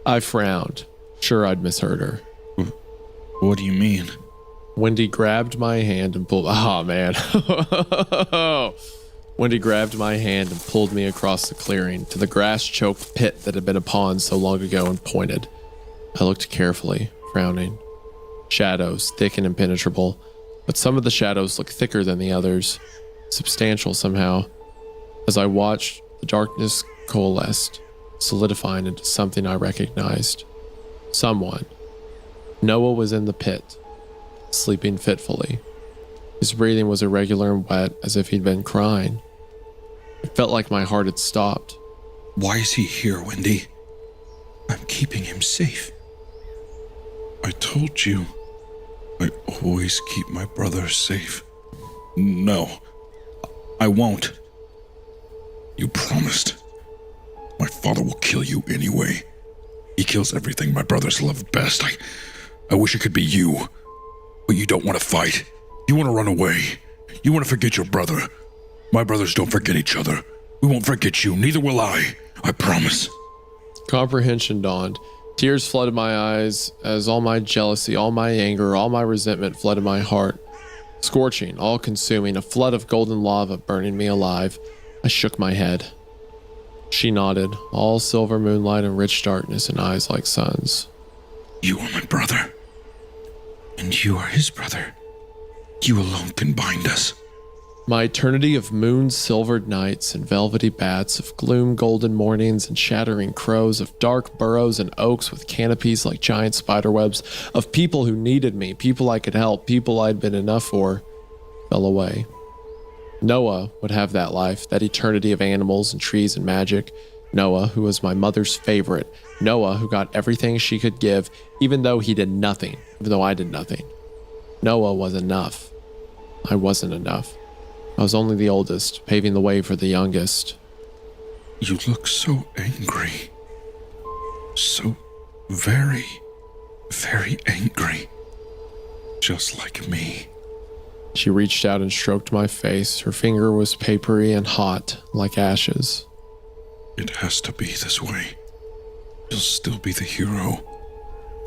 I frowned. Sure, I'd misheard her. What do you mean? Wendy grabbed my hand and pulled... Oh, man. Wendy grabbed my hand and pulled me across the clearing to the grass-choked pit that had been a pond so long ago and pointed. I looked carefully, frowning. Shadows, thick and impenetrable, but some of the shadows looked thicker than the others, substantial somehow. As I watched, the darkness coalesced, solidifying into something I recognized. Someone. Noah was in the pit, sleeping fitfully. His breathing was irregular and wet, as if he'd been crying. It felt like my heart had stopped. Why is he here, Wendy? I'm keeping him safe. I told you. I always keep my brother safe. No, I won't. You promised. My father will kill you anyway. He kills everything my brothers love best. I wish it could be you. But you don't want to fight. You want to run away. You want to forget your brother. My brothers don't forget each other. We won't forget you, neither will I. I promise. Comprehension dawned. Tears flooded my eyes as all my jealousy, all my anger, all my resentment flooded my heart. Scorching, all-consuming, a flood of golden lava burning me alive. I shook my head. She nodded, all silver moonlight and rich darkness and eyes like suns. You are my brother, and you are his brother. You alone can bind us. My eternity of moon-silvered nights and velvety bats, of gloom-golden mornings and shattering crows, of dark burrows and oaks with canopies like giant spiderwebs, of people who needed me, people I could help, people I'd been enough for, fell away. Noah would have that life, that eternity of animals and trees and magic. Noah, who was my mother's favorite. Noah, who got everything she could give, even though he did nothing, even though I did nothing. Noah was enough. I wasn't enough. I was only the oldest, paving the way for the youngest. You look so angry. So very, very angry. Just like me. She reached out and stroked my face. Her finger was papery and hot, like ashes. It has to be this way. You'll still be the hero.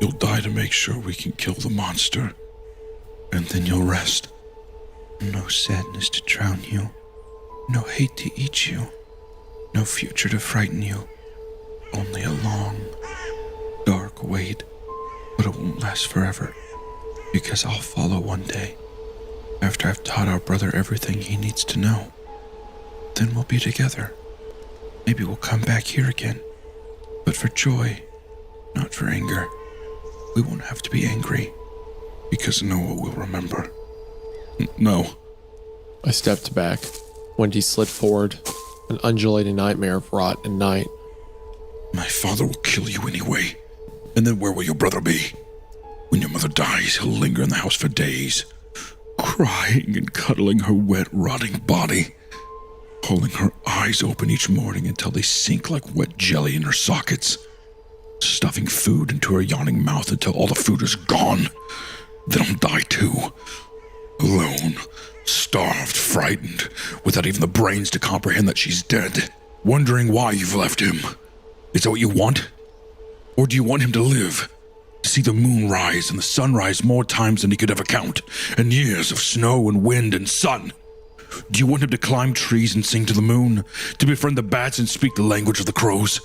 You'll die to make sure we can kill the monster. And then you'll rest. No sadness to drown you. No hate to eat you. No future to frighten you. Only a long, dark wait. But it won't last forever. Because I'll follow one day. After I've taught our brother everything he needs to know. Then we'll be together. Maybe we'll come back here again. But for joy, not for anger. We won't have to be angry. Because Noah will remember. No. I stepped back. Wendy slid forward, an undulating nightmare of rot and night. My father will kill you anyway. And then where will your brother be? When your mother dies, he'll linger in the house for days, crying and cuddling her wet, rotting body, holding her eyes open each morning until they sink like wet jelly in her sockets, stuffing food into her yawning mouth until all the food is gone. Then I'll die too. Alone, starved, frightened, without even the brains to comprehend that she's dead, wondering why you've left him. Is that what you want? Or do you want him to live? To see the moon rise and the sun rise more times than he could ever count, and years of snow and wind and sun? Do you want him to climb trees and sing to the moon? To befriend the bats and speak the language of the crows?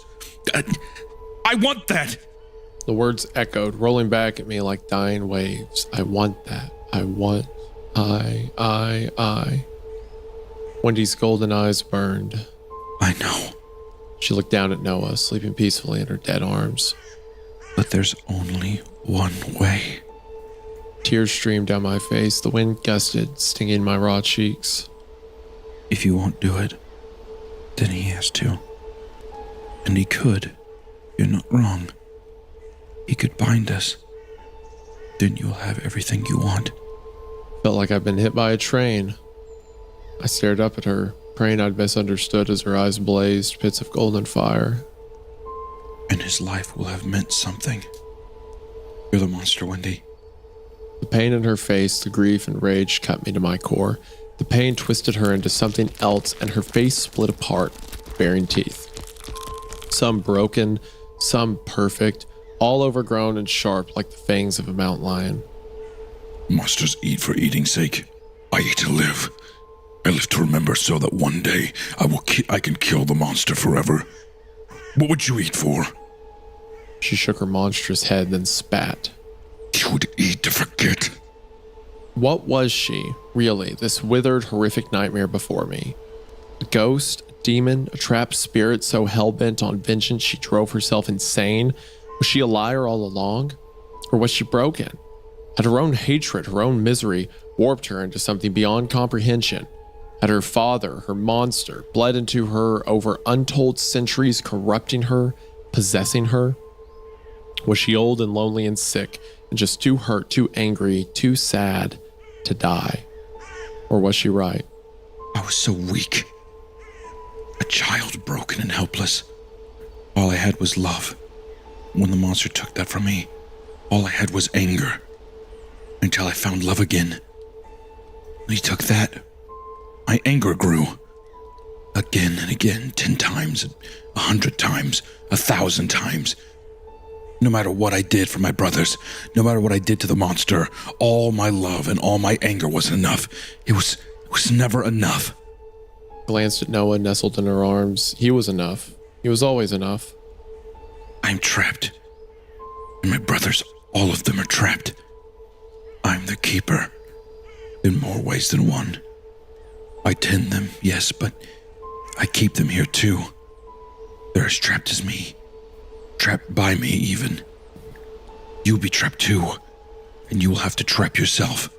I want that! The words echoed, rolling back at me like dying waves. I want that. I want. I. Wendy's golden eyes burned. I know. She looked down at Noah, sleeping peacefully in her dead arms. But there's only one way. Tears streamed down my face. The wind gusted, stinging my raw cheeks. If you won't do it, then he has to. And he could. You're not wrong. He could bind us. Then you'll have everything you want. Felt like I'd been hit by a train. I stared up at her, praying I'd misunderstood as her eyes blazed pits of golden fire. And his life will have meant something. You're the monster, Wendy. The pain in her face, the grief and rage cut me to my core. The pain twisted her into something else, and her face split apart, bearing teeth. Some broken, some perfect, all overgrown and sharp like the fangs of a mountain lion. Monsters eat for eating's sake. I eat to live. I live to remember so that one day I can kill the monster forever. What would you eat for? She shook her monstrous head, then spat. You would eat to forget. What was she, really, this withered, horrific nightmare before me? A ghost, a demon, a trapped spirit so hell-bent on vengeance she drove herself insane? Was she a liar all along? Or was she broken? Had her own hatred, her own misery, warped her into something beyond comprehension? Had her father, her monster, bled into her over untold centuries, corrupting her, possessing her? Was she old and lonely and sick, and just too hurt, too angry, too sad to die? Or was she right? I was so weak. A child broken and helpless. All I had was love. When the monster took that from me, all I had was anger. Until I found love again. When he took that, my anger grew. Again and again, 10 times, 100 times, 1,000 times. No matter what I did for my brothers, no matter what I did to the monster, all my love and all my anger wasn't enough. It was never enough. Glanced at Noah, nestled in her arms. He was enough. He was always enough. I'm trapped. And my brothers, all of them are trapped. I'm the keeper. In more ways than one. I tend them, yes, but I keep them here too. They're as trapped as me. Trapped by me, even. You'll be trapped too. And you will have to trap yourself.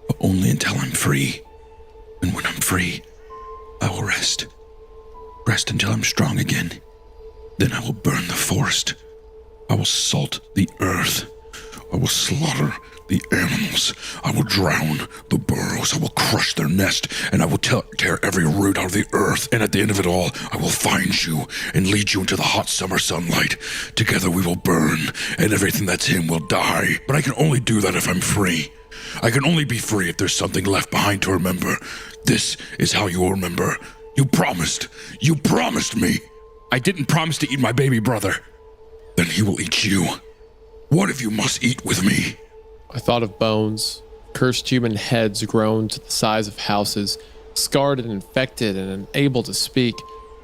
But only until I'm free. And when I'm free, I will rest. Rest until I'm strong again. Then I will burn the forest. I will salt the earth. I will slaughter the animals. I will drown the burrows. I will crush their nest, and I will tear every root out of the earth. And at the end of it all, I will find you and lead you into the hot summer sunlight. Together we will burn, and everything that's him will die. But I can only do that if I'm free. I can only be free if there's something left behind to remember. This is how you will remember. You promised. You promised me. I didn't promise to eat my baby brother. Then he will eat you. What if you must eat with me? I thought of bones, cursed human heads grown to the size of houses, scarred and infected and unable to speak.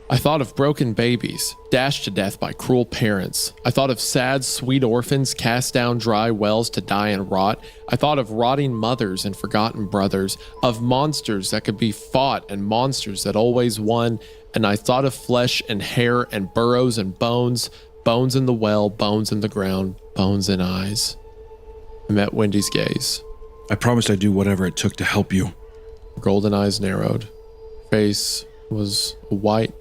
I thought of broken babies, dashed to death by cruel parents. I thought of sad, sweet orphans cast down dry wells to die and rot. I thought of rotting mothers and forgotten brothers, of monsters that could be fought and monsters that always won. And I thought of flesh and hair and burrows and bones, bones in the well, bones in the ground, bones in eyes. I met Wendy's gaze. I promised I'd do whatever it took to help you. Her golden eyes narrowed. Her face was white,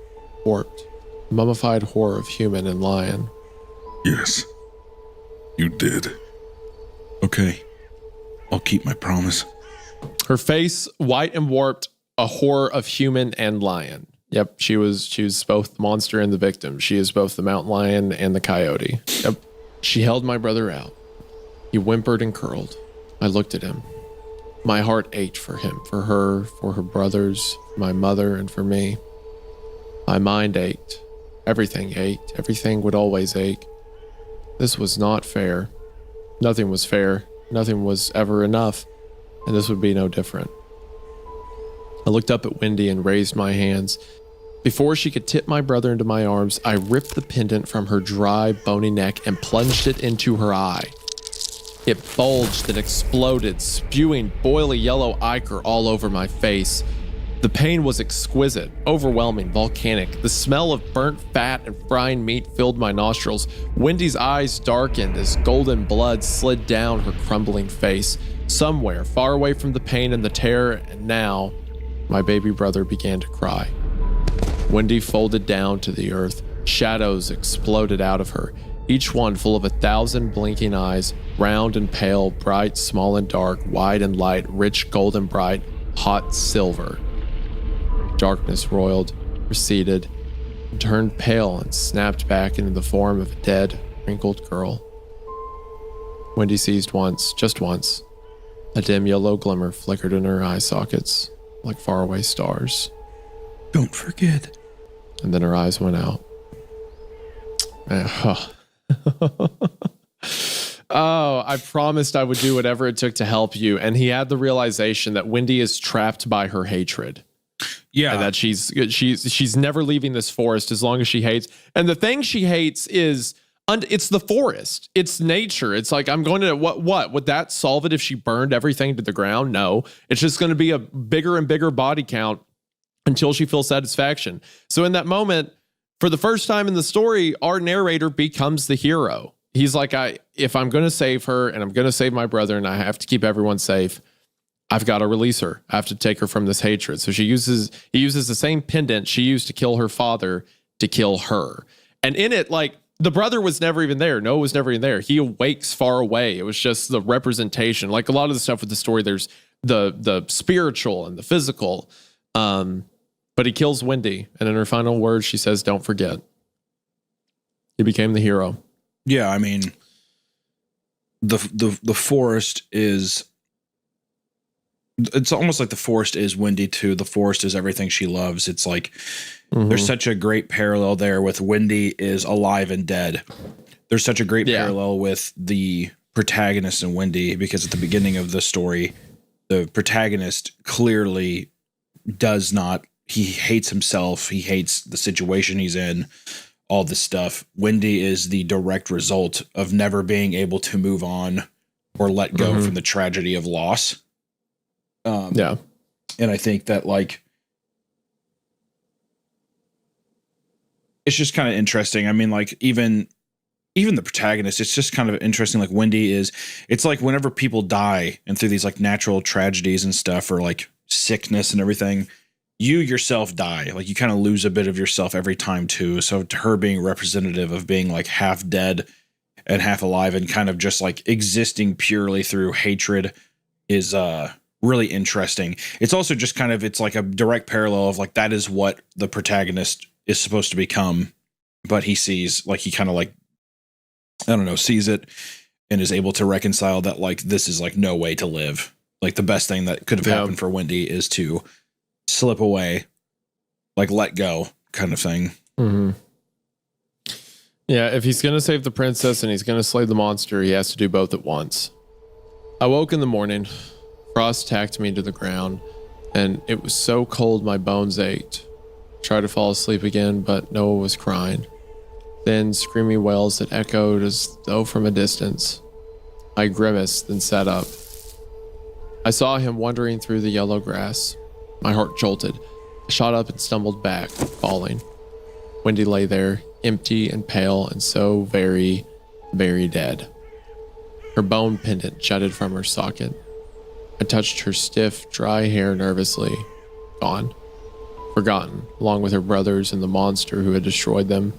warped, mummified horror of human and lion. Yes, you did. Okay, I'll keep my promise. Her face, white and warped, a horror of human and lion. Yep, she was both the monster and the victim. She is both the mountain lion and the coyote. Yep. She held my brother out. He whimpered and curled. I looked at him. My heart ached for him, for her, for her brothers, for my mother, and for me. My mind ached. Everything ached. Everything would always ache. This was not fair. Nothing was fair. Nothing was ever enough. And this would be no different. I looked up at Wendy and raised my hands. Before she could tip my brother into my arms, I ripped the pendant from her dry, bony neck and plunged it into her eye. It bulged and exploded, spewing boily yellow ichor all over my face. The pain was exquisite, overwhelming, volcanic. The smell of burnt fat and frying meat filled my nostrils. Wendy's eyes darkened as golden blood slid down her crumbling face. Somewhere, far away from the pain and the terror, and now, my baby brother began to cry. Wendy folded down to the earth. Shadows exploded out of her, each one full of 1,000 blinking eyes, round and pale, bright, small and dark, wide and light, rich, golden bright, hot silver. Darkness roiled, receded, and turned pale and snapped back into the form of a dead, wrinkled girl. Wendy seized once, just once. A dim yellow glimmer flickered in her eye sockets, like faraway stars. Don't forget. And then her eyes went out. Oh, I promised I would do whatever it took to help you. And he had the realization that Wendy is trapped by her hatred. Yeah. And that she's never leaving this forest as long as she hates. And the thing she hates is it's the forest. It's nature. It's like, I'm going to, what? Would that solve it if she burned everything to the ground? No. It's just going to be a bigger and bigger body count until she feels satisfaction. So in that moment, for the first time in the story, our narrator becomes the hero. He's like, if I'm going to save her and I'm going to save my brother and I have to keep everyone safe, I've got to release her. I have to take her from this hatred. So he uses the same pendant she used to kill her father to kill her. And in it, like, the brother was never even there. Noah was never even there. He awakes far away. It was just the representation. Like a lot of the stuff with the story, there's the spiritual and the physical. But he kills Wendy, and in her final words, she says, "Don't forget." He became the hero. Yeah, I mean, the forest is. It's almost like the forest is Wendy too. The forest is everything she loves. It's like there's such a great parallel there with Wendy is alive and dead. there's such a great Yeah. parallel with the protagonist and Wendy, because at the beginning of the story, the protagonist clearly does not, he hates himself. He hates the situation he's in, all this stuff. Wendy is the direct result of never being able to move on or let go from the tragedy of loss. Yeah. And I think that, like, it's just kind of interesting. I mean, like, even the protagonist, it's just kind of interesting. Like, Wendy is, it's like whenever people die and through these like natural tragedies and stuff, or like sickness and everything, you yourself die. Like, you kind of lose a bit of yourself every time too. So to her being representative of being like half dead and half alive and kind of just like existing purely through hatred is really interesting. It's also just kind of, it's like a direct parallel of like, that is what the protagonist is supposed to become, but he sees, like, he kind of like, I don't know, sees it and is able to reconcile that, like, this is like no way to live. Like, the best thing that could have happened for Wendy is to slip away, like let go kind of thing. Mm-hmm. Yeah, if he's going to save the princess and he's going to slay the monster, he has to do both at once. I woke in the morning. Frost tacked me to the ground, and it was so cold my bones ached. Tried to fall asleep again, but Noah was crying. Then screamy wails that echoed as though from a distance. I grimaced, then sat up. I saw him wandering through the yellow grass. My heart jolted. I shot up and stumbled back, falling. Wendy lay there, empty and pale and so very, very dead. Her bone pendant jutted from her socket. I touched her stiff, dry hair nervously. Gone. Forgotten, along with her brothers and the monster who had destroyed them.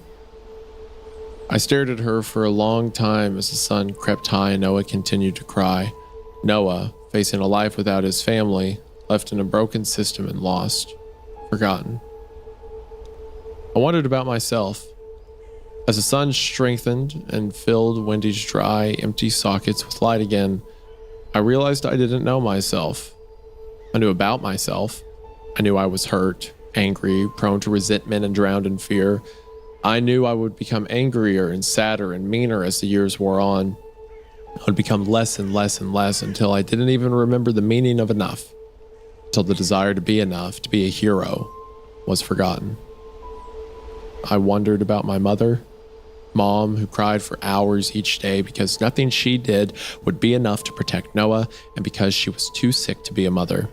I stared at her for a long time as the sun crept high and Noah continued to cry. Noah, facing a life without his family, left in a broken system and lost. Forgotten. I wondered about myself. As the sun strengthened and filled Wendy's dry, empty sockets with light again, I realized I didn't know myself. I knew about myself. I knew I was hurt, angry, prone to resentment, and drowned in fear. I knew I would become angrier and sadder and meaner as the years wore on. I would become less and less and less until I didn't even remember the meaning of enough. Until the desire to be enough, to be a hero, was forgotten. I wondered about my mother, Mom, who cried for hours each day because nothing she did would be enough to protect Noah and because she was too sick to be a mother.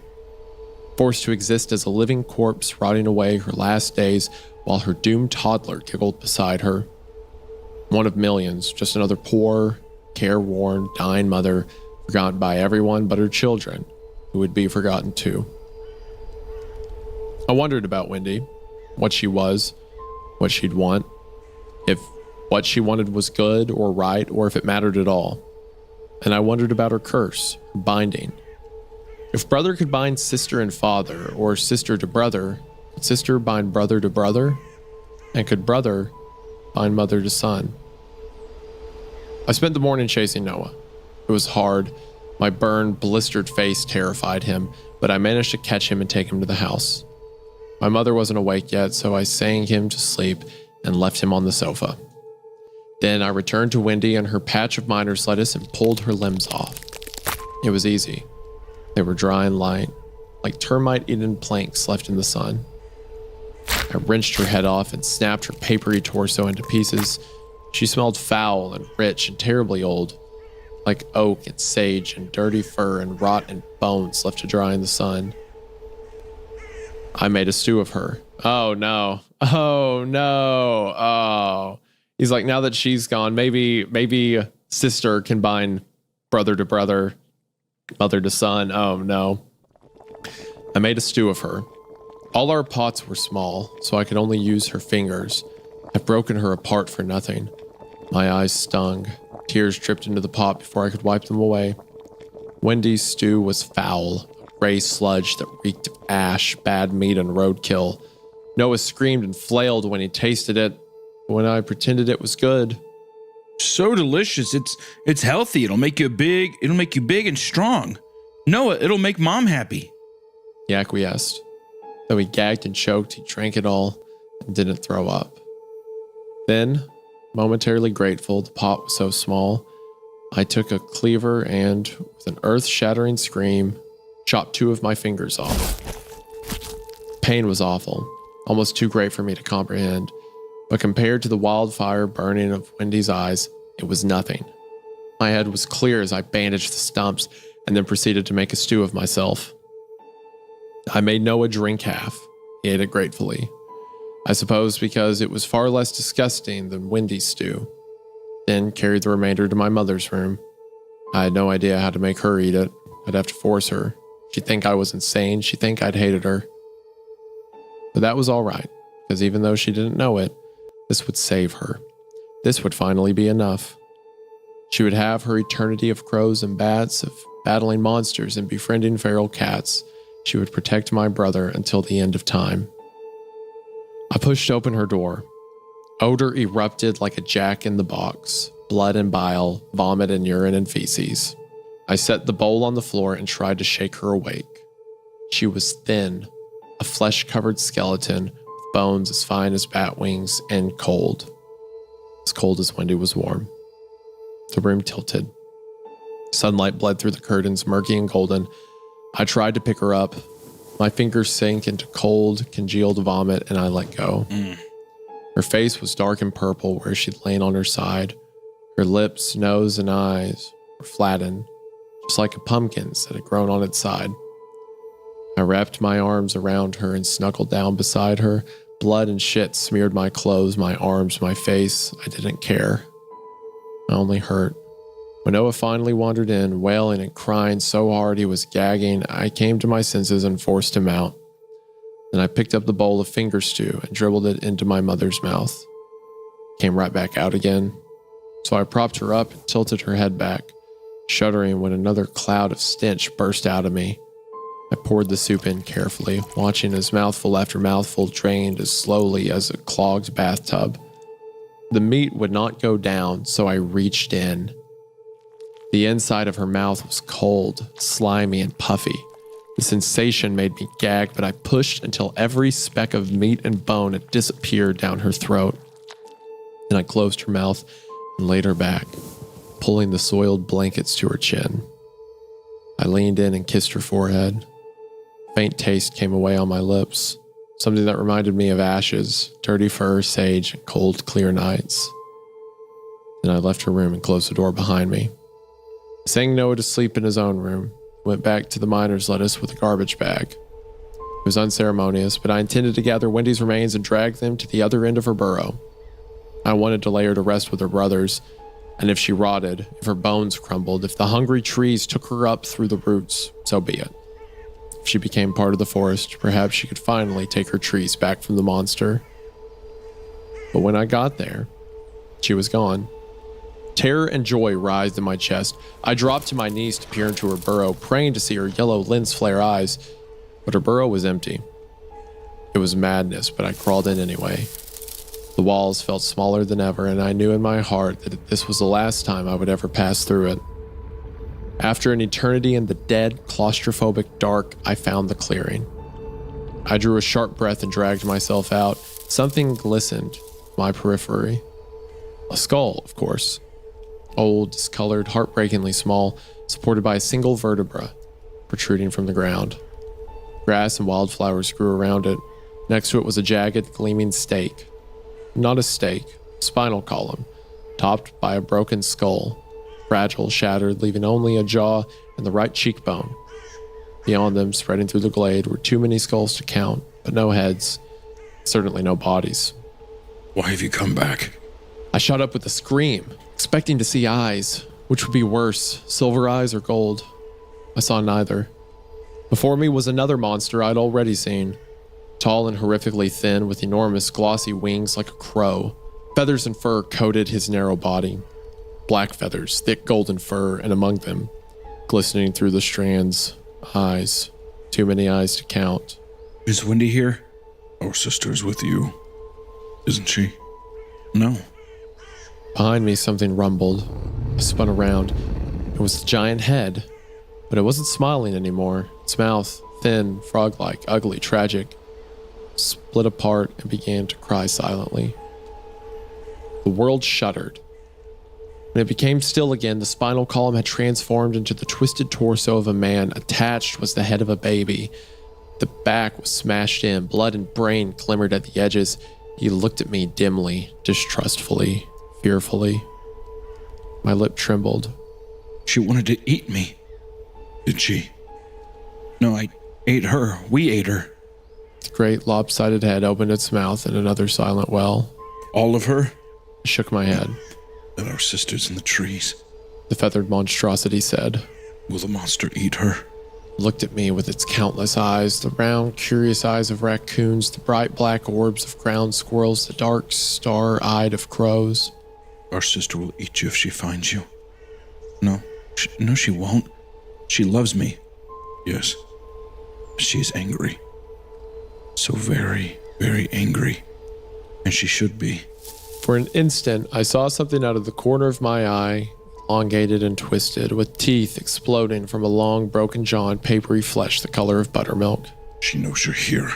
Forced to exist as a living corpse rotting away her last days while her doomed toddler giggled beside her. One of millions, just another poor, careworn, dying mother forgotten by everyone but her children, who would be forgotten too. I wondered about Wendy, what she was, what she'd want, if what she wanted was good or right, or if it mattered at all. And I wondered about her curse, her binding. If brother could bind sister and father, or sister to brother, could sister bind brother to brother? And could brother bind mother to son? I spent the morning chasing Noah. It was hard. My burned, blistered face terrified him, but I managed to catch him and take him to the house. My mother wasn't awake yet, so I sang him to sleep and left him on the sofa. Then I returned to Wendy and her patch of miner's lettuce and pulled her limbs off. It was easy. They were dry and light, like termite-eaten planks left in the sun. I wrenched her head off and snapped her papery torso into pieces. She smelled foul and rich and terribly old, like oak and sage and dirty fur and rotten bones left to dry in the sun. I made a stew of her. Oh no. Oh no. Oh. He's like, now that she's gone, maybe sister can bind brother to brother, mother to son. Oh no. I made a stew of her. All our pots were small, so I could only use her fingers. I've broken her apart for nothing. My eyes stung. Tears dripped into the pot before I could wipe them away. Wendy's stew was foul, gray sludge that reeked of ash, bad meat, and roadkill. Noah screamed and flailed when he tasted it, when I pretended it was good. So delicious. It's healthy. It'll make you big and strong. Noah, it'll make Mom happy. He acquiesced. Though he gagged and choked, he drank it all and didn't throw up. Then, momentarily grateful the pot was so small, I took a cleaver and, with an earth-shattering scream, chopped 2 of my fingers off. Pain was awful, almost too great for me to comprehend, but compared to the wildfire burning of Wendy's eyes, it was nothing. My head was clear as I bandaged the stumps and then proceeded to make a stew of myself. I made Noah drink half. He ate it gratefully. I suppose because it was far less disgusting than Wendy's stew. Then carried the remainder to my mother's room. I had no idea how to make her eat it. I'd have to force her. She'd think I was insane. She'd think I'd hated her. But that was all right, because even though she didn't know it, this would save her. This would finally be enough. She would have her eternity of crows and bats, of battling monsters and befriending feral cats. She would protect my brother until the end of time. I pushed open her door. Odor erupted like a jack-in-the-box. Blood and bile, vomit and urine and feces. I set the bowl on the floor and tried to shake her awake. She was thin, a flesh-covered skeleton with bones as fine as bat wings and cold. As cold as Wendy was warm. The room tilted. Sunlight bled through the curtains, murky and golden. I tried to pick her up. My fingers sank into cold, congealed vomit, and I let go. Her face was dark and purple where she'd lain on her side. Her lips, nose, and eyes were flattened, just like a pumpkin's that had grown on its side. I wrapped my arms around her and snuggled down beside her. Blood and shit smeared my clothes, my arms, my face. I didn't care. I only hurt. When Noah finally wandered in, wailing and crying so hard he was gagging, I came to my senses and forced him out. Then I picked up the bowl of finger stew and dribbled it into my mother's mouth. Came right back out again. So I propped her up and tilted her head back, shuddering when another cloud of stench burst out of me. I poured the soup in carefully, watching as mouthful after mouthful drained as slowly as a clogged bathtub. The meat would not go down, so I reached in. The inside of her mouth was cold, slimy, and puffy. The sensation made me gag, but I pushed until every speck of meat and bone had disappeared down her throat. Then I closed her mouth and laid her back, pulling the soiled blankets to her chin. I leaned in and kissed her forehead. Faint taste came away on my lips, something that reminded me of ashes, dirty fur, sage, and cold, clear nights. Then I left her room and closed the door behind me. I sang Noah to sleep in his own room, went back to the miner's lettuce with a garbage bag. It was unceremonious, but I intended to gather Wendy's remains and drag them to the other end of her burrow. I wanted to lay her to rest with her brothers, and if she rotted, if her bones crumbled, if the hungry trees took her up through the roots, so be it. If she became part of the forest, perhaps she could finally take her trees back from the monster. But when I got there, she was gone. Terror and joy writhed in my chest. I dropped to my knees to peer into her burrow, praying to see her yellow lens flare eyes, but her burrow was empty. It was madness, but I crawled in anyway. The walls felt smaller than ever, and I knew in my heart that this was the last time I would ever pass through it. After an eternity in the dead, claustrophobic dark, I found the clearing. I drew a sharp breath and dragged myself out. Something glistened in my periphery. A skull, of course. Old, discolored, heartbreakingly small, supported by a single vertebra protruding from the ground. Grass and wildflowers grew around it. Next to it was a jagged, gleaming stake. Not a stake, a spinal column, topped by a broken skull, fragile, shattered, leaving only a jaw and the right cheekbone. Beyond them, spreading through the glade, were too many skulls to count, but no heads, certainly no bodies. Why have you come back? I shot up with a scream, expecting to see eyes. Which would be worse, silver eyes or gold? I saw neither. Before me was another monster I'd already seen. Tall and horrifically thin, with enormous glossy wings like a crow. Feathers and fur coated his narrow body. Black feathers, thick golden fur, and among them, glistening through the strands, eyes. Too many eyes to count. Is Wendy here? Our sister's with you, isn't she? No. Behind me, something rumbled. I spun around. It was the giant head, but it wasn't smiling anymore. Its mouth, thin, frog-like, ugly, tragic, split apart and began to cry silently. The world shuddered. When it became still again, the spinal column had transformed into the twisted torso of a man. Attached was the head of a baby. The back was smashed in. Blood and brain glimmered at the edges. He looked at me dimly, distrustfully, fearfully. My lip trembled. She wanted to eat me. Did she? No, I ate her. We ate her. The great lopsided head opened its mouth in another silent well. All of her? I shook my head. And our sisters in the trees. The feathered monstrosity said. Will the monster eat her? Looked at me with its countless eyes, the round, curious eyes of raccoons, the bright black orbs of ground squirrels, the dark, star-eyed of crows. Our sister will eat you if she finds you. No, she won't. She loves me. Yes. She is angry. So very, very angry. And she should be. For an instant, I saw something out of the corner of my eye, elongated and twisted, with teeth exploding from a long, broken jaw and papery flesh the color of buttermilk. She knows you're here.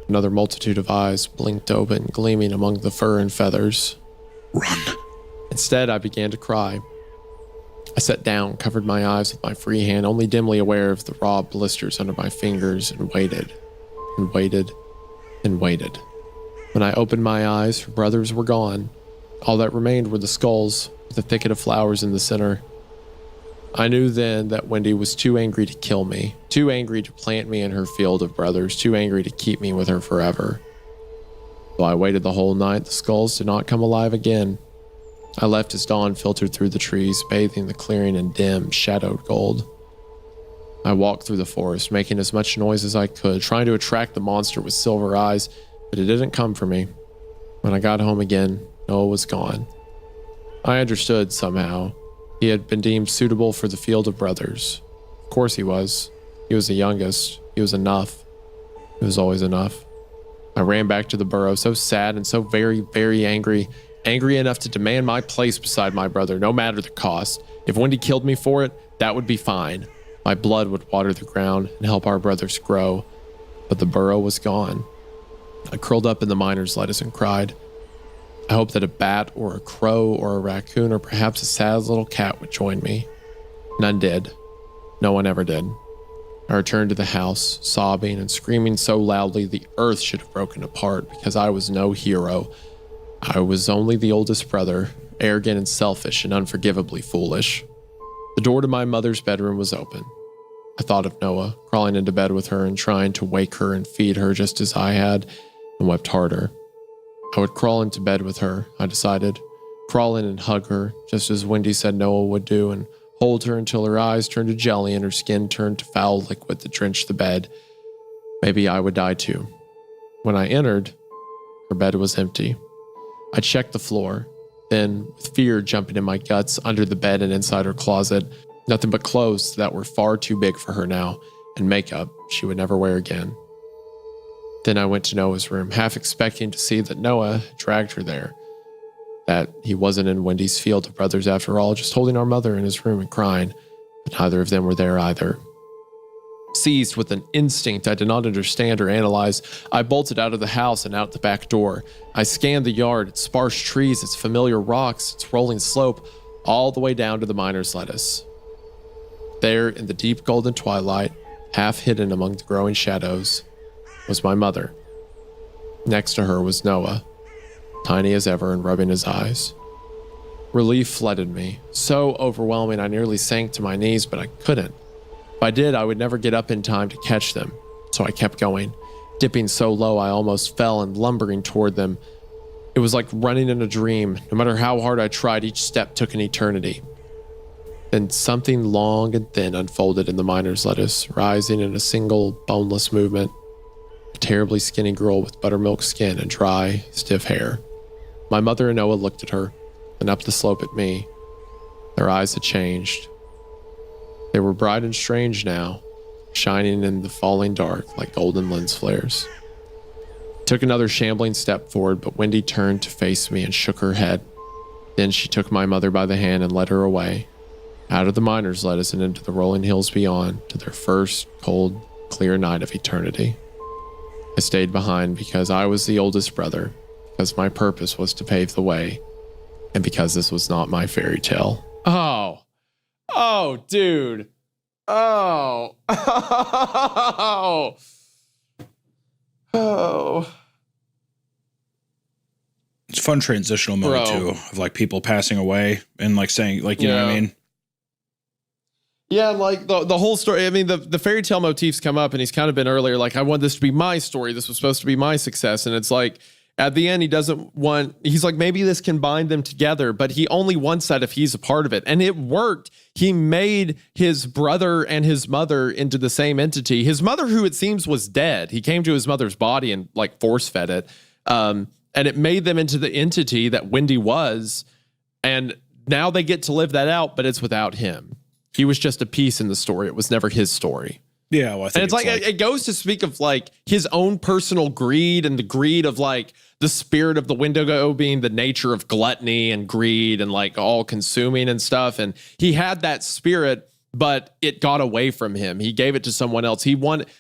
Another multitude of eyes blinked open, gleaming among the fur and feathers. Run. Instead, I began to cry. I sat down, covered my eyes with my free hand, only dimly aware of the raw blisters under my fingers, and waited, and waited, and waited. When I opened my eyes, her brothers were gone. All that remained were the skulls, with a thicket of flowers in the center. I knew then that Wendy was too angry to kill me, too angry to plant me in her field of brothers, too angry to keep me with her forever. Though I waited the whole night, the skulls did not come alive again. I left as dawn filtered through the trees, bathing the clearing in dim, shadowed gold. I walked through the forest, making as much noise as I could, trying to attract the monster with silver eyes, but it didn't come for me. When I got home again, Noah was gone. I understood somehow. He had been deemed suitable for the field of brothers. Of course he was. He was the youngest. He was enough. He was always enough. I ran back to the burrow, so sad and so very, very angry. Angry enough to demand my place beside my brother, no matter the cost. If Wendy killed me for it, that would be fine. My blood would water the ground and help our brothers grow. But the burrow was gone. I curled up in the miner's lettuce and cried. I hoped that a bat or a crow or a raccoon or perhaps a sad little cat would join me. None did. No one ever did. I returned to the house, sobbing and screaming so loudly the earth should have broken apart because I was no hero. I was only the oldest brother, arrogant and selfish and unforgivably foolish. The door to my mother's bedroom was open. I thought of Noah, crawling into bed with her and trying to wake her and feed her just as I had, and wept harder. I would crawl into bed with her, I decided. Crawl in and hug her, just as Wendy said Noah would do, and hold her until her eyes turned to jelly and her skin turned to foul liquid that drenched the bed. Maybe I would die too. When I entered, her bed was empty. I checked the floor, then, with fear jumping in my guts, under the bed and inside her closet, nothing but clothes that were far too big for her now, and makeup she would never wear again. Then I went to Noah's room, half expecting to see that Noah had dragged her there, that he wasn't in Wendy's field of brothers after all, just holding our mother in his room and crying, but neither of them were there either. Seized with an instinct I did not understand or analyze, I bolted out of the house and out the back door. I scanned the yard, its sparse trees, its familiar rocks, its rolling slope, all the way down to the miner's lettuce. There, in the deep golden twilight, half hidden among the growing shadows, was my mother. Next to her was Noah, tiny as ever and rubbing his eyes. Relief flooded me, so overwhelming I nearly sank to my knees, but I couldn't. If I did, I would never get up in time to catch them, so I kept going, dipping so low I almost fell and lumbering toward them. It was like running in a dream. No matter how hard I tried, each step took an eternity. Then something long and thin unfolded in the miner's lettuce, rising in a single, boneless movement. A terribly skinny girl with buttermilk skin and dry, stiff hair. My mother and Noah looked at her, then up the slope at me. Their eyes had changed. They were bright and strange now, shining in the falling dark like golden lens flares. I took another shambling step forward, but Wendy turned to face me and shook her head. Then she took my mother by the hand and led her away, out of the miner's lettuce and into the rolling hills beyond, to their first cold, clear night of eternity. I stayed behind because I was the oldest brother, because my purpose was to pave the way, And because this was not my fairy tale. Oh, dude. Oh. Oh. It's a fun transitional moment Bro. too, of like people passing away and like saying, like, you know what I mean? Yeah, like the whole story. I mean, the fairy tale motifs come up, and he's kind of been earlier, like, I want this to be my story. This was supposed to be my success. And it's like, at the end, he's like, maybe this can bind them together, but he only wants that if he's a part of it. And it worked. He made his brother and his mother into the same entity. His mother, who it seems was dead, he came to his mother's body and like force fed it. And it made them into the entity that Wendy was. And now they get to live that out, but it's without him. He was just a piece in the story. It was never his story. Yeah, well, I think And it's like it goes to speak of like his own personal greed and the greed of like the spirit of the Wendigo being the nature of gluttony and greed and like all consuming and stuff. And he had that spirit, but it got away from him. He gave it to someone else. He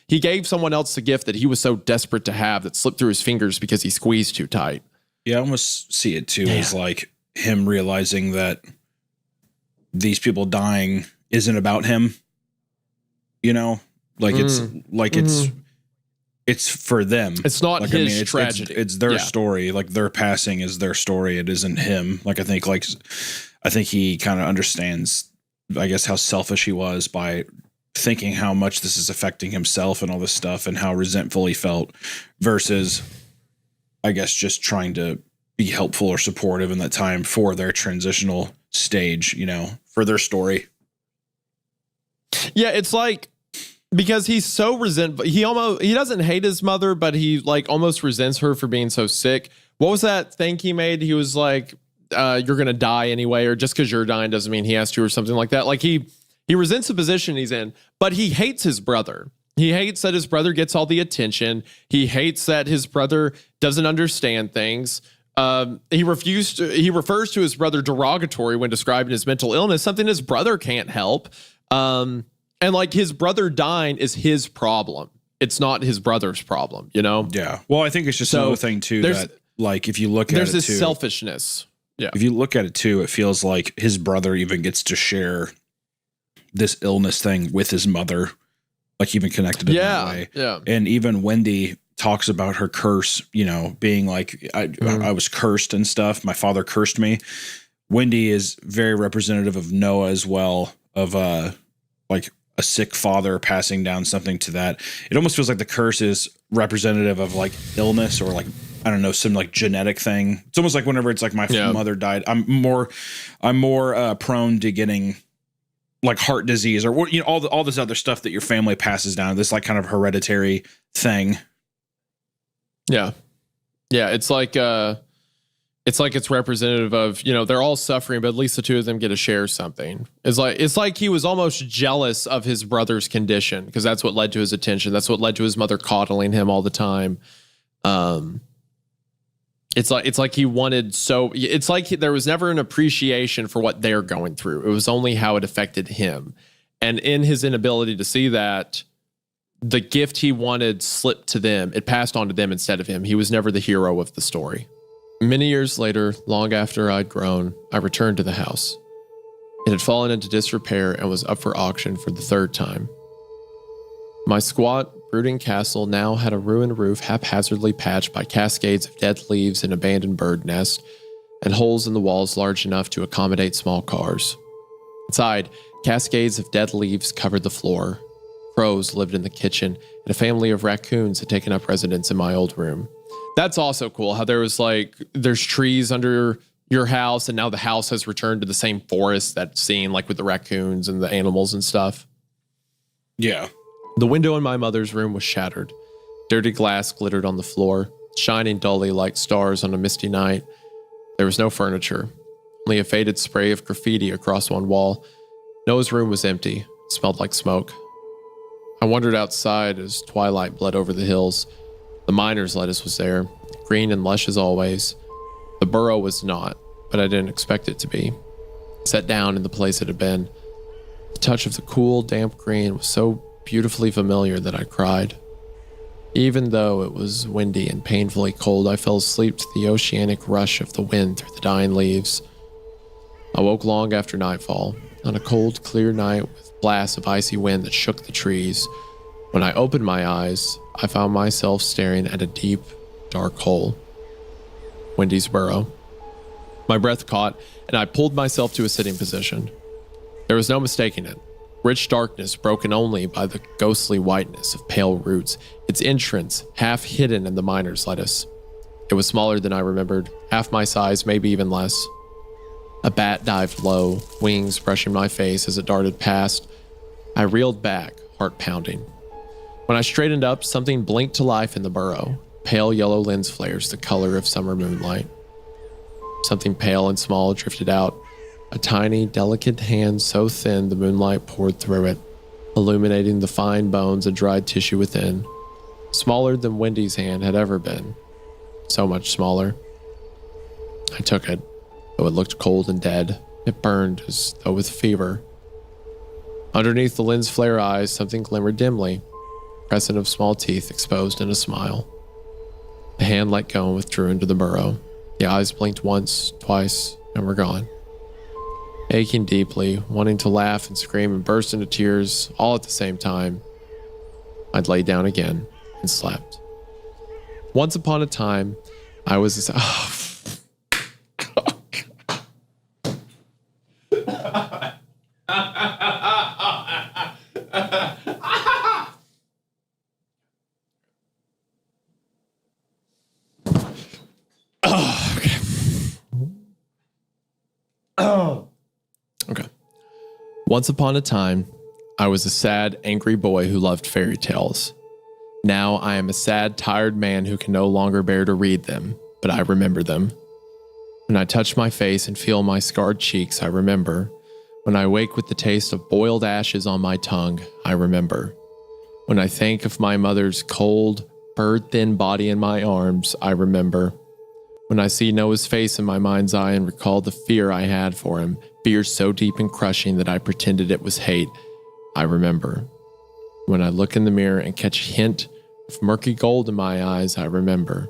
gave someone else the gift that he was so desperate to have that slipped through his fingers because he squeezed too tight. Yeah, I almost see it too as like him realizing that these people dying isn't about him. You know, like it's for them. It's not like, his tragedy. It's their story. Like their passing is their story. It isn't him. Like I think he kind of understands, I guess, how selfish he was by thinking how much this is affecting himself and all this stuff and how resentful he felt versus, I guess, just trying to be helpful or supportive in that time for their transitional stage, you know, for their story. Yeah, it's like, because he's so resentful. He doesn't hate his mother, but he like almost resents her for being so sick. What was that thing he made? He was like, you're going to die anyway, or just because you're dying doesn't mean he has to, or something like that. Like he resents the position he's in, but he hates his brother. He hates that his brother gets all the attention. He hates that his brother doesn't understand things. He refers to his brother derogatory when describing his mental illness, something his brother can't help. And like his brother dying is his problem. It's not his brother's problem, you know? Yeah. Well, I think it's just another thing too, that like, if you look at it there's too, this selfishness. Yeah. If you look at it too, it feels like his brother even gets to share this illness thing with his mother, like even connected in that way. Yeah. And even Wendy talks about her curse, you know, being like, I was cursed and stuff. My father cursed me. Wendy is very representative of Noah as well, of like a sick father passing down something to that. It almost feels like the curse is representative of like illness or like, I don't know, some like genetic thing. It's almost like whenever it's like my mother died, I'm more prone to getting like heart disease or, you know, all this other stuff that your family passes down, this like kind of hereditary thing. Yeah. Yeah. It's like it's representative of, you know, they're all suffering, but at least the two of them get to share something. It's like he was almost jealous of his brother's condition because that's what led to his attention. That's what led to his mother coddling him all the time. It's like he wanted it's like there was never an appreciation for what they're going through. It was only how it affected him. And in his inability to see that, the gift he wanted slipped to them. It passed on to them instead of him. He was never the hero of the story. Many years later, long after I'd grown, I returned to the house. It had fallen into disrepair and was up for auction for the third time. My squat, brooding castle now had a ruined roof haphazardly patched by cascades of dead leaves and abandoned bird nests, and holes in the walls large enough to accommodate small cars. Inside, cascades of dead leaves covered the floor. Crows lived in the kitchen, and a family of raccoons had taken up residence in my old room. That's also cool how there's trees under your house, and now the house has returned to the same forest that's seen, like with the raccoons and the animals and stuff. Yeah. The window in my mother's room was shattered. Dirty glass glittered on the floor, shining dully like stars on a misty night. There was no furniture, only a faded spray of graffiti across one wall. Noah's room was empty. It smelled like smoke. I wandered outside as twilight bled over the hills. The miner's lettuce was there, green and lush as always. The burrow was not, but I didn't expect it to be. I sat down in the place it had been. The touch of the cool, damp green was so beautifully familiar that I cried. Even though it was windy and painfully cold, I fell asleep to the oceanic rush of the wind through the dying leaves. I woke long after nightfall, on a cold, clear night with blasts of icy wind that shook the trees. When I opened my eyes, I found myself staring at a deep, dark hole. Wendy's burrow. My breath caught, and I pulled myself to a sitting position. There was no mistaking it. Rich darkness broken only by the ghostly whiteness of pale roots, its entrance half hidden in the miner's lettuce. It was smaller than I remembered, half my size, maybe even less. A bat dived low, wings brushing my face as it darted past. I reeled back, heart pounding. When I straightened up, something blinked to life in the burrow, pale yellow lens flares the color of summer moonlight. Something pale and small drifted out, a tiny, delicate hand so thin the moonlight poured through it, illuminating the fine bones and dried tissue within. Smaller than Wendy's hand had ever been. So much smaller. I took it, though it looked cold and dead. It burned as though with fever. Underneath the lens flare eyes, something glimmered dimly, crescent of small teeth exposed in a smile. The hand let go and withdrew into the burrow. The eyes blinked once, twice, and were gone. Aching deeply, wanting to laugh and scream and burst into tears all at the same time, I'd lay down again and slept. Once upon a time, I was... Okay. Once upon a time, I was a sad, angry boy who loved fairy tales. Now I am a sad, tired man who can no longer bear to read them, but I remember them. When I touch my face and feel my scarred cheeks, I remember. When I wake with the taste of boiled ashes on my tongue, I remember. When I think of my mother's cold, bird-thin body in my arms, I remember. When I see Noah's face in my mind's eye and recall the fear I had for him, fear so deep and crushing that I pretended it was hate, I remember. When I look in the mirror and catch a hint of murky gold in my eyes, I remember.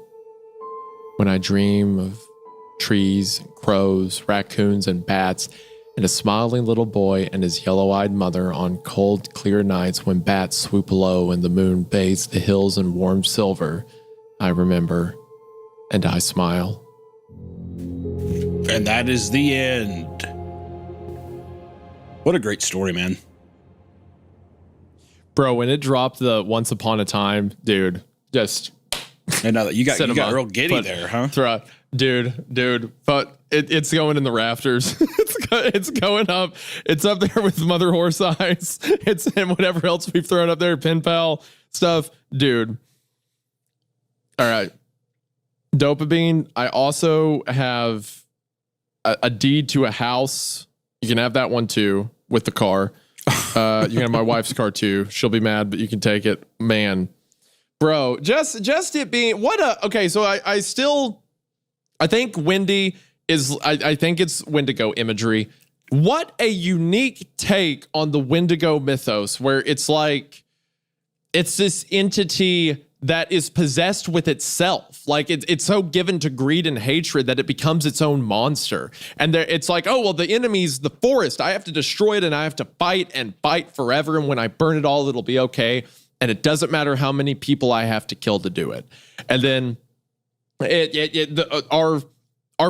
When I dream of trees, crows, raccoons, and bats, and a smiling little boy and his yellow-eyed mother on cold, clear nights when bats swoop low and the moon bathes the hills in warm silver, I remember, and I smile. And that is the end. What a great story, man. Bro, when it dropped the once upon a time, dude, just... And now that you got Cinema. real giddy there, huh? Dude, but it's going in the rafters. It's going up. It's up there with Mother Horse Eyes. It's and whatever else we've thrown up there, Pen Pal stuff, dude. All right, Dopamine. I also have a deed to a house. You can have that one too with the car. You can have my wife's car too. She'll be mad, but you can take it, man. Bro, just it being okay. So I think Wendy is, I think it's Wendigo imagery. What a unique take on the Wendigo mythos, where it's like, it's this entity that is possessed with itself. Like it's so given to greed and hatred that it becomes its own monster. And it's like, oh, well, the enemy's the forest. I have to destroy it and I have to fight and fight forever. And when I burn it all, it'll be okay. And it doesn't matter how many people I have to kill to do it. And then our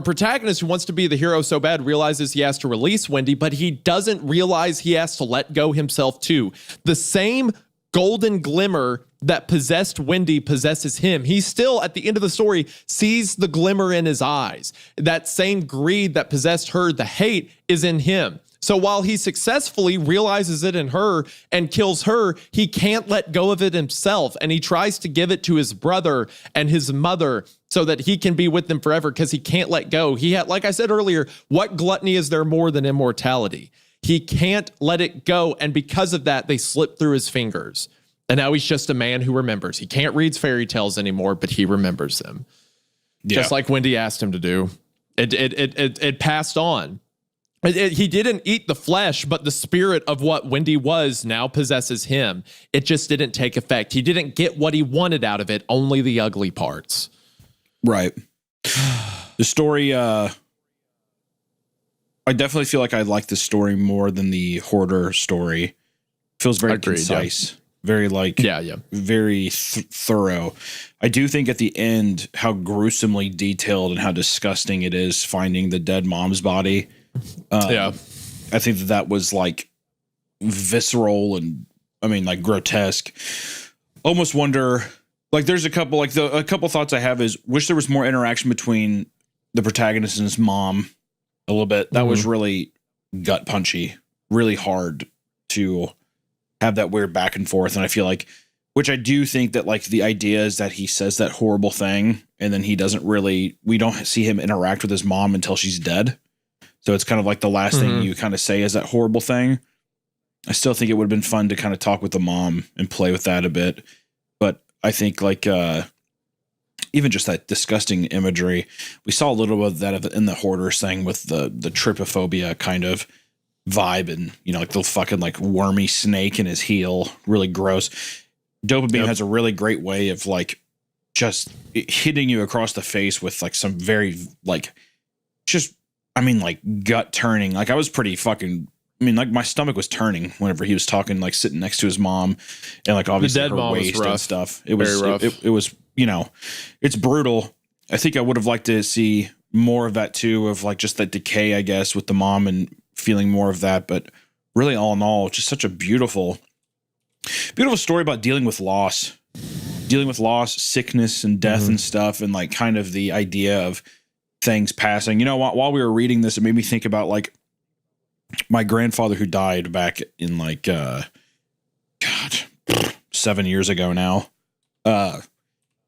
protagonist, who wants to be the hero so bad, realizes he has to release Wendy, but he doesn't realize he has to let go himself too. The same golden glimmer that possessed Wendy possesses him. He still, at the end of the story, sees the glimmer in his eyes. That same greed that possessed her, the hate, is in him. So while he successfully realizes it in her and kills her, he can't let go of it himself. And he tries to give it to his brother and his mother so that he can be with them forever, because he can't let go. He had, like I said earlier, what gluttony is there more than immortality? He can't let it go. And because of that, they slip through his fingers. And now he's just a man who remembers. He can't read fairy tales anymore, but he remembers them. Yeah. Just like Wendy asked him to do. It passed on. He didn't eat the flesh, but the spirit of what Wendy was now possesses him. It just didn't take effect. He didn't get what he wanted out of it, only the ugly parts. Right. The story I definitely feel like I like this story more than the Hoarder story. Feels very Agreed, concise, very very thorough. I do think at the end how gruesomely detailed and how disgusting it is finding the dead mom's body. I think that was like visceral and I mean like grotesque. Almost wonder, like there's a couple thoughts I have is wish there was more interaction between the protagonist and his mom a little bit. That was really gut punchy, really hard to have that weird back and forth. And I feel like, which I do think that like the idea is that he says that horrible thing and then he doesn't really, we don't see him interact with his mom until she's dead. So it's kind of like the last thing you kind of say is that horrible thing. I still think it would have been fun to kind of talk with the mom and play with that a bit. But I think like, even just that disgusting imagery, we saw a little bit of that in the Hoarders thing with the trypophobia kind of vibe and, you know, like the fucking like wormy snake in his heel, really gross. Dopamine has a really great way of like just hitting you across the face with like some very like just, I mean, like gut turning. Like I was pretty fucking, I mean, like my stomach was turning whenever he was talking, like sitting next to his mom and like obviously her waist and stuff. It was rough. It was, you know, it's brutal. I think I would have liked to see more of that too, of like just that decay, I guess, with the mom and feeling more of that. But really all in all, just such a beautiful story about dealing with loss, sickness and death and stuff. And like kind of the idea of things passing, you know, while we were reading this, it made me think about like my grandfather who died back in like, 7 years ago now.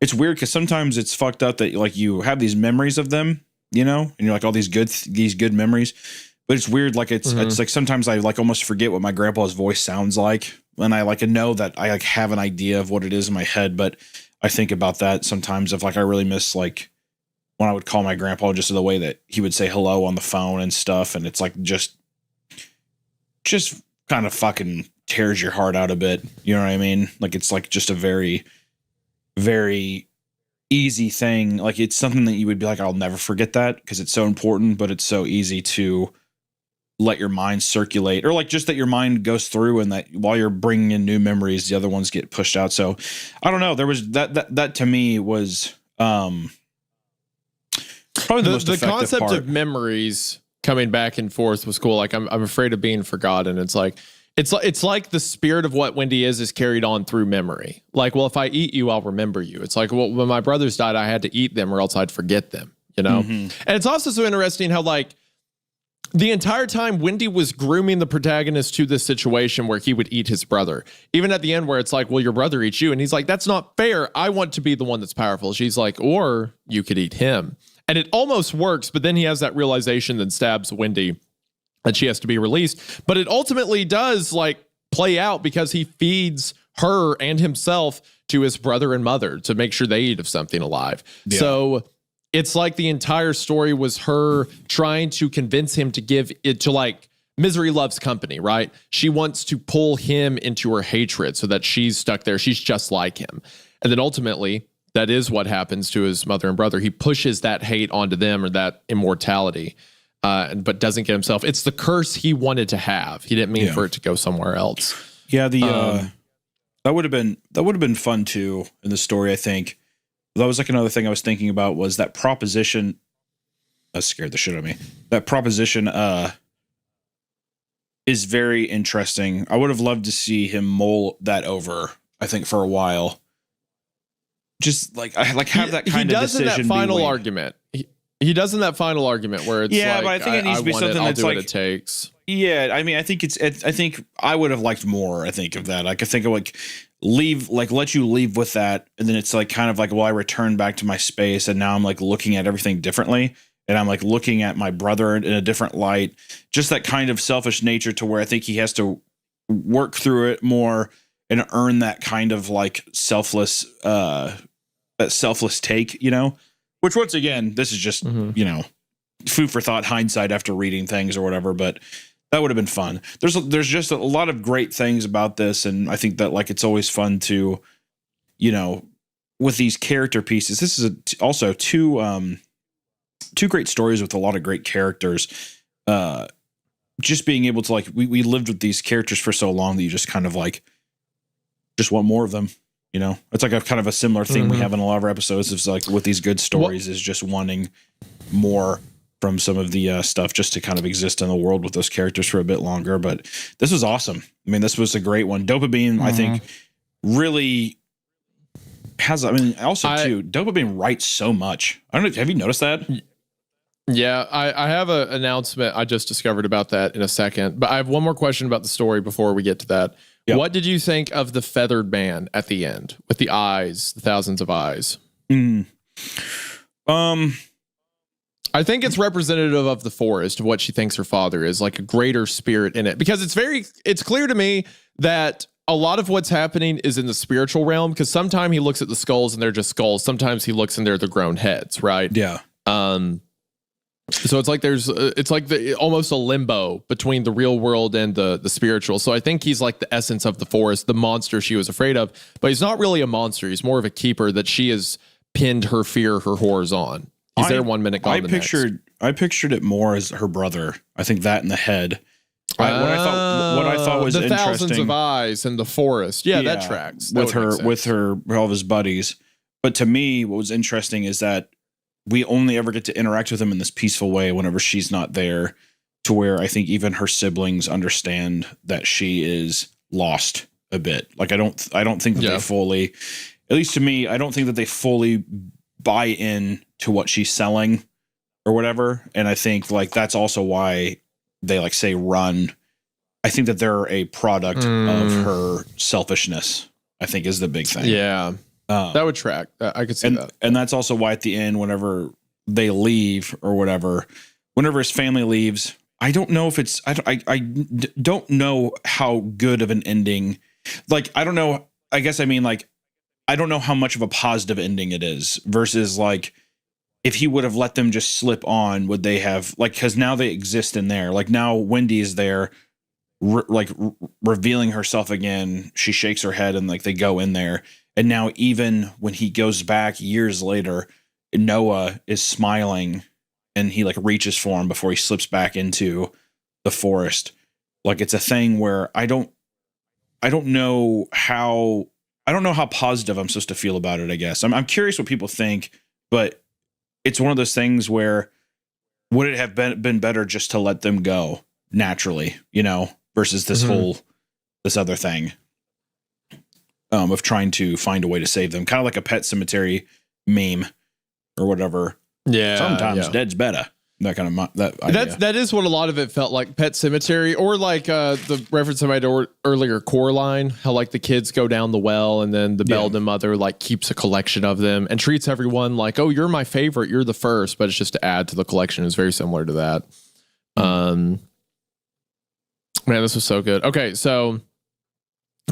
It's weird because sometimes it's fucked up that like you have these memories of them, you know, and you're like all these good memories, but it's weird. Like it's like sometimes I like almost forget what my grandpa's voice sounds like. And I like know that I like have an idea of what it is in my head, but I think about that sometimes if like I really miss like when I would call my grandpa, just the way that he would say hello on the phone and stuff. And it's like just kind of fucking tears your heart out a bit. You know what I mean? Like it's like just a very, very easy thing. Like it's something that you would be like, I'll never forget that because it's so important, but it's so easy to let your mind circulate or like just that your mind goes through and that while you're bringing in new memories, the other ones get pushed out. So I don't know. There was that to me was probably the most effective concept part. of memories coming back and forth was cool. Like I'm afraid of being forgotten. It's like the spirit of what Wendy is carried on through memory. Like, well, if I eat you, I'll remember you. It's like, well, when my brothers died, I had to eat them or else I'd forget them, you know? And it's also so interesting how like the entire time Wendy was grooming the protagonist to this situation where he would eat his brother. Even at the end where it's like, well, your brother eats you. And he's like, that's not fair. I want to be the one that's powerful. She's like, or you could eat him. And it almost works, but then he has that realization that stabs Wendy that she has to be released. But it ultimately does like play out because he feeds her and himself to his brother and mother to make sure they eat of something alive. Yeah. So it's like the entire story was her trying to convince him to give it to like misery loves company, right? She wants to pull him into her hatred so that she's stuck there. She's just like him. And then ultimately, that is what happens to his mother and brother. He pushes that hate onto them or that immortality, but doesn't get himself. It's the curse he wanted to have. He didn't mean for it to go somewhere else. Yeah, that would have been fun too in the story, I think. That was like another thing I was thinking about was that proposition. That scared the shit out of me. That proposition is very interesting. I would have loved to see him mull that over, I think, for a while. Just like have that kind of decision. He does in that final argument. He does in that final argument where it's but like, I think it needs to be something that's like it takes. Yeah, I mean, I think I would have liked more. I think of that. I could think of like let you leave with that, and then it's like kind of like, well, I return back to my space, and now I'm like looking at everything differently, and I'm like looking at my brother in a different light. Just that kind of selfish nature to where I think he has to work through it more and earn that kind of like selfless take, you know. Which once again, this is just you know, food for thought, hindsight after reading things or whatever, but. That would have been fun. There's just a lot of great things about this, and I think that like it's always fun to, you know, with these character pieces. This is also two great stories with a lot of great characters. just being able to like, we lived with these characters for so long that you just kind of like, just want more of them. You know, it's like a kind of a similar thing we have in a lot of our episodes. It's like with these good stories is just wanting more from some of the stuff just to kind of exist in the world with those characters for a bit longer. But this was awesome. I mean, this was a great one. Dopamine, I think, really has, I mean, also too, Dopamine writes so much. I don't know. Have you noticed that? Yeah, I have an announcement I just discovered about that in a second. But I have one more question about the story before we get to that. Yep. What did you think of the feathered man at the end with the eyes, the thousands of eyes? I think it's representative of the forest, of what she thinks her father is, like a greater spirit in it. Because it's clear to me that a lot of what's happening is in the spiritual realm, because sometimes he looks at the skulls and they're just skulls. Sometimes he looks and they're the grown heads, right? Yeah. So it's like almost a limbo between the real world and the spiritual. So I think he's like the essence of the forest, the monster she was afraid of. But he's not really a monster. He's more of a keeper that she has pinned her fear, her horrors on. He's there 1 minute, gone the next. I pictured it more as her brother. I think that in the head. What I thought was the interesting, thousands of eyes in the forest. Yeah, that tracks. That with all of his buddies. But to me, what was interesting is that we only ever get to interact with him in this peaceful way whenever she's not there, to where I think even her siblings understand that she is lost a bit. Like I don't think that they fully, at least to me, I don't think that they fully buy in to what she's selling or whatever. And I think like that's also why they like say run. I think that they're a product of her selfishness, I think is the big thing. Yeah. That would track. I could see that. And that's also why at the end, whenever they leave or whatever, whenever his family leaves, I don't know if it's, I don't know how good of an ending. Like, I don't know. I guess I mean, like, I don't know how much of a positive ending it is versus like, if he would have let them just slip on, would they have like, cause now they exist in there. Like now Wendy is there, revealing herself again. She shakes her head and like they go in there. And now even when he goes back years later, Noah is smiling and he like reaches for him before he slips back into the forest. Like it's a thing where I don't know how positive I'm supposed to feel about it, I guess. I'm curious what people think, but it's one of those things where would it have been better just to let them go naturally, you know, versus this this other thing. Of trying to find a way to save them, kind of like a Pet Cemetery meme or whatever. Yeah, sometimes dead's better. That kind of that is what a lot of it felt like. Pet Cemetery, or like the reference I made earlier, Coraline. How like the kids go down the well, and then the Belden mother like keeps a collection of them and treats everyone like, "Oh, you're my favorite. You're the first." But it's just to add to the collection. It's very similar to that. Man, this was so good. Okay, so.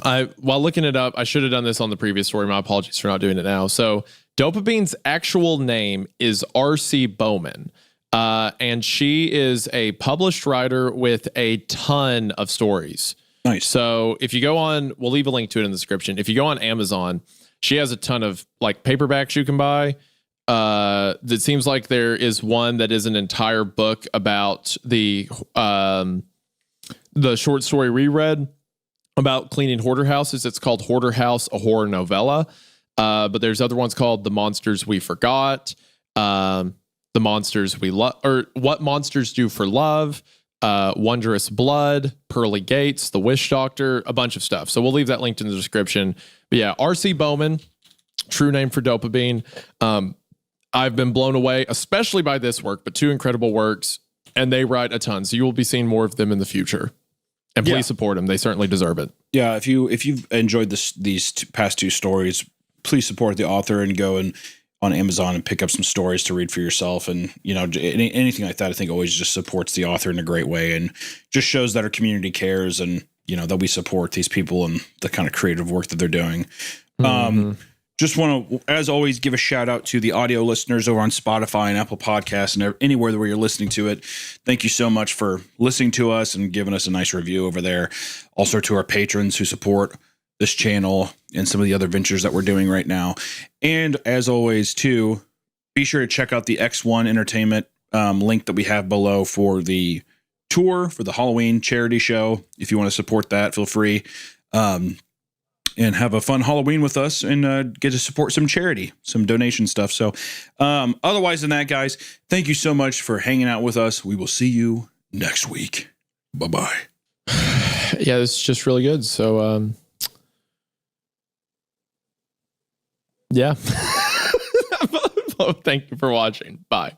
While looking it up, I should have done this on the previous story. My apologies for not doing it now. So Dopabine's actual name is R.C. Bowman. And she is a published writer with a ton of stories. Nice. So if you go on, we'll leave a link to it in the description. If you go on Amazon, she has a ton of like paperbacks you can buy. It seems like there is one that is an entire book about the short story reread about cleaning hoarder houses. It's called Hoarder House, a horror novella. But there's other ones called The Monsters We Forgot, The Monsters We Love, or What Monsters Do for Love, Wondrous Blood, Pearly Gates, The Wish Doctor, a bunch of stuff. So we'll leave that linked in the description. But yeah, R.C. Bowman, true name for Dopamine. I've been blown away, especially by this work, but two incredible works, and they write a ton. So you will be seeing more of them in the future. And please support them. They certainly deserve it. Yeah, if you've enjoyed these past two stories, please support the author and go on Amazon and pick up some stories to read for yourself. And, you know, anything like that, I think always just supports the author in a great way and just shows that our community cares and, you know, that we support these people and the kind of creative work that they're doing. Just want to, as always, give a shout out to the audio listeners over on Spotify and Apple Podcasts and anywhere where you're listening to it. Thank you so much for listening to us and giving us a nice review over there. Also to our patrons who support this channel and some of the other ventures that we're doing right now. And as always, too, be sure to check out the X1 Entertainment link that we have below for the tour for the Halloween charity show. If you want to support that, feel free. And have a fun Halloween with us and get to support some charity, some donation stuff. So otherwise than that, guys, thank you so much for hanging out with us. We will see you next week. Bye-bye. Yeah, this is just really good. So, yeah. Thank you for watching. Bye.